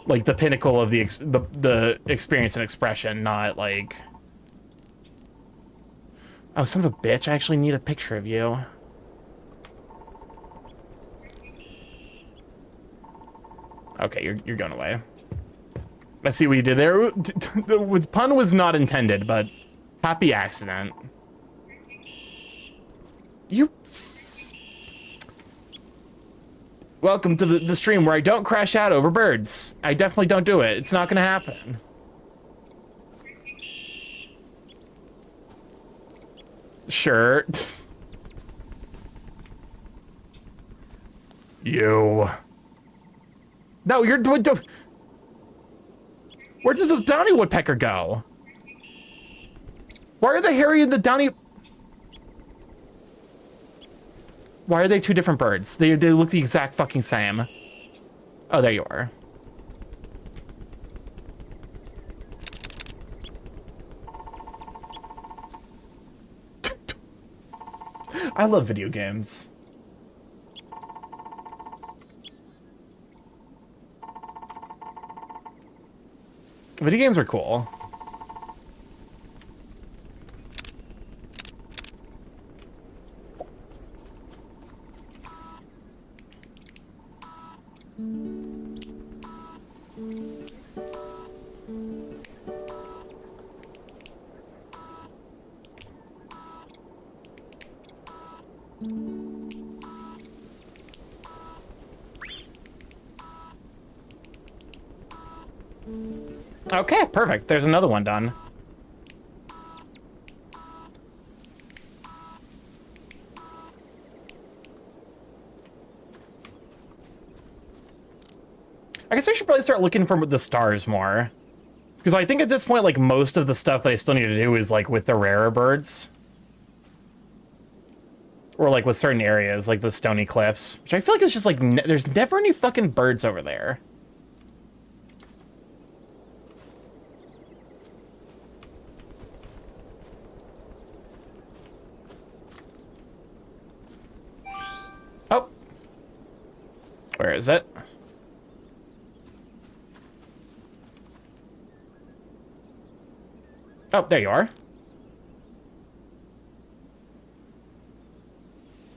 like, the pinnacle of the experience and expression, not, like... Oh, son of a bitch, I actually need a picture of you. Okay, you're going away. I see what you did there. The pun was not intended, but happy accident. You... Welcome to the stream where I don't crash out over birds. I definitely don't do it. It's not gonna happen. Sure. You... No, you're... Where did the downy woodpecker go? Why are the hairy and the downy... Why are they two different birds? They look the exact fucking same. Oh, there you are. I love video games. Video games are cool. Okay, perfect. There's another one done. I guess I should probably start looking for the stars more. Because I think at this point, like, most of the stuff that I still need to do is, like, with the rarer birds. Or, like, with certain areas, like the stony cliffs. Which I feel like it's just, like, there's never any fucking birds over there. Oh. Where is it? Oh, there you are.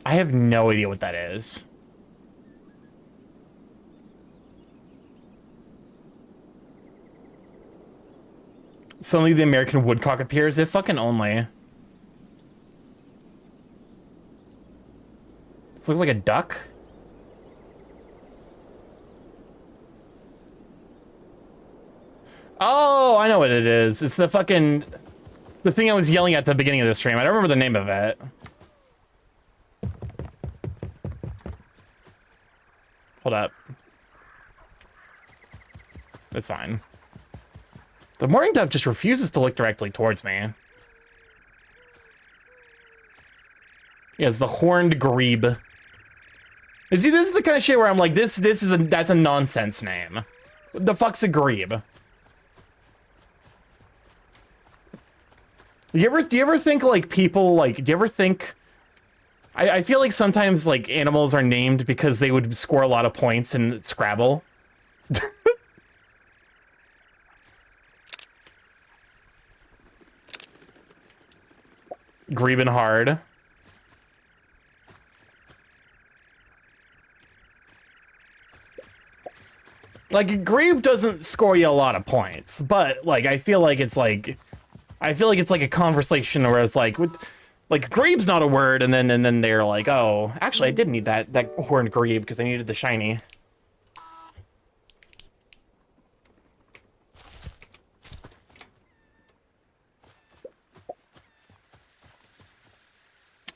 I have no idea what that is. Suddenly the American woodcock appears. If fucking only. This looks like a duck. Oh, I know what it is. It's the fucking... the thing I was yelling at the beginning of the stream. I don't remember the name of it. Hold up. It's fine. The mourning dove just refuses to look directly towards me. Yes, the horned grebe. You see, this is the kind of shit where I'm like, that's a nonsense name. The fuck's a grebe? Do you ever think, like, people, like, do you ever think... I feel like sometimes, like, animals are named because they would score a lot of points in Scrabble. Greben hard. Like, grebe doesn't score you a lot of points, but, like, I feel like it's like a conversation where it's like, like, grebe's not a word, and then they're like, oh, actually, I did need that horned grebe because I needed the shiny.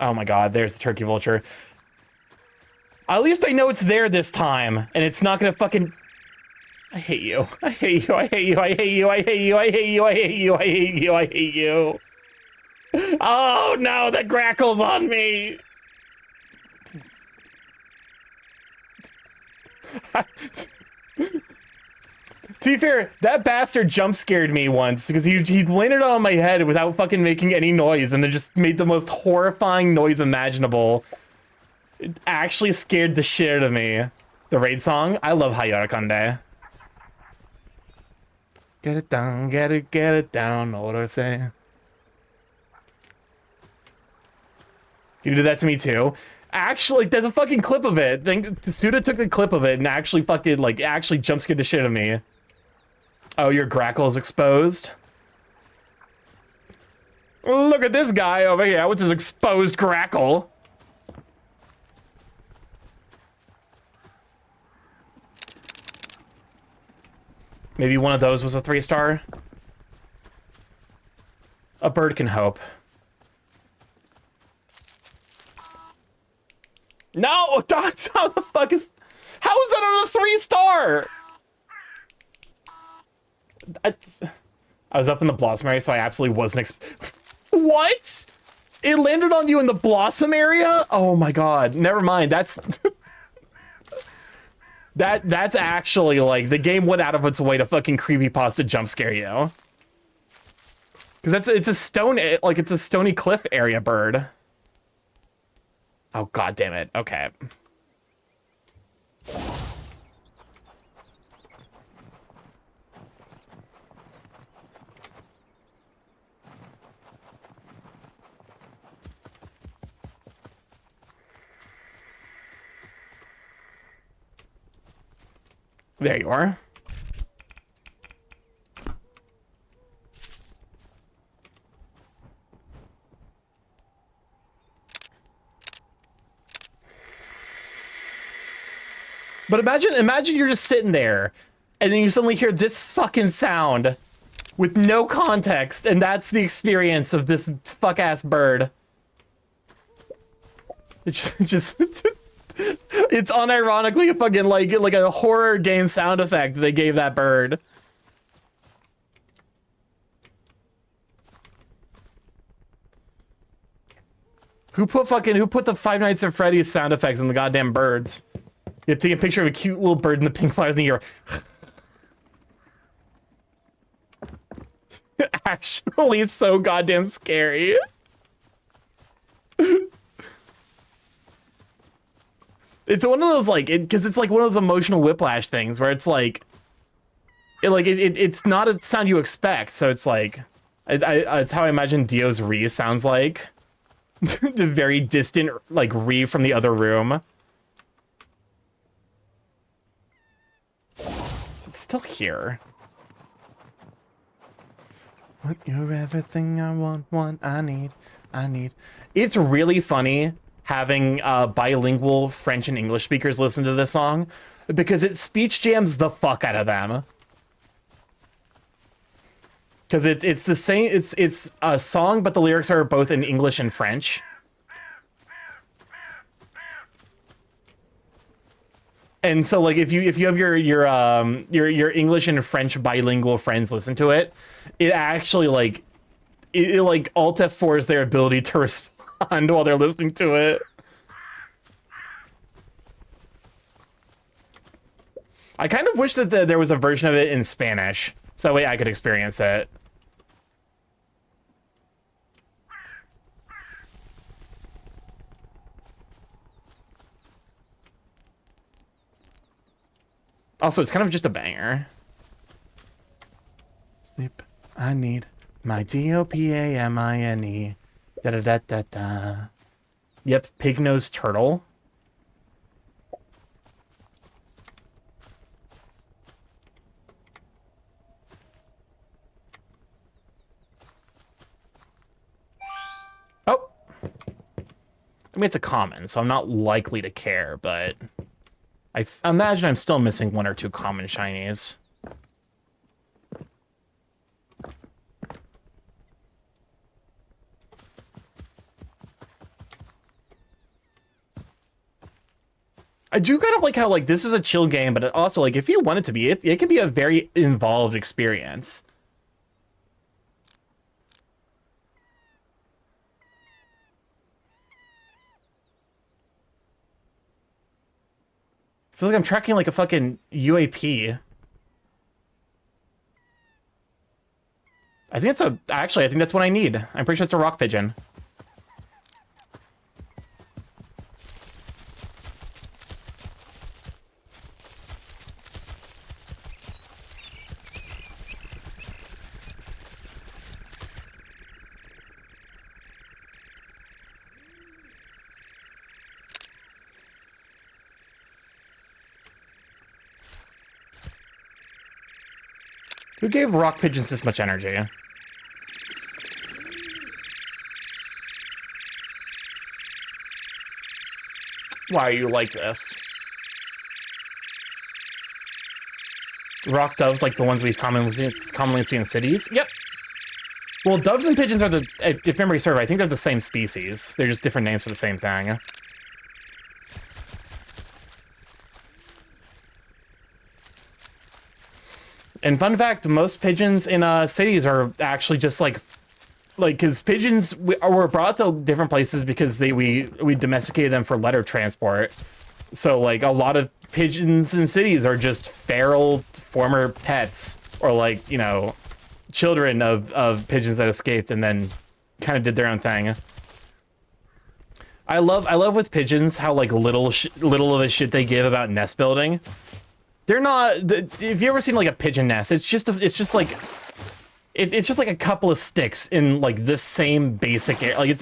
Oh my god, there's the turkey vulture. At least I know it's there this time, and it's not gonna fucking... I hate you. I hate you. I hate you. I hate you. I hate you. I hate you. I hate you. I hate you. I hate you. Oh no, the grackle's on me. To be fair, that bastard jump scared me once because he landed on my head without fucking making any noise and then just made the most horrifying noise imaginable. It actually scared the shit out of me. The raid song, I love Hayara Kande. Get it down, know what I say. You did that to me too. Actually, there's a fucking clip of it. Suda took the clip of it and actually fucking, like, actually jump scared the shit out of me. Oh, your grackle is exposed? Look at this guy over here with his exposed grackle. Maybe one of those was a 3-star. A bird can hope. No, that's how the fuck is... How is that on a 3-star? I was up in the blossom area, so I absolutely wasn't What? It landed on you in the blossom area? Oh my god. Never mind. That's... That's actually, like, the game went out of its way to fucking creepypasta jump scare you. Because it's a stone... Like, it's a stony cliff area bird. Oh, god damn it. Okay. There you are. But imagine you're just sitting there, and then you suddenly hear this fucking sound with no context, and that's the experience of this fuck-ass bird. It just It's unironically a fucking like a horror game sound effect they gave that bird. Who put the Five Nights at Freddy's sound effects in the goddamn birds? You have to take a picture of a cute little bird and the pink flowers in the ear. Actually, so goddamn scary. It's one of those because it's like one of those emotional whiplash things where it's like, it's not a sound you expect. So it's like, it's how I imagine Dio's Ree sounds like. The very distant like Ree from the other room. It's still here. What you're everything I want, I need. It's really funny having bilingual French and English speakers listen to this song because it speech jams the fuck out of them. Because it's the same, it's a song, but the lyrics are both in English and French. And so like if you have your English and French bilingual friends listen to it, it actually like it like alt F4s their ability to respond while they're listening to it. I kind of wish that there was a version of it in Spanish, so that way I could experience it. Also, it's kind of just a banger. Sleep, I need my DOPAMINE. Da da da da da. Yep, pig-nosed turtle. Oh! I mean, it's a common, so I'm not likely to care, but I imagine I'm still missing one or two common shinies. I do kind of like how like this is a chill game, but it also like if you want it to be, it can be a very involved experience. I feel like I'm tracking like a fucking UAP. I think it's actually, I think that's what I need. I'm pretty sure it's a rock pigeon. Who gave rock pigeons this much energy? Why are you like this? Rock doves, like the ones we commonly see in cities? Yep. Well, doves and pigeons are if memory serves, I think they're the same species. They're just different names for the same thing. And fun fact, most pigeons in cities are actually just like because pigeons were brought to different places because we domesticated them for letter transport. So like a lot of pigeons in cities are just feral former pets or like, you know, children of pigeons that escaped and then kind of did their own thing. I love with pigeons how like little of a shit they give about nest building. They're not. If you ever seen like a pigeon nest, it's just like a couple of sticks in like the same basic area. Like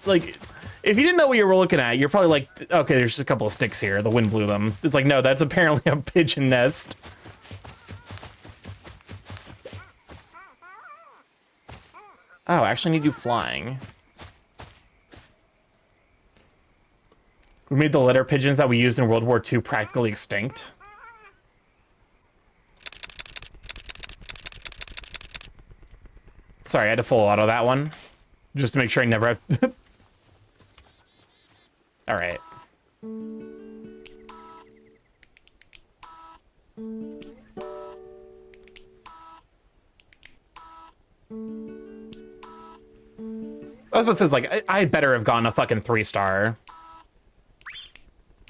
like if you didn't know what you were looking at, you're probably like, okay, there's just a couple of sticks here. The wind blew them. It's like, no, that's apparently a pigeon nest. Oh, I actually need you flying. We made the letter pigeons that we used in World War II practically extinct. Sorry, I had to full auto that one. Just to make sure I never have... Alright. That's what says, like, I better have gotten a fucking 3-star.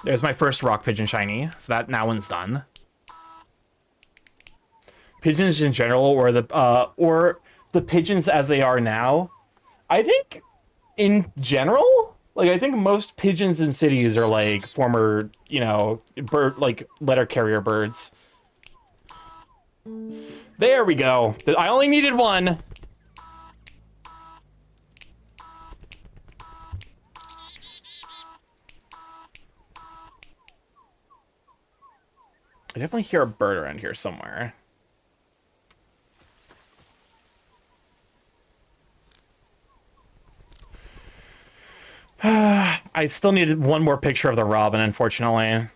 There's my first rock pigeon shiny, so that one's done. Pigeons in general, or the pigeons as they are now. I think, in general, like, I think most pigeons in cities are, like, former, you know, like, letter carrier birds. There we go. I only needed one. I definitely hear a bird around here somewhere. I still needed one more picture of the robin, unfortunately.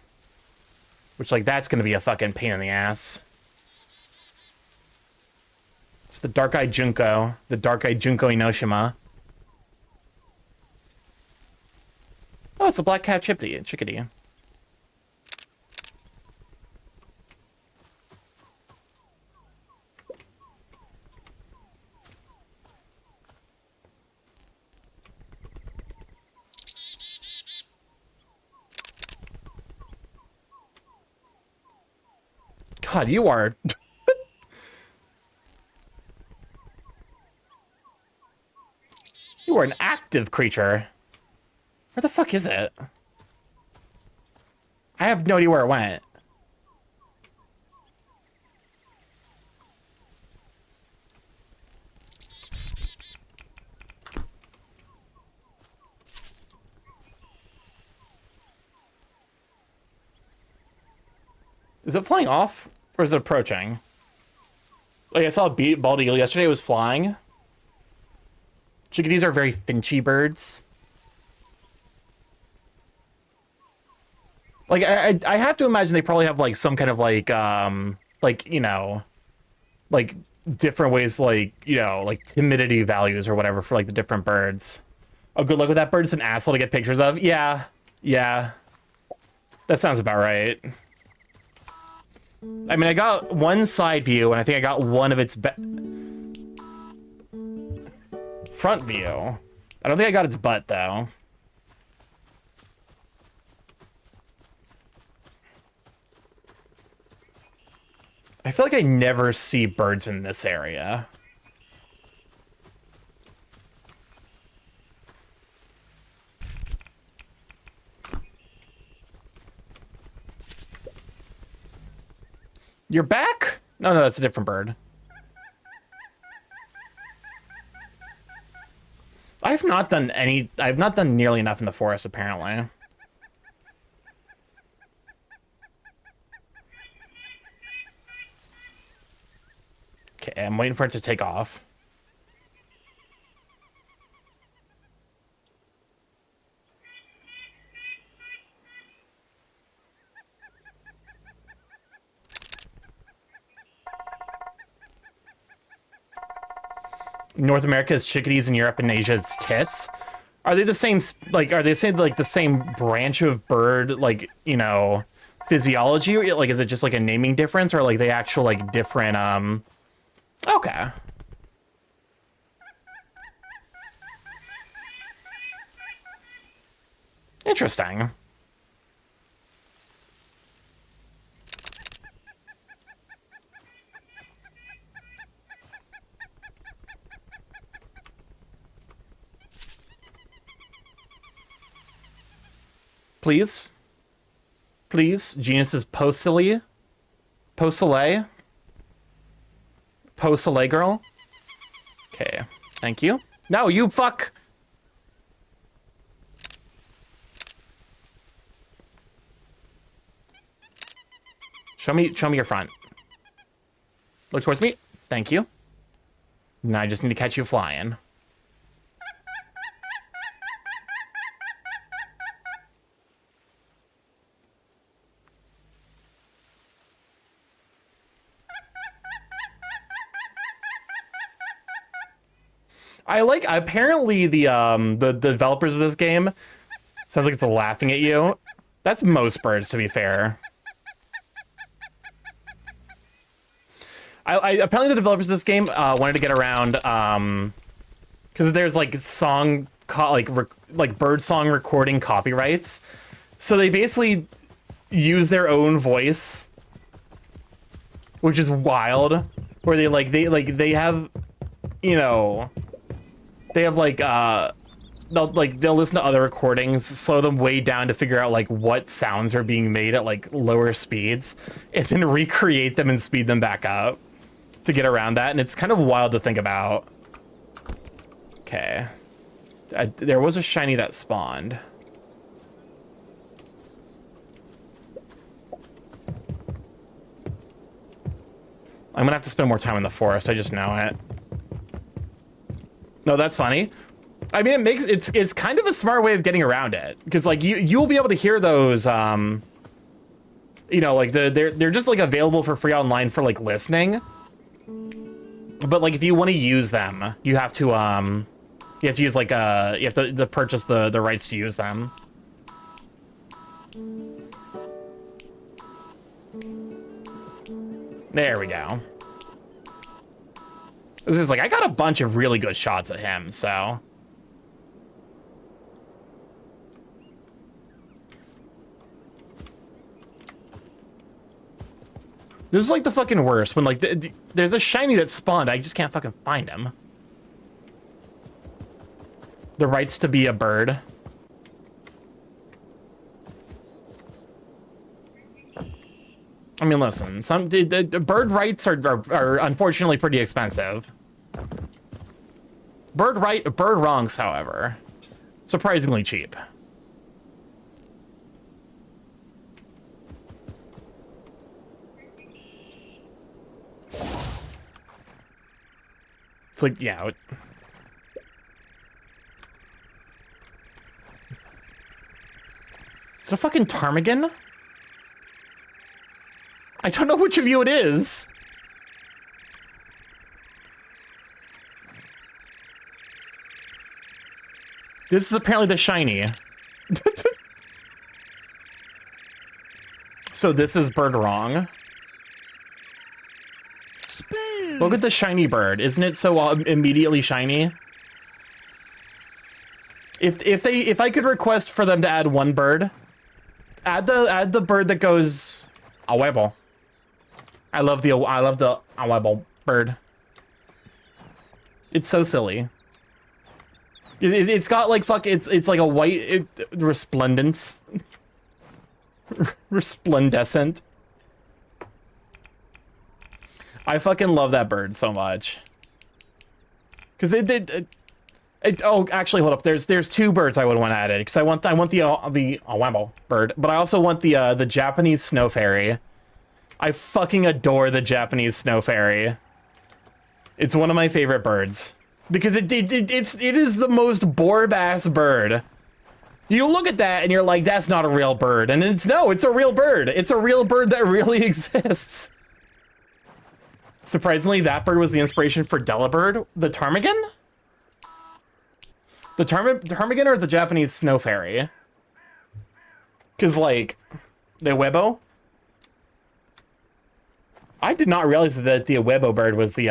Which, like, that's gonna be a fucking pain in the ass. It's the dark-eyed Junko. The dark-eyed Junko Inoshima. Oh, it's the black cat chickadee. God, you are... You are an active creature. Where the fuck is it? I have no idea where it went. Is it flying off? Or is it approaching? Like, I saw a bald eagle yesterday. It was flying. Chickadees are very finchy birds. Like, I have to imagine they probably have, like, some kind of, like, you know, like, different ways, like, you know, like, timidity values or whatever for, like, the different birds. Oh, good luck with that bird. It's an asshole to get pictures of. Yeah. Yeah. That sounds about right. I mean, I got one side view, and I think I got one of its front view. I don't think I got its butt, though. I feel like I never see birds in this area. You're back? No, that's a different bird. I've not done nearly enough in the forest, apparently. Okay, I'm waiting for it to take off. North America is chickadees, and Europe and Asia is tits. Are they the same, like, are they saying, like, the same branch of bird, like, you know, physiology? Like, is it just, like, a naming difference, or, like, the actual, like, different, Okay. Interesting. Please? Please? Genus is Posile? Posile? Posile girl? Okay. Thank you. No, you fuck! Show me your front. Look towards me. Thank you. Now I just need to catch you flying. I like, apparently the developers of this game, sounds like it's laughing at you. That's most birds, to be fair. apparently the developers of this game wanted to get around because there's like like bird song recording copyrights, so they basically use their own voice, which is wild. Where they have, you know, they have like they'll listen to other recordings, slow them way down to figure out like what sounds are being made at like lower speeds, and then recreate them and speed them back up to get around that. And it's kind of wild to think about. Okay, there was a shiny that spawned. I'm gonna have to spend more time in the forest. I just know it. No, that's funny. I mean, it's kind of a smart way of getting around it, because like you'll be able to hear those. You know, like they're just like available for free online for like listening. But like if you want to use them, you have to use like you have to purchase the rights to use them. There we go. This is like, I got a bunch of really good shots at him, so. This is like the fucking worst when like there's a shiny that spawned, I just can't fucking find him. The rights to be a bird. I mean, listen, the bird rights are unfortunately pretty expensive. Bird wrongs, however, surprisingly cheap. It's like, yeah. Is it a fucking ptarmigan? I don't know which of you it is. This is apparently the shiny. So this is bird wrong. Spin. Look at the shiny bird. Isn't it so immediately shiny? If I could request for them to add one bird, add the bird that goes a webble. I love the webble bird. It's so silly. It's got like it's like a white resplendence. Resplendescent. I fucking love that bird so much. Cause oh, actually, hold up. There's two birds I would want added. Cause I want the wamble bird, but I also want the Japanese snow fairy. I fucking adore the Japanese snow fairy. It's one of my favorite birds because it is the most bored-ass bird. You look at that and you're like, that's not a real bird, and it's a real bird. It's a real bird that really exists. Surprisingly, that bird was the inspiration for Delibird, the ptarmigan. The ptarmigan or the Japanese snow fairy? Because like the Webo. I did not realize that the Webo bird was the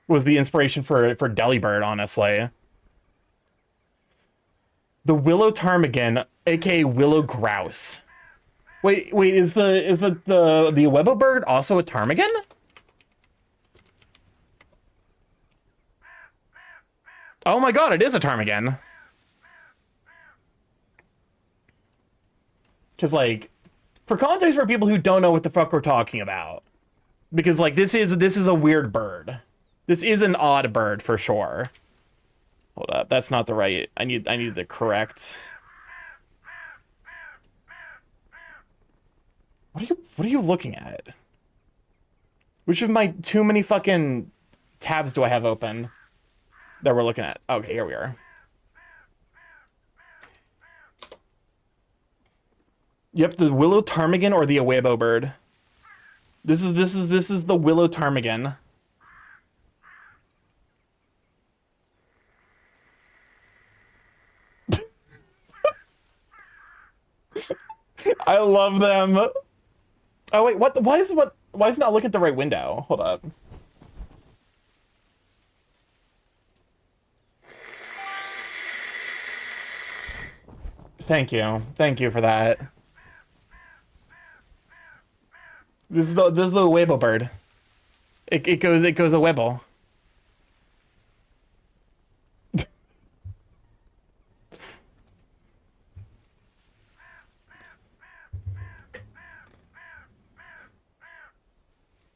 inspiration for Delibird, honestly. The willow ptarmigan, aka willow grouse. Wait, is the Webo bird also a ptarmigan? Oh my god, it is a ptarmigan. Cause like, for context for people who don't know what the fuck we're talking about, because like this is a weird bird. This is an odd bird for sure. Hold up, that's not the right. I need the correct. What are you looking at? Which of my too many fucking tabs do I have open that we're looking at? Okay, here we are. Yep, the willow ptarmigan or the Awebo bird. This is the willow ptarmigan. I love them. Oh wait, what Why is it not looking at the right window? Hold up. Thank you. Thank you for that. This is the Weibo bird. It goes a Weibo.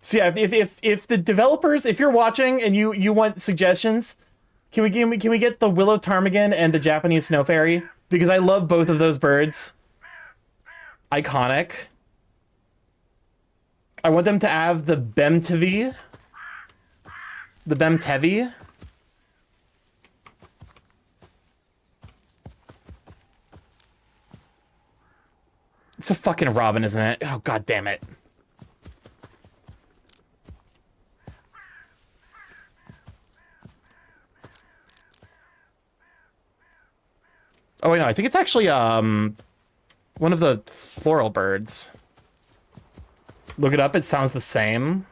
So yeah, if the developers, if you're watching and you want suggestions, can we get the Willow Ptarmigan and the Japanese Snow Fairy? Because I love both of those birds. Iconic. I want them to have the Bemtevi. The Bemtevi. It's a fucking robin, isn't it? Oh, god damn it. Oh wait, no, I think it's actually one of the floral birds. Look it up, it sounds the same.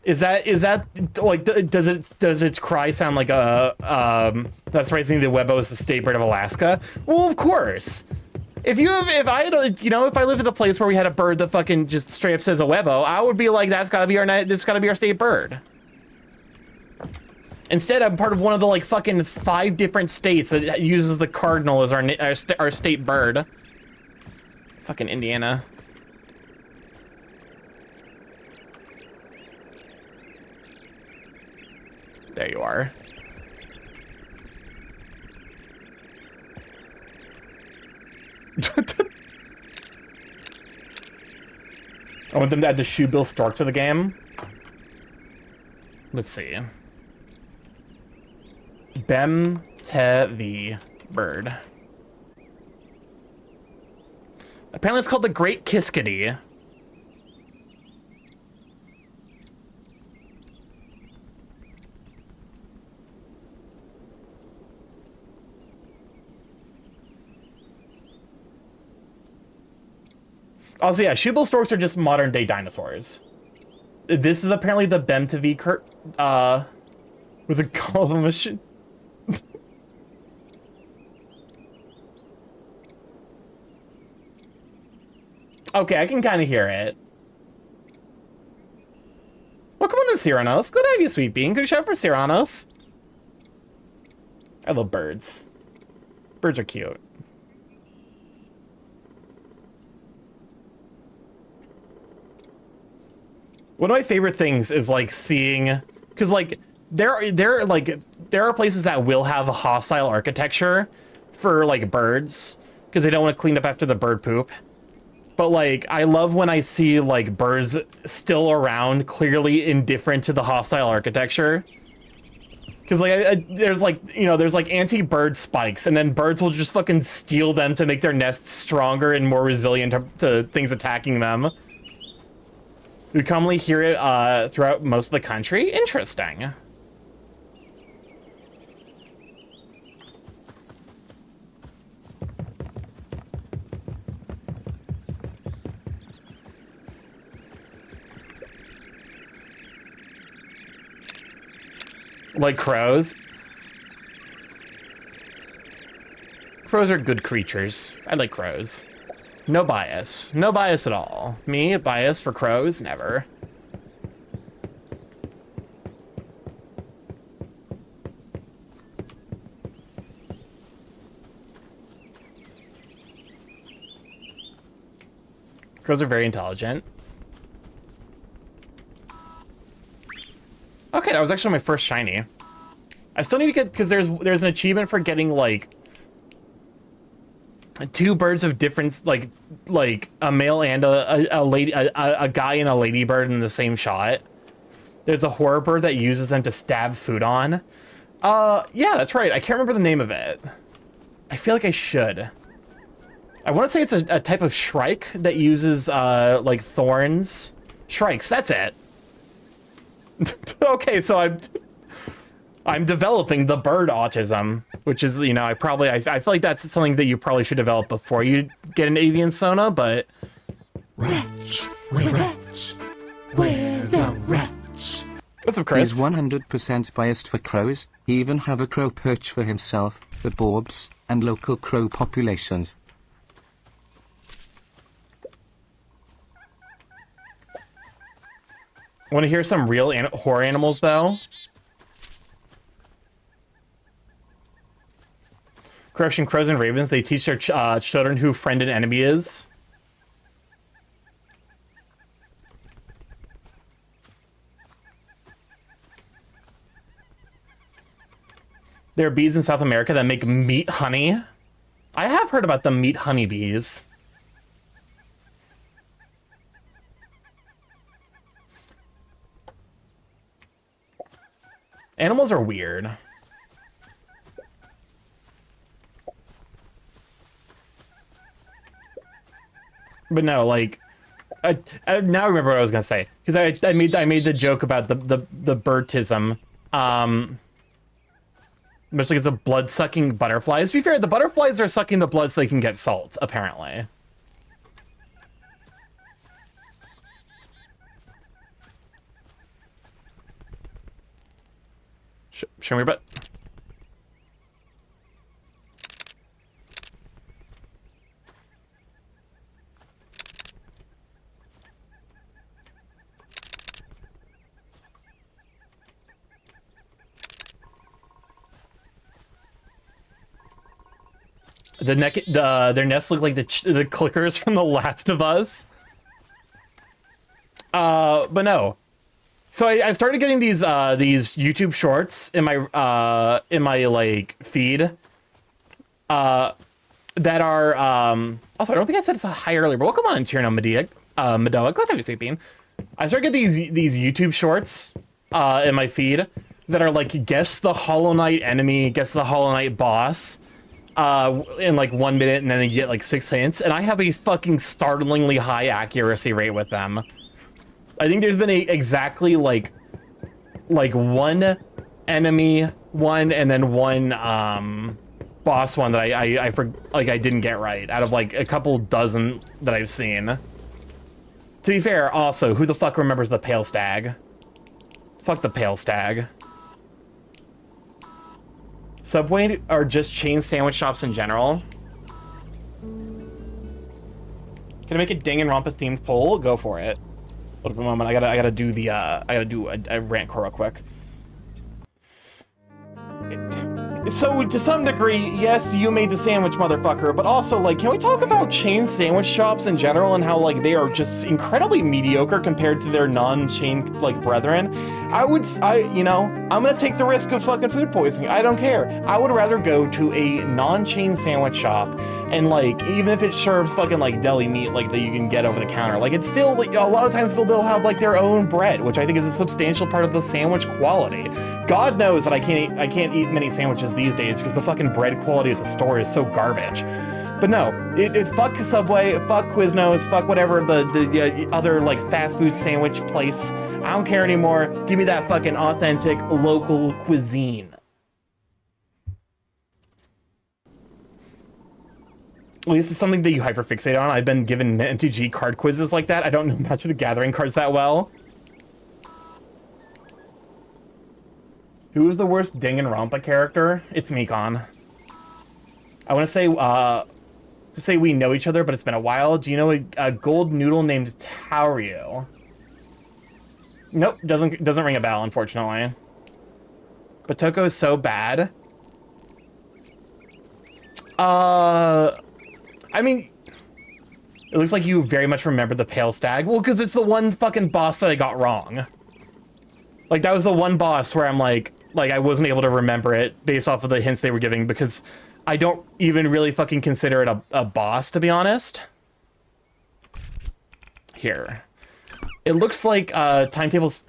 Is that like does its cry sound like a that's raising the Weibo is the state bird of Alaska? Well, of course. If I lived in a place where we had a bird that fucking just straight up says a Weibo, I would be like, that's gotta be our state bird. Instead, I'm part of one of the like fucking 5 different states that uses the cardinal as our state bird. Fucking Indiana. There you are. I want them to add the shoebill stork to the game. Let's see. Bemtevi bird. Apparently it's called the Great Kiskadee. Also, yeah, shoebill storks are just modern day dinosaurs. This is apparently the Bemtevi with a call machine. Okay, I can kind of hear it. Well, come on in, Cyranos. Good to have you, Sweet Bean. Good shout for Cyranos. I love birds. Birds are cute. One of my favorite things is like seeing, because like there are places that will have a hostile architecture for like birds because they don't want to clean up after the bird poop. But like I love when I see like birds still around, clearly indifferent to the hostile architecture. Because like there's like, you know, there's like anti-bird spikes, and then birds will just fucking steal them to make their nests stronger and more resilient to things attacking them. We commonly hear it throughout most of the country. Interesting. Like crows. Crows are good creatures. I like crows. No bias. No bias at all. Me, bias for crows? Never. Crows are very intelligent. Okay, that was actually my first shiny. I still need to get, because there's an achievement for getting like 2 birds of different, like a male and a lady, a guy and a ladybird in the same shot. There's a horror bird that uses them to stab food on. Yeah, that's right. I can't remember the name of it. I feel like I should. I want to say it's a type of shrike that uses like thorns. Shrikes, that's it. Okay, so I'm developing the bird autism, which is, you know, I feel like that's something that you probably should develop before you get an avian sona, but Rats, we're rats. We're the rats. What's up, Chris? He's 100% biased for crows. He even have a crow perch for himself, the Borbs, and local crow populations. Want to hear some real horror animals, though? Correction, crows and ravens, they teach their children who friend and enemy is. There are bees in South America that make meat honey. I have heard about the meat honeybees. Animals are weird. But no, like, I now remember what I was gonna say, because I made the joke about the birdism, much like it's the blood sucking butterflies. To be fair, the butterflies are sucking the blood so they can get salt, apparently. Show me your butt. Their nests look like the clickers from The Last of Us. But no. So I've started getting these YouTube shorts in my like feed. That are also, I don't think I said it's a hi earlier, but welcome on in Tierno Madoa. Glad to have you, Sweet Bean. I started getting these YouTube shorts in my feed that are like guess the Hollow Knight enemy, guess the Hollow Knight boss. In like 1 minute, and then you get like 6 hints, and I have a fucking startlingly high accuracy rate with them. I think there's been exactly like one enemy one and then one boss one that I didn't get right out of like a couple dozen that I've seen. To be fair, also, who the fuck remembers the Pale Stag? Fuck the Pale Stag. Subway are just chain sandwich shops in general. Can I make a Danganronpa themed poll? Go for it. Hold up a moment. I gotta do the I gotta do a rant core real quick. So to some degree, yes, you made the sandwich, motherfucker, but also, like, can we talk about chain sandwich shops in general and how, like, they are just incredibly mediocre compared to their non-chain, like, brethren? You know, I'm gonna take the risk of fucking food poisoning. I don't care. I would rather go to a non-chain sandwich shop and, like, even if it serves fucking, like, deli meat, like, that you can get over the counter, like, it's still, like, a lot of times they'll have, like, their own bread, which I think is a substantial part of the sandwich quality. God knows that I can't eat many sandwiches these days because the fucking bread quality at the store is so garbage. But no, it's fuck Subway, fuck Quiznos, fuck whatever the other like fast food sandwich place. I don't care anymore. Give me that fucking authentic local cuisine. At least it's something that you hyperfixate on. I've been given NTG card quizzes like that. I don't know much of the Gathering cards that well. Who is the worst Danganronpa character? It's Mikon. I want to say we know each other, but it's been a while. Do you know a gold noodle named Taurio? Nope, doesn't ring a bell, unfortunately. But Toko is so bad. I mean, it looks like you very much remember the Pale Stag. Well, because it's the one fucking boss that I got wrong. Like, that was the one boss where I'm like I wasn't able to remember it based off of the hints they were giving because I don't even really fucking consider it a boss, to be honest. Here. It looks like timetables.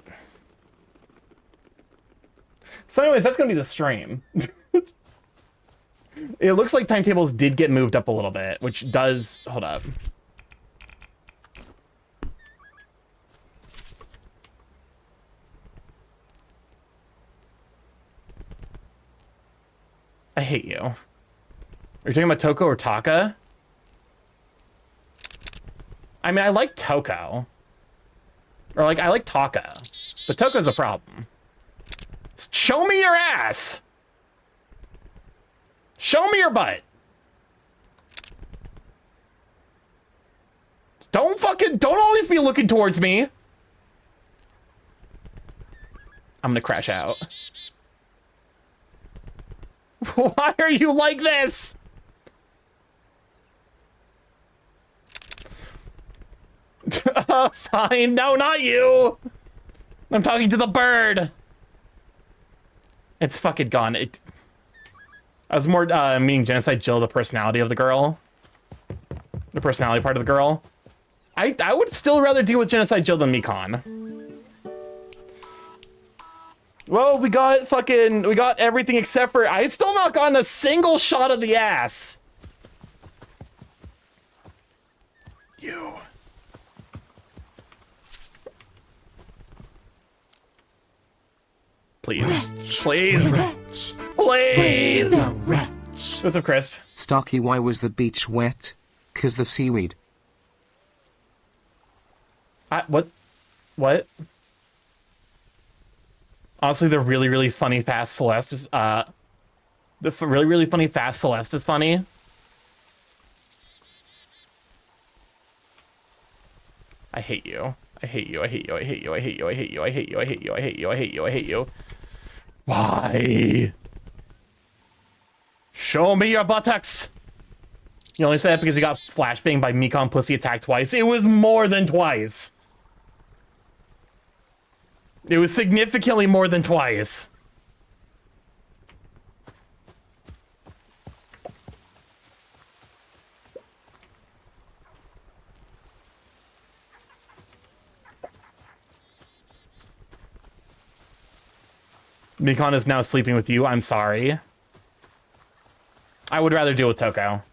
So anyways, that's gonna be the stream. It looks like timetables did get moved up a little bit, which does... Hold up. I hate you. Are you talking about Toko or Taka? I mean, I like Toko. Or, like, I like Taka. But Toko's a problem. Show me your ass! Show me your butt! Don't always be looking towards me! I'm gonna crash out. Why are you like this? Fine. No, not you. I'm talking to the bird. It's fucking gone. I was more meaning Genocide Jill, the personality of the girl. The personality part of the girl. I would still rather deal with Genocide Jill than Mekon. Well, we got everything except for, I've still not gotten a single shot of the ass. You. Please. Please. Wretch. Please. The wretch. What's up, Crisp? Starky, why was the beach wet? 'Cause the seaweed. What? Honestly, the really, really funny Fast Celeste is, really, really funny Fast Celeste is funny. I hate you. I hate you. I hate you. I hate you. I hate you. I hate you. I hate you. I hate you. I hate you. I hate you. I hate you. Why? Show me your buttocks. You only say that because you got flashbanged by Mekon Pussy Attack twice. It was more than twice. It was significantly more than twice. Mekon is now sleeping with you. I'm sorry. I would rather deal with Toko.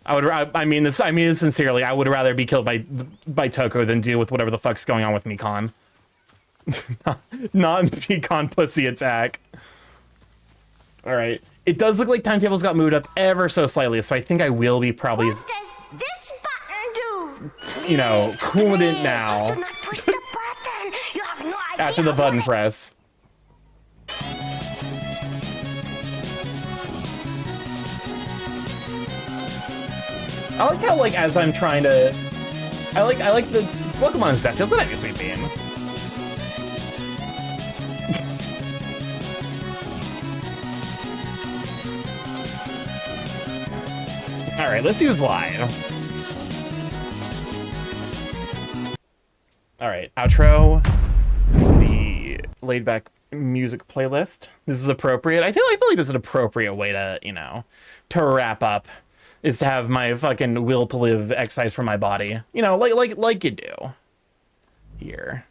I mean this sincerely. I would rather be killed by Toko than deal with whatever the fuck's going on with Mekon. Not Mekon Pussy Attack. All right. It does look like timetables got moved up ever so slightly, so I think I will be probably, What does this button do? you know, cooling it Please, now. do not push the button. You have no idea After the button what press. I like how, like, as I'm trying to... I like the... Welcome on, Zeph. Feels like sweet bean. Alright, let's use live. Alright, outro. The laid-back music playlist. This is appropriate. I feel like this is an appropriate way to, you know, to wrap up. Is to have my fucking will to live exercise from my body. You know, like you do. Here.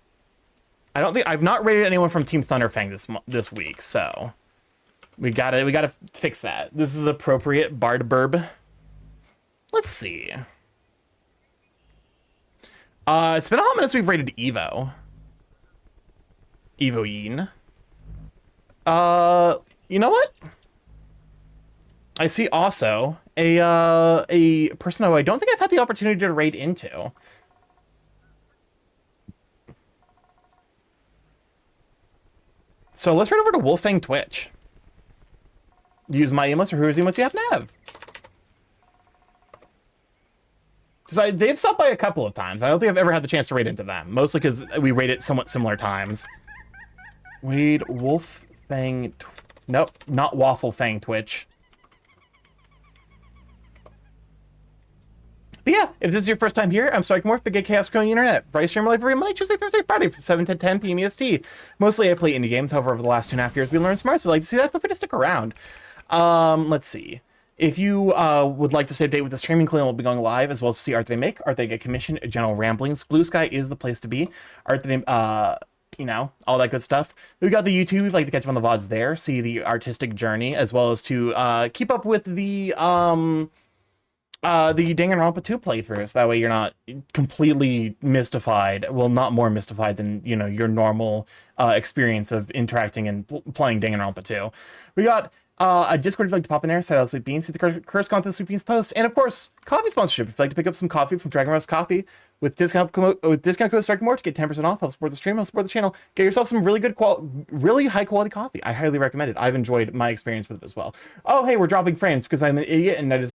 I've not rated anyone from Team Thunderfang this week, so we gotta fix that. This is appropriate Bard Burb. Let's see. It's been a hot minute since we've rated Evo. Evo Yin. You know what? I see also a person who I don't think I've had the opportunity to raid into. So let's raid over to Wolfang Twitch. Use my emotes or whose emotes you happen to have. Because they've stopped by a couple of times. I don't think I've ever had the chance to raid into them. Mostly because we raid at somewhat similar times. Raid Wolfang... Nope, not Waffle Fang Twitch. But yeah, if this is your first time here, I'm StarkyMorph, Big Gay Chaos Growing Internet. Friday stream live every Monday, Tuesday, Thursday, Friday, 7 to 10 p.m. EST. Mostly I play indie games, however, over the last 2.5 years, we learned smart, so we'd like to see that, feel free to stick around. Let's see. If you would like to stay updated with the streaming, Clean will be going live, as well as see art they make, art they get commissioned, general ramblings. Blue Sky is the place to be. Art that, you know, all that good stuff. We got the YouTube, we'd like to catch up on the VODs there, see the artistic journey, as well as to keep up with the Danganronpa 2 playthroughs. That way you're not completely mystified. Well, not more mystified than, you know, your normal experience of interacting and playing Danganronpa 2. We got A Discord if you'd like to pop in there, set out Sweet Beans, see the corresponding to the Sweet Beans post, and of course, coffee sponsorship if you'd like to pick up some coffee from Dragon Roast Coffee with discount code StarkyMorph to get 10% off. Help support the stream, help support the channel. Get yourself some really high quality coffee. I highly recommend it. I've enjoyed my experience with it as well. Oh, hey, we're dropping frames because I'm an idiot and I just